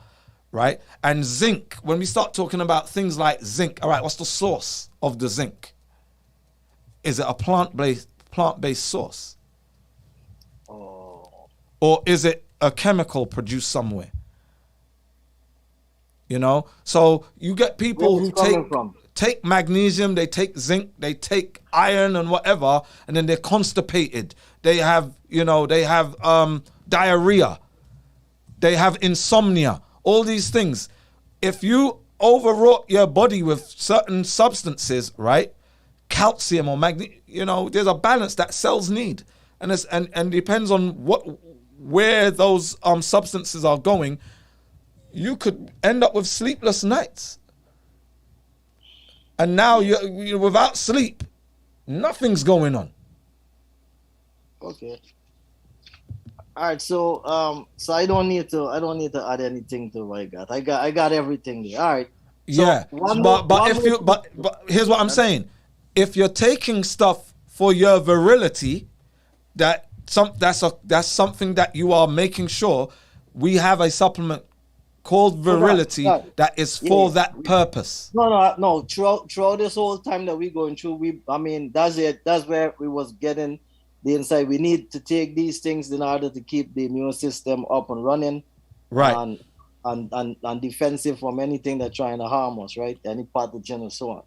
right? And zinc, when we start talking about things like zinc, all right, what's the source of the zinc? Is it a plant-based source? Or is it a chemical produced somewhere? You know? So you get people who take magnesium, they take zinc, they take iron and whatever, and then they're constipated. They have, diarrhea. They have insomnia. All these things. If you overwrought your body with certain substances, right? Calcium or magnesium, there's a balance that cells need. And depends on where those substances are going, you could end up with sleepless nights. And now you're without sleep, nothing's going on. Okay. All right, so I don't need to add anything to what I got. I got everything there. All right. So yeah, but here's what I'm saying. If you're taking stuff for your virility, that's something that you are making sure we have a supplement called virility that is for that purpose. No. Throughout this whole time that we're going through, that's it. That's where we was getting the insight. We need to take these things in order to keep the immune system up and running, right? And defensive from anything that's trying to harm us, right? Any pathogen and so on.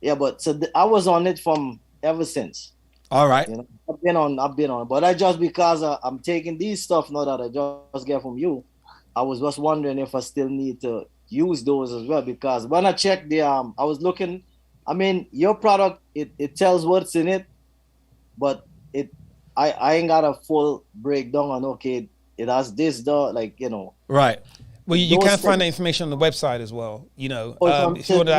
Yeah, but so I was on it from ever since. All right. I've been on, but I just because I'm taking these stuff now that I just get from you, I was just wondering if I still need to use those as well, because when I checked I was looking, your product, it tells what's in it, but I ain't got a full breakdown on, okay, it has this, Right. Well, you can find that information on the website as well. If you want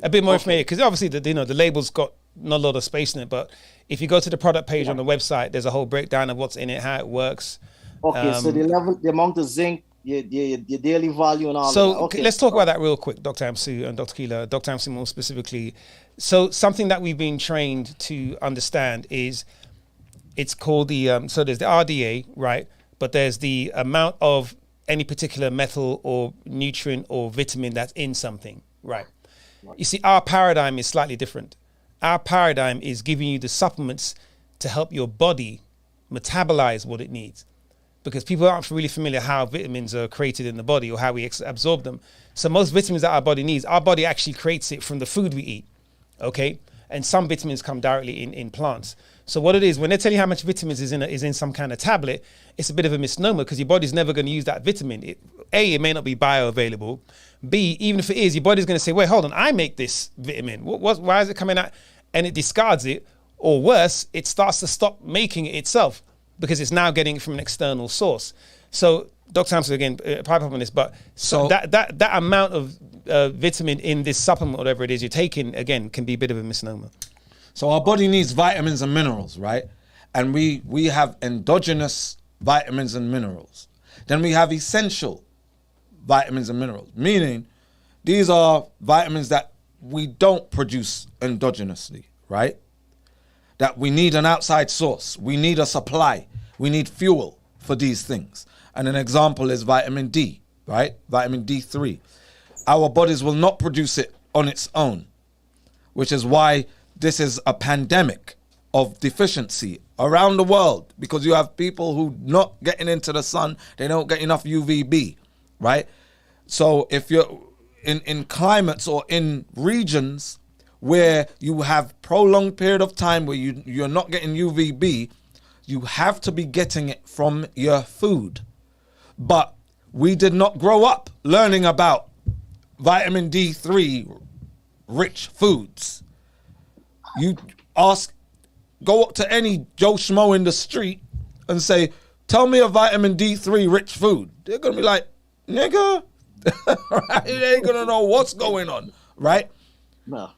a bit more information, because obviously the label's got not a lot of space in it, but if you go to the product page on the website, there's a whole breakdown of what's in it, how it works. Okay, so the amount of zinc, your daily value and all. So let's talk about that real quick, Dr. Amsu and Dr. Keela. Dr. Amsu more specifically. So something that we've been trained to understand is it's called so there's the RDA, right? But there's the amount of any particular metal or nutrient or vitamin that's in something, right? You see, our paradigm is slightly different. Our paradigm is giving you the supplements to help your body metabolize what it needs, because people aren't really familiar how vitamins are created in the body or how we absorb them. So most vitamins that our body needs, our body actually creates it from the food we eat, okay? And some vitamins come directly in plants. So what it is, when they tell you how much vitamins is in some kind of tablet, it's a bit of a misnomer, because your body's never going to use that vitamin. It may not be bioavailable. B, even if it is, your body's going to say, wait, hold on, I make this vitamin. Why is it coming out? And it discards it, or worse, it starts to stop making it itself because it's now getting it from an external source. So Dr. Hampson, again, pipe up on this, but so that amount of vitamin in this supplement, whatever it is you're taking, again, can be a bit of a misnomer. So our body needs vitamins and minerals, right? And we have endogenous vitamins and minerals. Then we have essential vitamins and minerals, meaning these are vitamins that we don't produce endogenously, right? That we need an outside source. We need a supply. We need fuel for these things. And an example is vitamin D, right? Vitamin D3. Our bodies will not produce it on its own, which is why this is a pandemic of deficiency around the world, because you have people who not getting into the sun, they don't get enough UVB, right? So if you're in climates or in regions where you have prolonged period of time where you're not getting UVB, you have to be getting it from your food. But we did not grow up learning about vitamin D3 rich foods. You go up to any Joe Schmo in the street and say, tell me a vitamin D3 rich food. They're going to be like, nigga, Right? They ain't gonna know what's going on, right? No.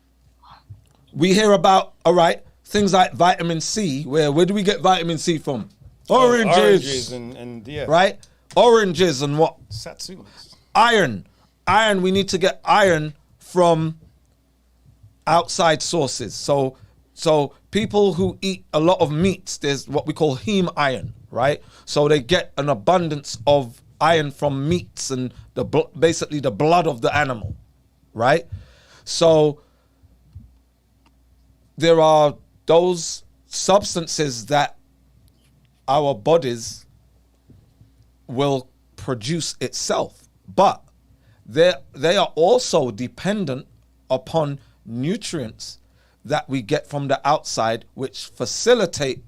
We hear about, all right, things like vitamin C. Where do we get vitamin C from? Oranges. Oranges and yeah. Right? Oranges and what? Satsumas. Iron. Iron, we need to get iron from outside sources. So people who eat a lot of meats, there's what we call heme iron, right? So they get an abundance of iron from meats and basically the blood of the animal, right? So there are those substances that our bodies will produce itself, but they are also dependent upon nutrients that we get from the outside, which facilitate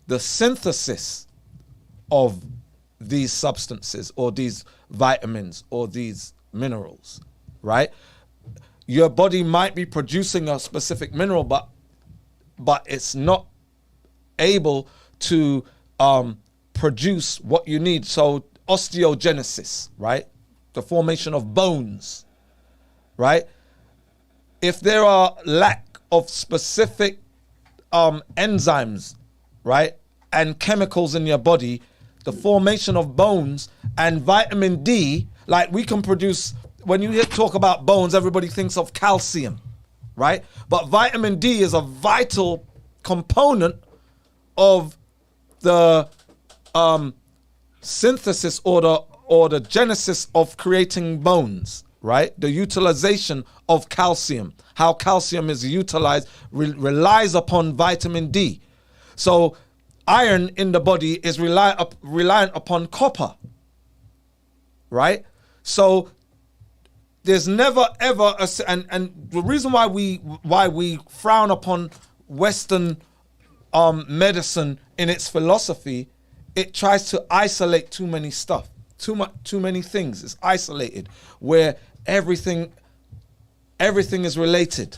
the synthesis of these substances or these vitamins or these minerals, right? Your body might be producing a specific mineral, but it's not able to produce what you need. So osteogenesis, right? The formation of bones, right? If there are lack of specific enzymes, right, and chemicals in your body, the formation of bones and vitamin D, like we can produce, when you talk about bones, everybody thinks of calcium, right? But vitamin D is a vital component of the synthesis or the genesis of creating bones, right? The utilization of calcium, how calcium is utilized, relies upon vitamin D. So iron in the body is reliant upon copper, right? So there's never ever and the reason why we frown upon Western medicine in its philosophy, it tries to isolate too many stuff, too many things. It's isolated where everything is related.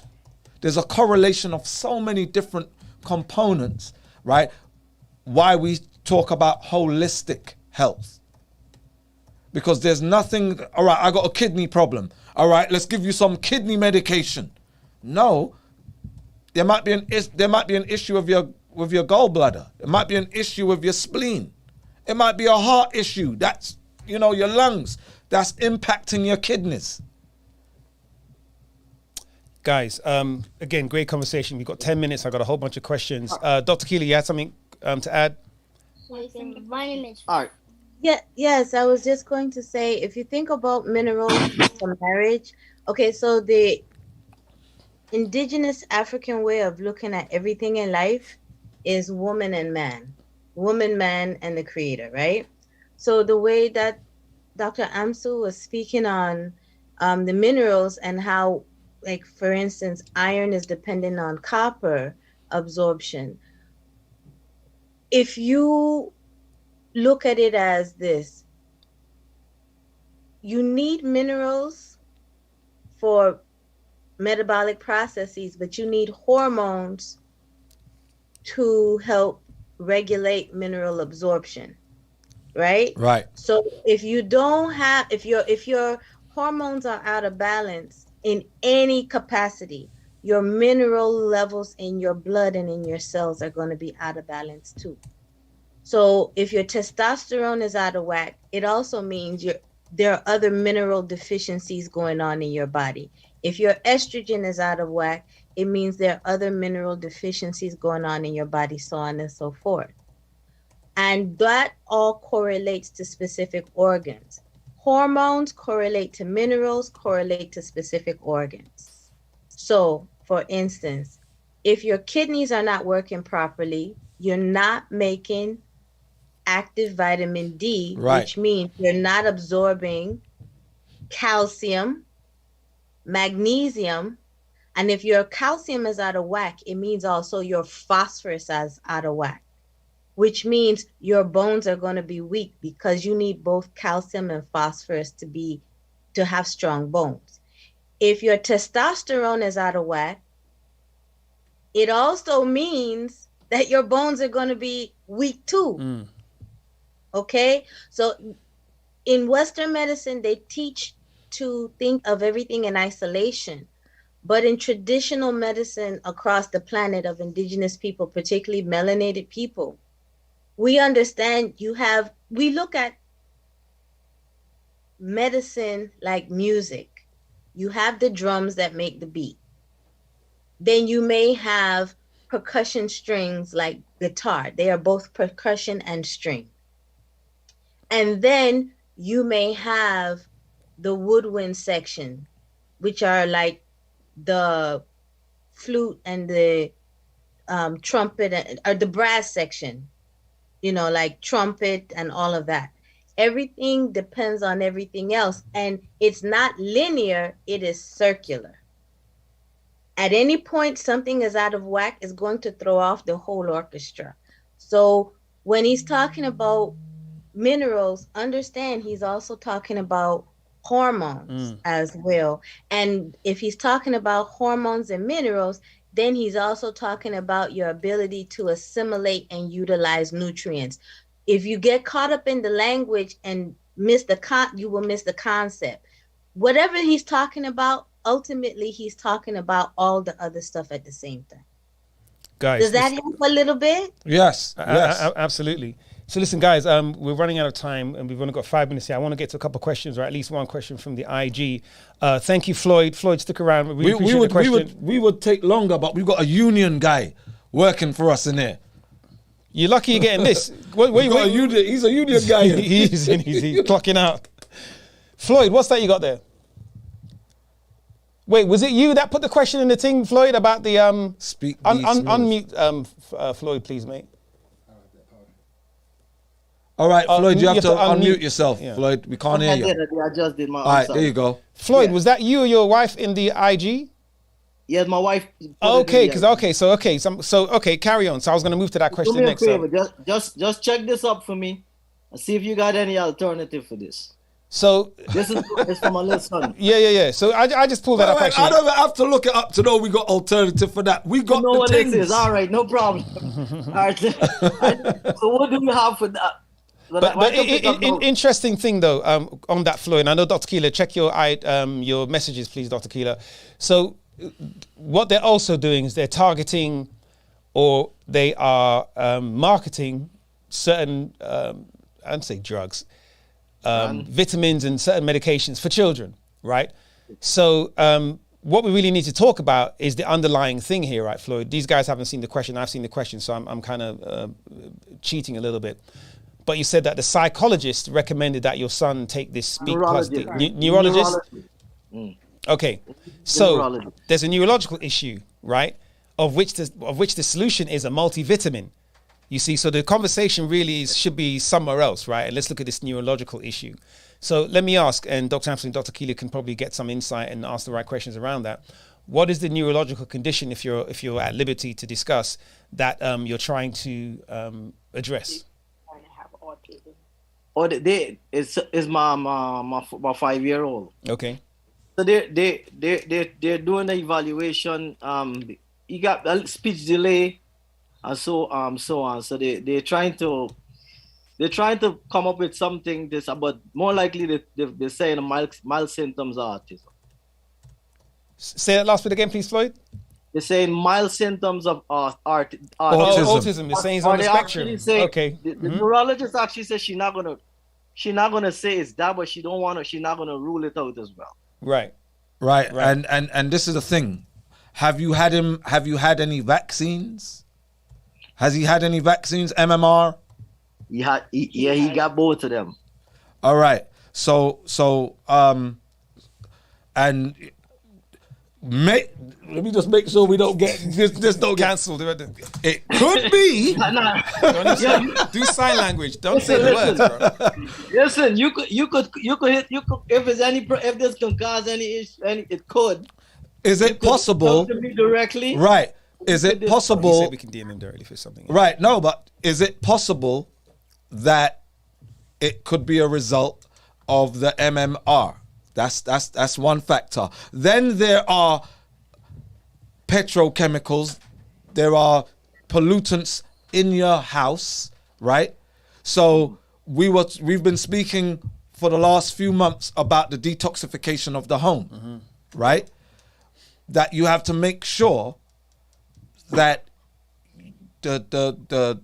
There's a correlation of so many different components, right? Why we talk about holistic health. Because there's nothing, all right, I got a kidney problem. All right, let's give you some kidney medication. No, there might be an issue with your gallbladder. It might be an issue with your spleen. It might be a heart issue. That's, your lungs. That's impacting your kidneys. Guys, again, great conversation. We've got 10 minutes. I've got a whole bunch of questions. Dr. Keeley, you had something to add? Vitamins. All right. Yes, I was just going to say, if you think about minerals for marriage, okay, so the indigenous African way of looking at everything in life is woman, man, and the creator, right? So the way that Dr. Amsu was speaking on the minerals and how, like, for instance, iron is dependent on copper absorption. If you look at it as this, you need minerals for metabolic processes, but you need hormones to help regulate mineral absorption, right? Right. So if you don't have, if your hormones are out of balance in any capacity, your mineral levels in your blood and in your cells are going to be out of balance too. So if your testosterone is out of whack, it also means there are other mineral deficiencies going on in your body. If your estrogen is out of whack, it means there are other mineral deficiencies going on in your body, so on and so forth. And that all correlates to specific organs. Hormones correlate to minerals, correlate to specific organs. So, for instance, if your kidneys are not working properly, you're not making active vitamin D, right, which means you're not absorbing calcium, magnesium, and if your calcium is out of whack, it means also your phosphorus is out of whack, which means your bones are going to be weak because you need both calcium and phosphorus to have strong bones. If your testosterone is out of whack, it also means that your bones are going to be weak too. Okay? So in Western medicine, they teach to think of everything in isolation. But in traditional medicine across the planet of indigenous people, particularly melanated people, we understand we look at medicine like music. You have the drums that make the beat. Then you may have percussion strings like guitar. They are both percussion and string. And then you may have the woodwind section, which are like the flute and the trumpet, or the brass section, like trumpet and all of that. Everything depends on everything else. And it's not linear, it is circular. At any point, something is out of whack, is going to throw off the whole orchestra. So when he's talking about minerals, understand he's also talking about hormones as well. And if he's talking about hormones and minerals, then he's also talking about your ability to assimilate and utilize nutrients. If you get caught up in the language and you will miss the concept. Whatever he's talking about, ultimately he's talking about all the other stuff at the same time. Guys, does that help a little bit? Yes, yes. Absolutely. So listen, guys, we're running out of time and we've only got 5 minutes here. I want to get to a couple of questions, or at least one question from the IG. Thank you, Floyd. Floyd, stick around. We would take longer, but we've got a union guy working for us in here. You're lucky you're getting this. He's a union guy. He's clocking out. Floyd, what's that you got there? Wait, was it you that put the question in the thing, Floyd, about the unmute Floyd, please, mate. All right, Floyd, you have to unmute yourself, yeah. Floyd. We can't hear you. I just did my. All right, there you go. Floyd, was that you or your wife in the IG? Yes, my wife. Okay, carry on. So I was going to move to that question next. Just check this up for me and see if you got any alternative for this. So this is for my little son. Yeah. So I just pulled that up. Actually, I don't have to look it up to know we got alternative for that. We got what things. This is. All right, no problem. All right. So what do we have for that? But interesting thing though, on that, Floyd. And I know Dr. Keeler, check your messages, please, Dr. Keeler. So what they're also doing is they're targeting, or they are marketing certain, I'd say drugs. Vitamins and certain medications for children, right? So what we really need to talk about is the underlying thing here, right, Floyd? These guys haven't seen the question. I've seen the question, so I'm kind of cheating a little bit. But you said that the psychologist recommended that your son take this Speak Plus. Neurologist? Okay, so there's a neurological issue, right? Of which the solution is a multivitamin. You see, so the conversation really should be somewhere else, right? And let's look at this neurological issue. So let me ask, and Dr. Hampson and Dr. Keeler can probably get some insight and ask the right questions around that. What is the neurological condition, if you're at liberty to discuss, that you're trying to address? It's my 5-year-old. Okay. So they're doing the evaluation. He got a speech delay. And so on. So they're trying to come up with something but more likely they're saying mild symptoms of autism. Say that last bit again, please, Floyd. They're saying mild symptoms of autism. Autism. They're saying it's on the spectrum. Okay. The neurologist actually says she's not gonna say it's that, but she's not gonna rule it out as well. Right. And this is the thing. Have you had any vaccines? Has he had any vaccines, MMR? He got both of them. All right. So and let me just make sure we don't get this don't cancelled. It could be. Do sign language. Don't say the words, bro. Listen, you could hit if this can cause any issue, it could. Is it possible? Talk to me directly. Right. Is it possible? He said we can DM him directly for something. Right. No, but is it possible that it could be a result of the MMR? That's one factor. Then there are petrochemicals. There are pollutants in your house, right? So we've been speaking for the last few months about the detoxification of the home, right? That you have to make sure that the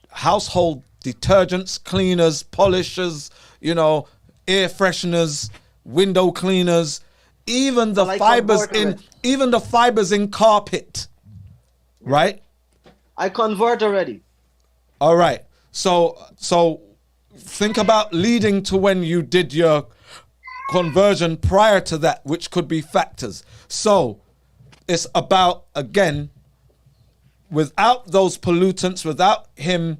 household detergents, cleaners, polishers, you know, air fresheners, window cleaners, even the fibers in carpet, right? I convert already. All right. So think about leading to when you did your conversion prior to that, which could be factors. So it's about, again, without those pollutants, without him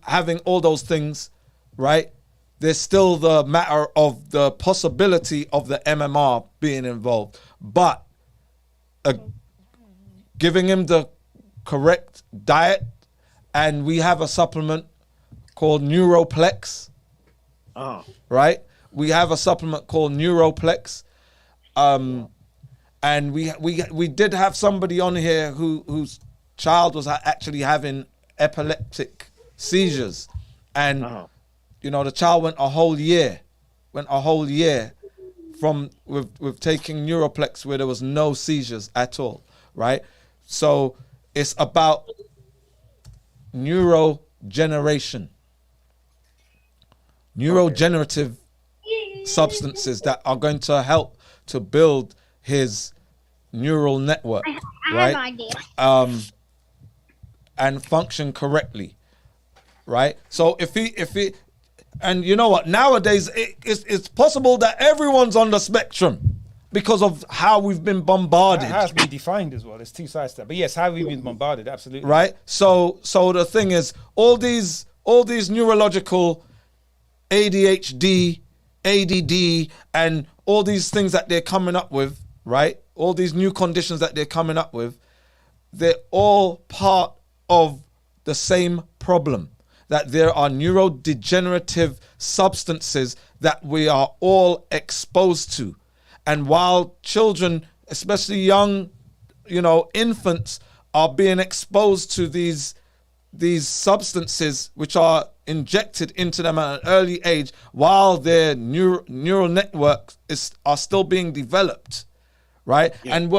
having all those things, right? There's still the matter of the possibility of the MMR being involved. But giving him the correct diet, and we have a supplement called Neuroplex, right? We have a supplement called Neuroplex, and we did have somebody on here whose child was actually having epileptic seizures, and you know, the child went a whole year from with taking Neuroplex where there was no seizures at all, right? So it's about neurogeneration, neurogenerative substances that are going to help to build his neural network, right? And function correctly, right? So if he, and you know what? Nowadays, it's possible that everyone's on the spectrum because of how we've been bombarded. It has been defined as well. There's two sides to that. But yes, how we've been bombarded, absolutely. Right? So the thing is, all these neurological ADHD, ADD, and all these things that they're coming up with, right? All these new conditions that they're coming up with, they're all part of the same problem. That there are neurodegenerative substances that we are all exposed to. And while children, especially young, you know, infants, are being exposed to these substances which are injected into them at an early age, while their neural networks are still being developed, right? Yeah. And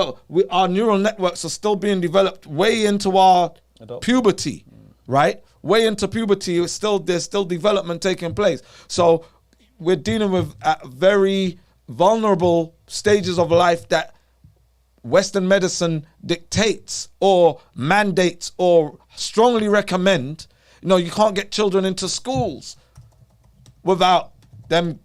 our neural networks are still being developed way into our puberty, right? Way into puberty, there's still development taking place. So we're dealing with very vulnerable stages of life that Western medicine dictates or mandates or strongly recommend. You know, you can't get children into schools without them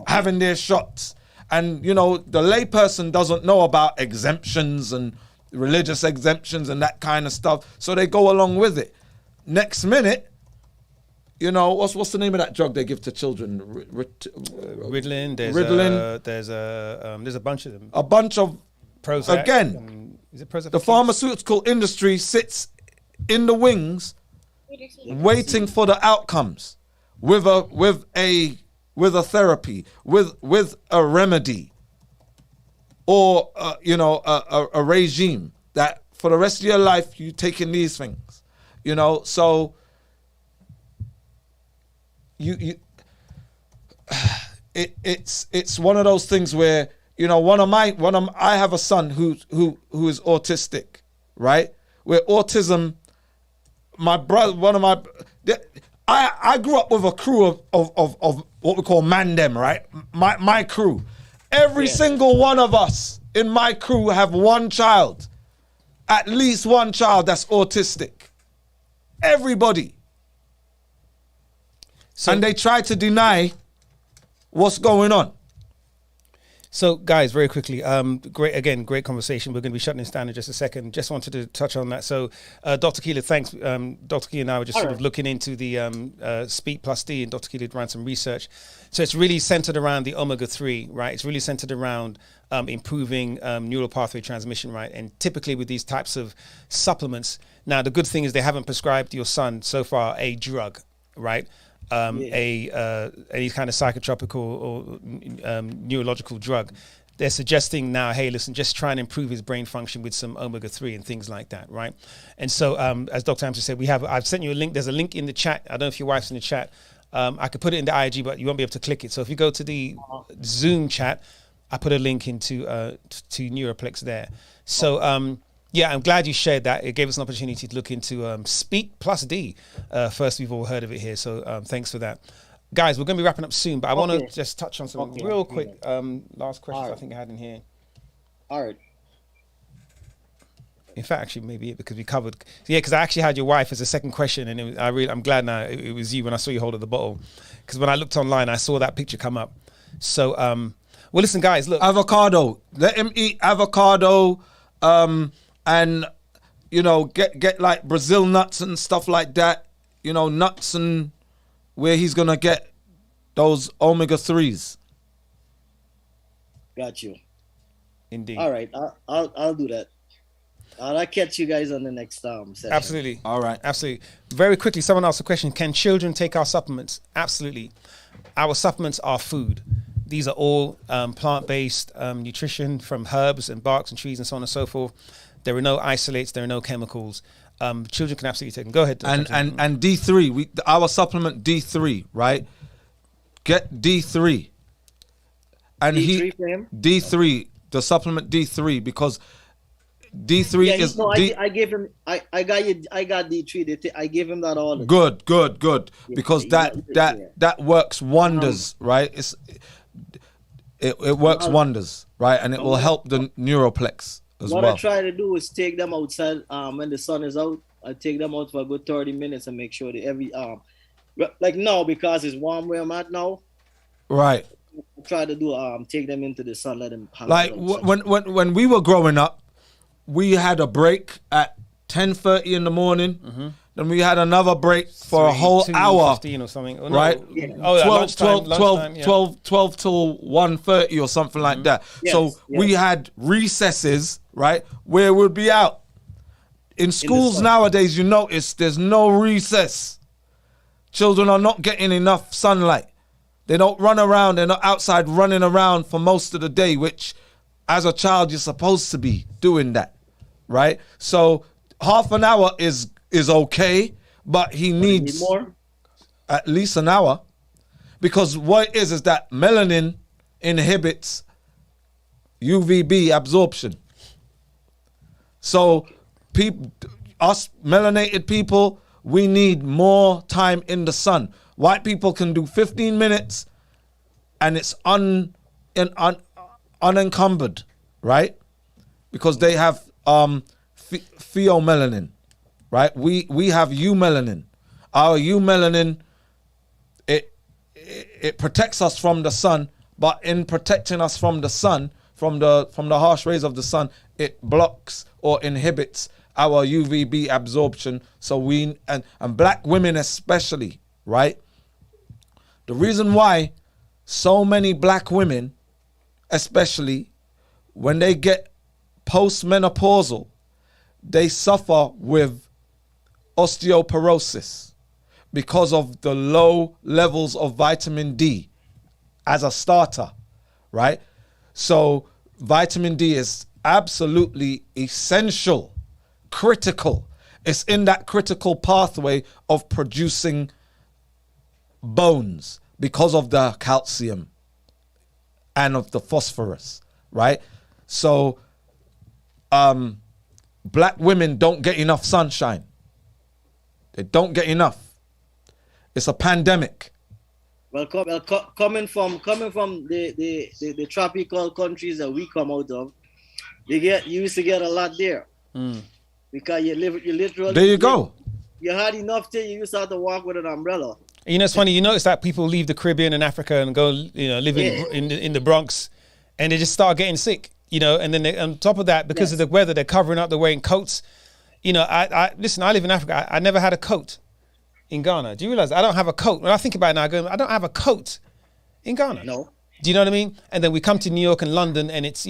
having their shots. And, you know, the layperson doesn't know about exemptions and religious exemptions and that kind of stuff. So they go along with it. Next minute, you know, what's the name of that drug they give to children? Ritalin. There's a bunch of them. A bunch of Prozac. Again, is it Prozac? The pharmaceutical industry sits in the wings, waiting for the outcomes, with a therapy, with a remedy, or a regime that for the rest of your life you taking these things. You know, so it's one of those things where, you know, I have a son who is autistic, right? Where autism, my brother, I grew up with a crew of what we call mandem, right? My crew. Every single one of us in my crew have one child, at least one child that's autistic. Everybody. So, and they try to deny what's going on. So, guys, very quickly, great conversation. We're going to be shutting this down in just a second. Just wanted to touch on that. So, Dr. Keeler, thanks. Dr. Keeler and I were just looking into the Speak Plus D, and Dr. Keeler ran some research. So it's really centered around the omega-3, right? It's really centered around improving neural pathway transmission, right? And typically with these types of supplements, now the good thing is they haven't prescribed your son so far a drug, right? Any kind of psychotropic or neurological drug. They're suggesting now, hey, listen, just try and improve his brain function with some omega-3 and things like that, right? And so, as Dr. Amsa said, I've sent you a link. There's a link in the chat. I don't know if your wife's in the chat. I could put it in the IG, but you won't be able to click it. So if you go to the Zoom chat, I put a link into to Neuroplex there. So yeah, I'm glad you shared that. It gave us an opportunity to look into Speak Plus D. First, we've all heard of it here. So thanks for that. Guys, we're going to be wrapping up soon, but I want to just touch on something real quick. Last questions I think I had in here. All right. In fact, actually, maybe it because we covered. Yeah, because I actually had your wife as a second question, and I'm glad now it was you when I saw you hold at the bottle. Because when I looked online, I saw that picture come up. So, well, listen, guys, look. Avocado. Let him eat avocado, and you know, get like Brazil nuts and stuff like that. You know, nuts and where he's gonna get those omega-3s. Got you. Indeed. All right, I'll do that. I'll catch you guys on the next session. Absolutely. All right. Absolutely. Very quickly, someone asked a question. Can children take our supplements? Absolutely. Our supplements are food. These are all plant-based nutrition from herbs and barks and trees and so on and so forth. There are no isolates. There are no chemicals. Children can absolutely take them. Go ahead. And D3, our supplement D3, right? Get D3. And D3 for him? D3, the supplement D3, because D3 is. No, I gave him. I got D3. I gave him that all. Good. Because that works wonders, right? It works wonders, right? And it will help the neuroplex as well. What I try to do is take them outside when the sun is out. I take them out for a good 30 minutes and make sure that like now, because it's warm where I'm at now. Right. I try to do take them into the sun, let them. Like when we were growing up, we had a break at 10:30 in the morning. Mm-hmm. Then we had another break for a whole hour. 15 or something. Oh, no. Right? Yeah. Oh, 12 till 1:30 or something like that. Yes, so we had recesses, right, where we'd be out. In schools nowadays, you notice there's no recess. Children are not getting enough sunlight. They don't run around. They're not outside running around for most of the day, which as a child, you're supposed to be doing that, right? So half an hour is okay, but he needs more, at least an hour, because what it is that melanin inhibits UVB absorption. So us melanated people, we need more time in the sun. White people can do 15 minutes and it's unencumbered, right? Because they have pheomelanin, right? We have eumelanin. Our eumelanin, it protects us from the sun, but in protecting us from the sun, from the harsh rays of the sun, it blocks or inhibits our UVB absorption. So and black women especially, right? The reason why so many black women, especially when they get postmenopausal, they suffer with osteoporosis because of the low levels of vitamin D as a starter, right? So vitamin D is absolutely essential, critical. It's in that critical pathway of producing bones because of the calcium and of the phosphorus, right? So black women don't get enough sunshine. They don't get enough. It's a pandemic. Well, coming from the tropical countries that we come out of, you used to get a lot there. Because you literally. There you go. You had enough till you used to have to walk with an umbrella. You know, it's funny. You notice that people leave the Caribbean and Africa and go, live in the Bronx, and they just start getting sick. And then on top of that, because of the weather, they're covering up. They're wearing coats. I live in Africa. I never had a coat in Ghana. Do you realize I don't have a coat? When I think about it now, I go, I don't have a coat in Ghana. No. Do you know what I mean? And then we come to New York and London, and it's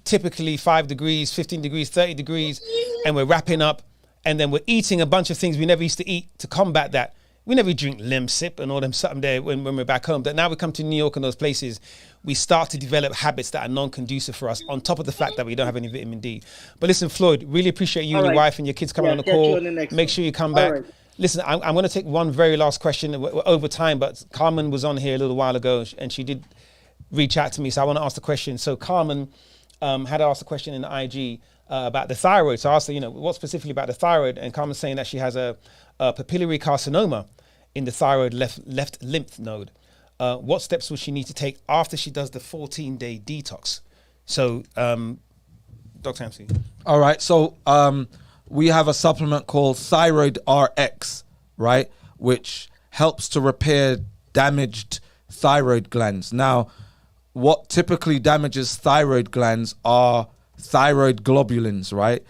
typically 5 degrees, 15 degrees, 30 degrees, and we're wrapping up, and then we're eating a bunch of things we never used to eat to combat that. We never drink Lemsip and all them something there when we're back home. But now we come to New York and those places, we start to develop habits that are non-conducive for us, on top of the fact that we don't have any vitamin D. But listen, Floyd, really appreciate you and your wife and your kids coming on the call. Make sure you come back. Listen, I'm going to take one very last question. We're over time, but Carmen was on here a little while ago, and she did reach out to me, so I want to ask the question. So Carmen had asked a question in the IG about the thyroid. So I asked her, what specifically about the thyroid, and Carmen's saying that she has a papillary carcinoma in the thyroid left lymph node. What steps will she need to take after she does the 14-day detox? So, Dr. MC. All right, so we have a supplement called Thyroid RX, right, which helps to repair damaged thyroid glands. Now, what typically damages thyroid glands are thyroid globulins, right?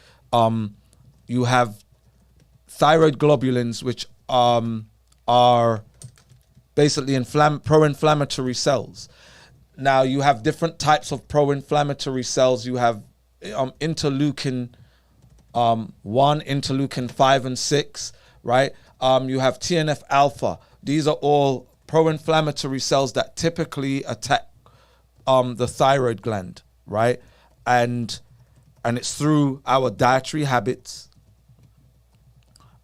You have thyroid globulins, which are basically pro-inflammatory cells. Now, you have different types of pro-inflammatory cells. You have interleukin 1, interleukin 5 and 6, right? You have TNF alpha. These are all pro-inflammatory cells that typically attack the thyroid gland, right? And it's through our dietary habits.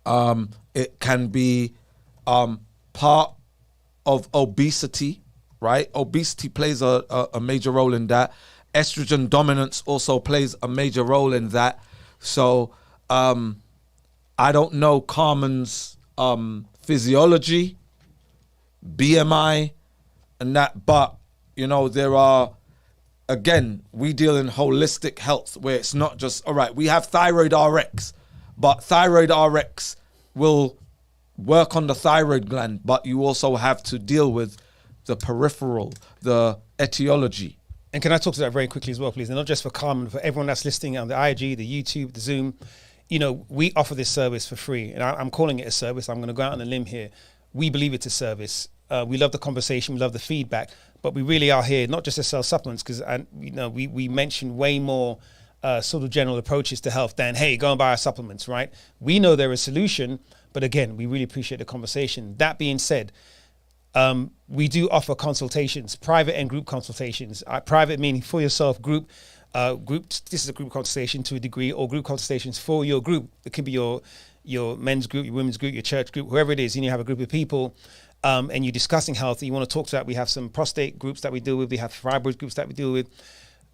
It can be part of obesity, right? Obesity plays a major role in that. Estrogen dominance also plays a major role in that. So I don't know Carmen's physiology, BMI, and that, but there are, again, we deal in holistic health where it's not just, all right, we have thyroid RX, but thyroid RX will work on the thyroid gland, but you also have to deal with the peripheral, the etiology. And can I talk to that very quickly as well, please? And not just for Carmen, for everyone that's listening on the IG, the YouTube, the Zoom. We offer this service for free, and I'm calling it a service. I'm going to go out on a limb here. We believe it's a service. We love the conversation, we love the feedback, but we really are here not just to sell supplements, because we mention way more sort of general approaches to health than, hey, go and buy our supplements, right? We know they're a solution, but again, we really appreciate the conversation. That being said, we do offer consultations, private and group consultations. Private meaning for yourself, group. This is a group consultation to a degree, or group consultations for your group. It can be your men's group, your women's group, your church group, whoever it is. You have a group of people, and you're discussing health. You want to talk to that. We have some prostate groups that we deal with. We have fibroid groups that we deal with.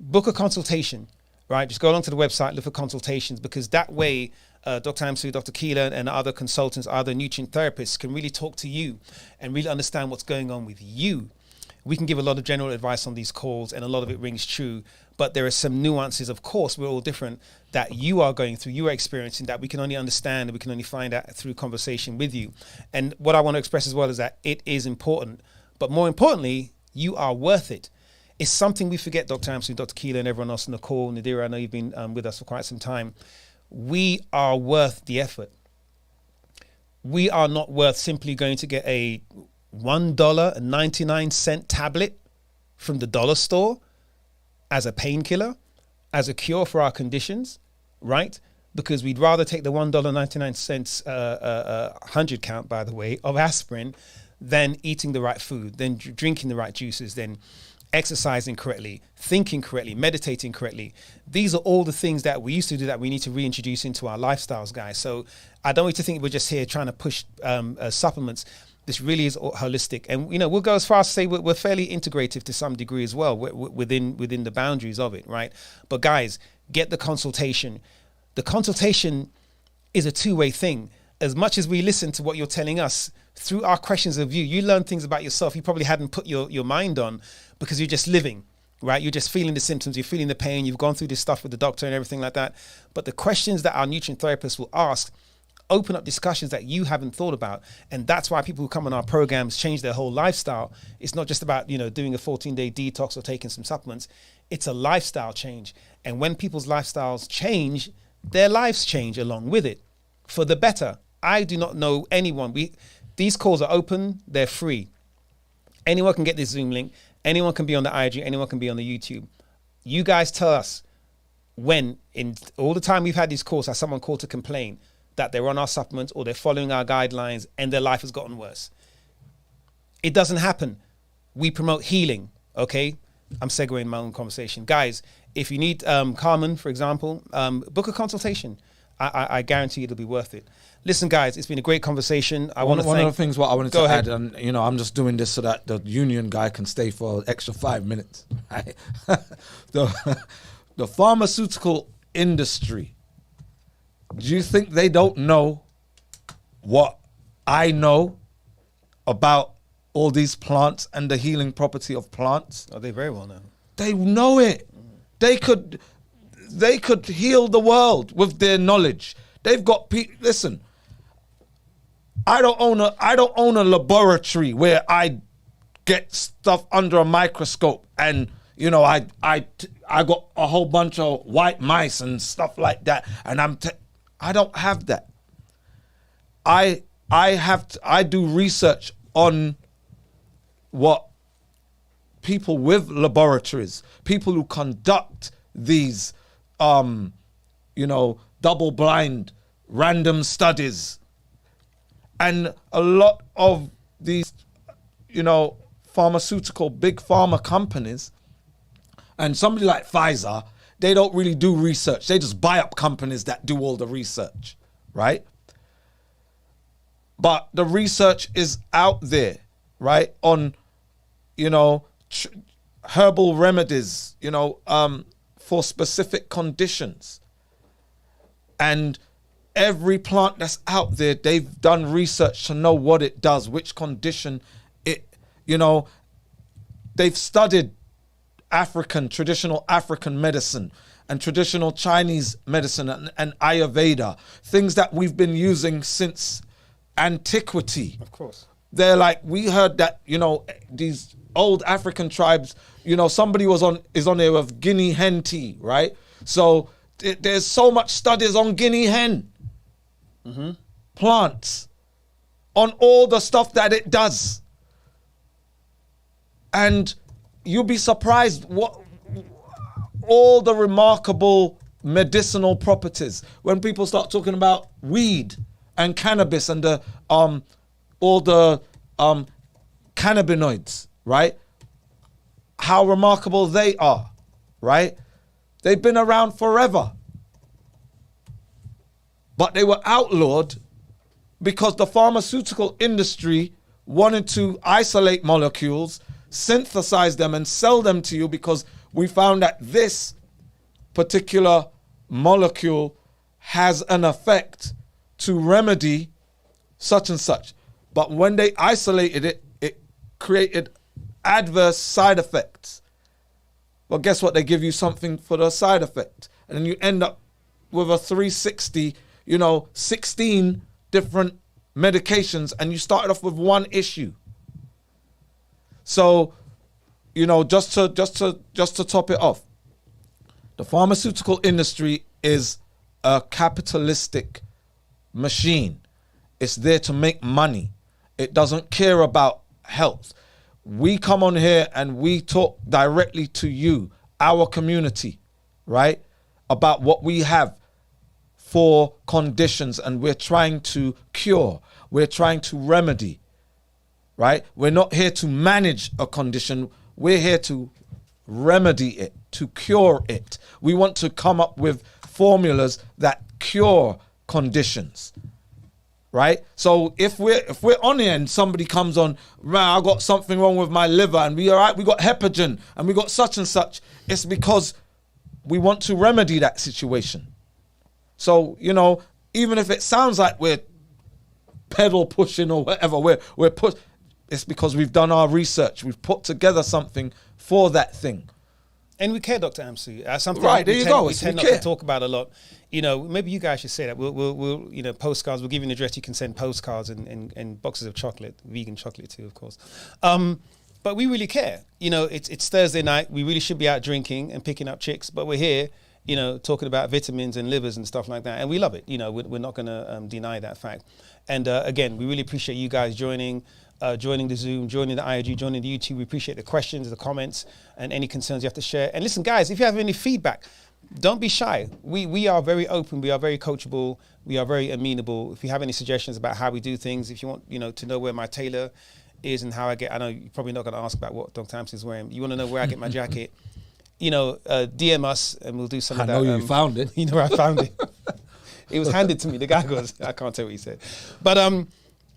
Book a consultation, right? Just go along to the website, look for consultations, because that way, Dr. Amsu, Dr. Keelan, and other consultants, other nutrient therapists can really talk to you and really understand what's going on with you. We can give a lot of general advice on these calls, and a lot of it rings true, but there are some nuances, of course, we're all different, that you are going through, you are experiencing, that we can only understand and we can only find out through conversation with you. And what I want to express as well is that it is important, but more importantly, you are worth it. It's something we forget, Dr. Amsu, Dr. Keelan, and everyone else on the call. Nadira, I know you've been with us for quite some time. We are worth the effort. We are not worth simply going to get a $1.99 tablet from the dollar store as a painkiller, as a cure for our conditions, right? Because we'd rather take the $1.99 100 count, by the way, of aspirin than eating the right food, than drinking the right juices, than exercising correctly, thinking correctly, meditating correctly. These are all the things that we used to do that we need to reintroduce into our lifestyles, guys. So I don't want you to think we're just here trying to push supplements. This really is holistic, and we'll go as far as to say we're fairly integrative to some degree as well within the boundaries of it, right? But guys, get the consultation. The consultation is a two-way thing. As much as we listen to what you're telling us through our questions of you learn things about yourself you probably hadn't put your mind on because you're just living, right? You're just feeling the symptoms, you're feeling the pain, you've gone through this stuff with the doctor and everything like that. But the questions that our nutrient therapists will ask open up discussions that you haven't thought about. And that's why people who come on our programs change their whole lifestyle. It's not just about, doing a 14-day detox or taking some supplements. It's a lifestyle change. And when people's lifestyles change, their lives change along with it for the better. I do not know anyone. These calls are open. They're free. Anyone can get this Zoom link. Anyone can be on the IG. Anyone can be on the YouTube. You guys tell us when, in all the time we've had these calls, has someone called to complain that they're on our supplements or they're following our guidelines and their life has gotten worse. It doesn't happen. We promote healing, okay? I'm segueing my own conversation. Guys, if you need Carmen, for example, book a consultation. I guarantee it'll be worth it. Listen, guys, it's been a great conversation. One of the things what I wanted to add, and I'm just doing this so that the union guy can stay for an extra 5 minutes. Right? the pharmaceutical industry. Do you think they don't know what I know about all these plants and the healing property of plants? Oh, they very well know. They know it. They could heal the world with their knowledge. They've got listen. I don't own a laboratory where I get stuff under a microscope and I got a whole bunch of white mice and stuff like that, and I don't have that. I do research on what people with laboratories, people who conduct these, double-blind, random studies, and a lot of these, pharmaceutical, big pharma companies, and somebody like Pfizer, they don't really do research. They just buy up companies that do all the research, right? But the research is out there, right? On, herbal remedies, for specific conditions. And every plant that's out there, they've done research to know what it does, which condition they've studied traditional African medicine and traditional Chinese medicine and Ayurveda, things that we've been using since antiquity. Of course. They're like, we heard that, these old African tribes, somebody is on there with guinea hen tea, right? So there's so much studies on guinea hen plants, on all the stuff that it does. And you'll be surprised what all the remarkable medicinal properties when people start talking about weed and cannabis and the all the cannabinoids, right? How remarkable they are, right? They've been around forever. But they were outlawed because the pharmaceutical industry wanted to isolate molecules, synthesize them and sell them to you because we found that this particular molecule has an effect to remedy such and such. But when they isolated it, it created adverse side effects. Well, guess what? They give you something for the side effect. And then you end up with a 360, 16 different medications, and you started off with one issue. So, just to top it off, the pharmaceutical industry is a capitalistic machine. It's there to make money. It doesn't care about health. We come on here and we talk directly to you, our community, right? About what we have for conditions, and we're trying to cure. We're trying to remedy, right? We're not here to manage a condition. We're here to remedy it, to cure it. We want to come up with formulas that cure conditions, right? So if we're on here and somebody comes on, I got something wrong with my liver, and we got heparin and we got such and such, it's because we want to remedy that situation. So, even if it sounds like we're pedal pushing or whatever, we're it's because we've done our research. We've put together something for that thing. And we care, Dr. Amsu. Something right, there you go. We tend not to talk about a lot. Maybe you guys should say that. We'll postcards. We'll give you an address. You can send postcards and boxes of chocolate, vegan chocolate too, of course. But we really care. It's Thursday night. We really should be out drinking and picking up chicks, but we're here, talking about vitamins and livers and stuff like that. And we love it. We're not going to deny that fact. And again, we really appreciate you guys joining the Zoom, joining the IG, joining the YouTube. We appreciate the questions, the comments, and any concerns you have to share. And listen, guys, if you have any feedback, don't be shy. We are very open. We are very coachable. We are very amenable. If you have any suggestions about how we do things, if you want, to know where my tailor is and how I know you're probably not going to ask about what Dr. Amsu is wearing. You want to know where I get my jacket, DM us and we'll do some of that. I know you found it. I found it. It was handed to me. The guy goes, I can't tell what he said. But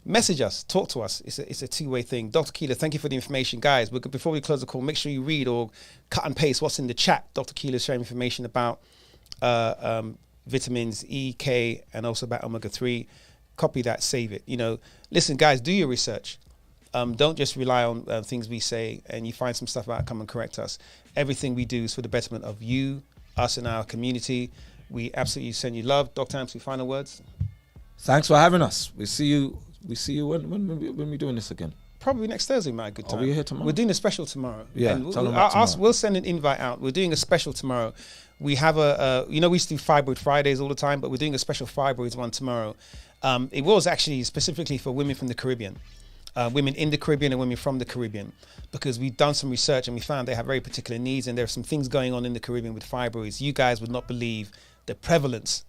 message us, talk to us. It's a two-way thing. Dr. Keeler, thank you for the information. Guys, before we close the call, make sure you read or cut and paste what's in the chat. Dr. Keeler's sharing information about vitamins E, K, and also about omega-3. Copy that, save it. Listen, guys, do your research. Don't just rely on things we say and you find some stuff out, come and correct us. Everything we do is for the betterment of you, us, and our community. We absolutely send you love. Dr. Amsu, final words? Thanks for having us. We see you when we're doing this again. Probably next Thursday, my good time. Are we here tomorrow? We're doing a special tomorrow. Yeah, and tell them about tomorrow. We'll send an invite out. We're doing a special tomorrow. We have we used to do Fibroid Fridays all the time, but we're doing a special Fibroids one tomorrow. It was actually specifically for women from the Caribbean. Women in the Caribbean and women from the Caribbean, because we've done some research and we found they have very particular needs, and there are some things going on in the Caribbean with fibroids. You guys would not believe the prevalence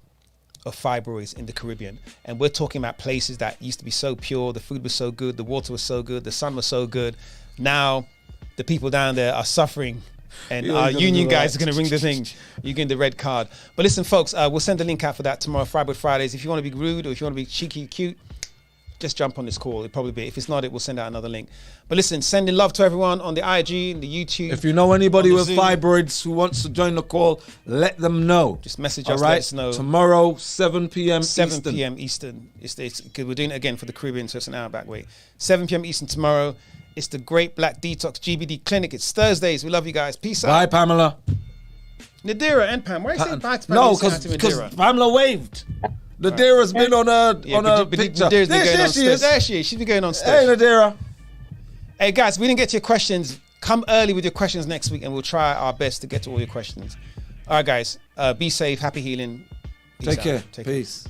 of fibroids in the Caribbean. And we're talking about places that used to be so pure, the food was so good, the water was so good, the sun was so good. Now the people down there are suffering, and our union guys are going to ring the thing. You're getting the red card. But listen, folks, we'll send the link out for that tomorrow, Fibroid Fridays. If you want to be rude or if you want to be cheeky, cute, just jump on this call. It'll probably be. If it's not, we'll send out another link. But listen, sending love to everyone on the IG and the YouTube. If you know anybody with fibroids who wants to join the call, let them know. Just message us, let us know. Tomorrow, 7 p.m. 7 p.m. Eastern. It's because we're doing it again for the Caribbean, so it's an hour back way. 7 p.m. Eastern tomorrow. It's the Great Black Detox GBD Clinic. It's Thursdays. We love you guys. Peace out. Bye, Pamela. Nadira and Pam. Why are you saying bye to Pam? No, because Pamela waved. Nadira's been on a picture. There she is. There she is. She's been going on stage. Hey, Nadira. Hey, guys, we didn't get to your questions. Come early with your questions next week, and we'll try our best to get to all your questions. All right, guys. Be safe. Happy healing. Take care. Peace.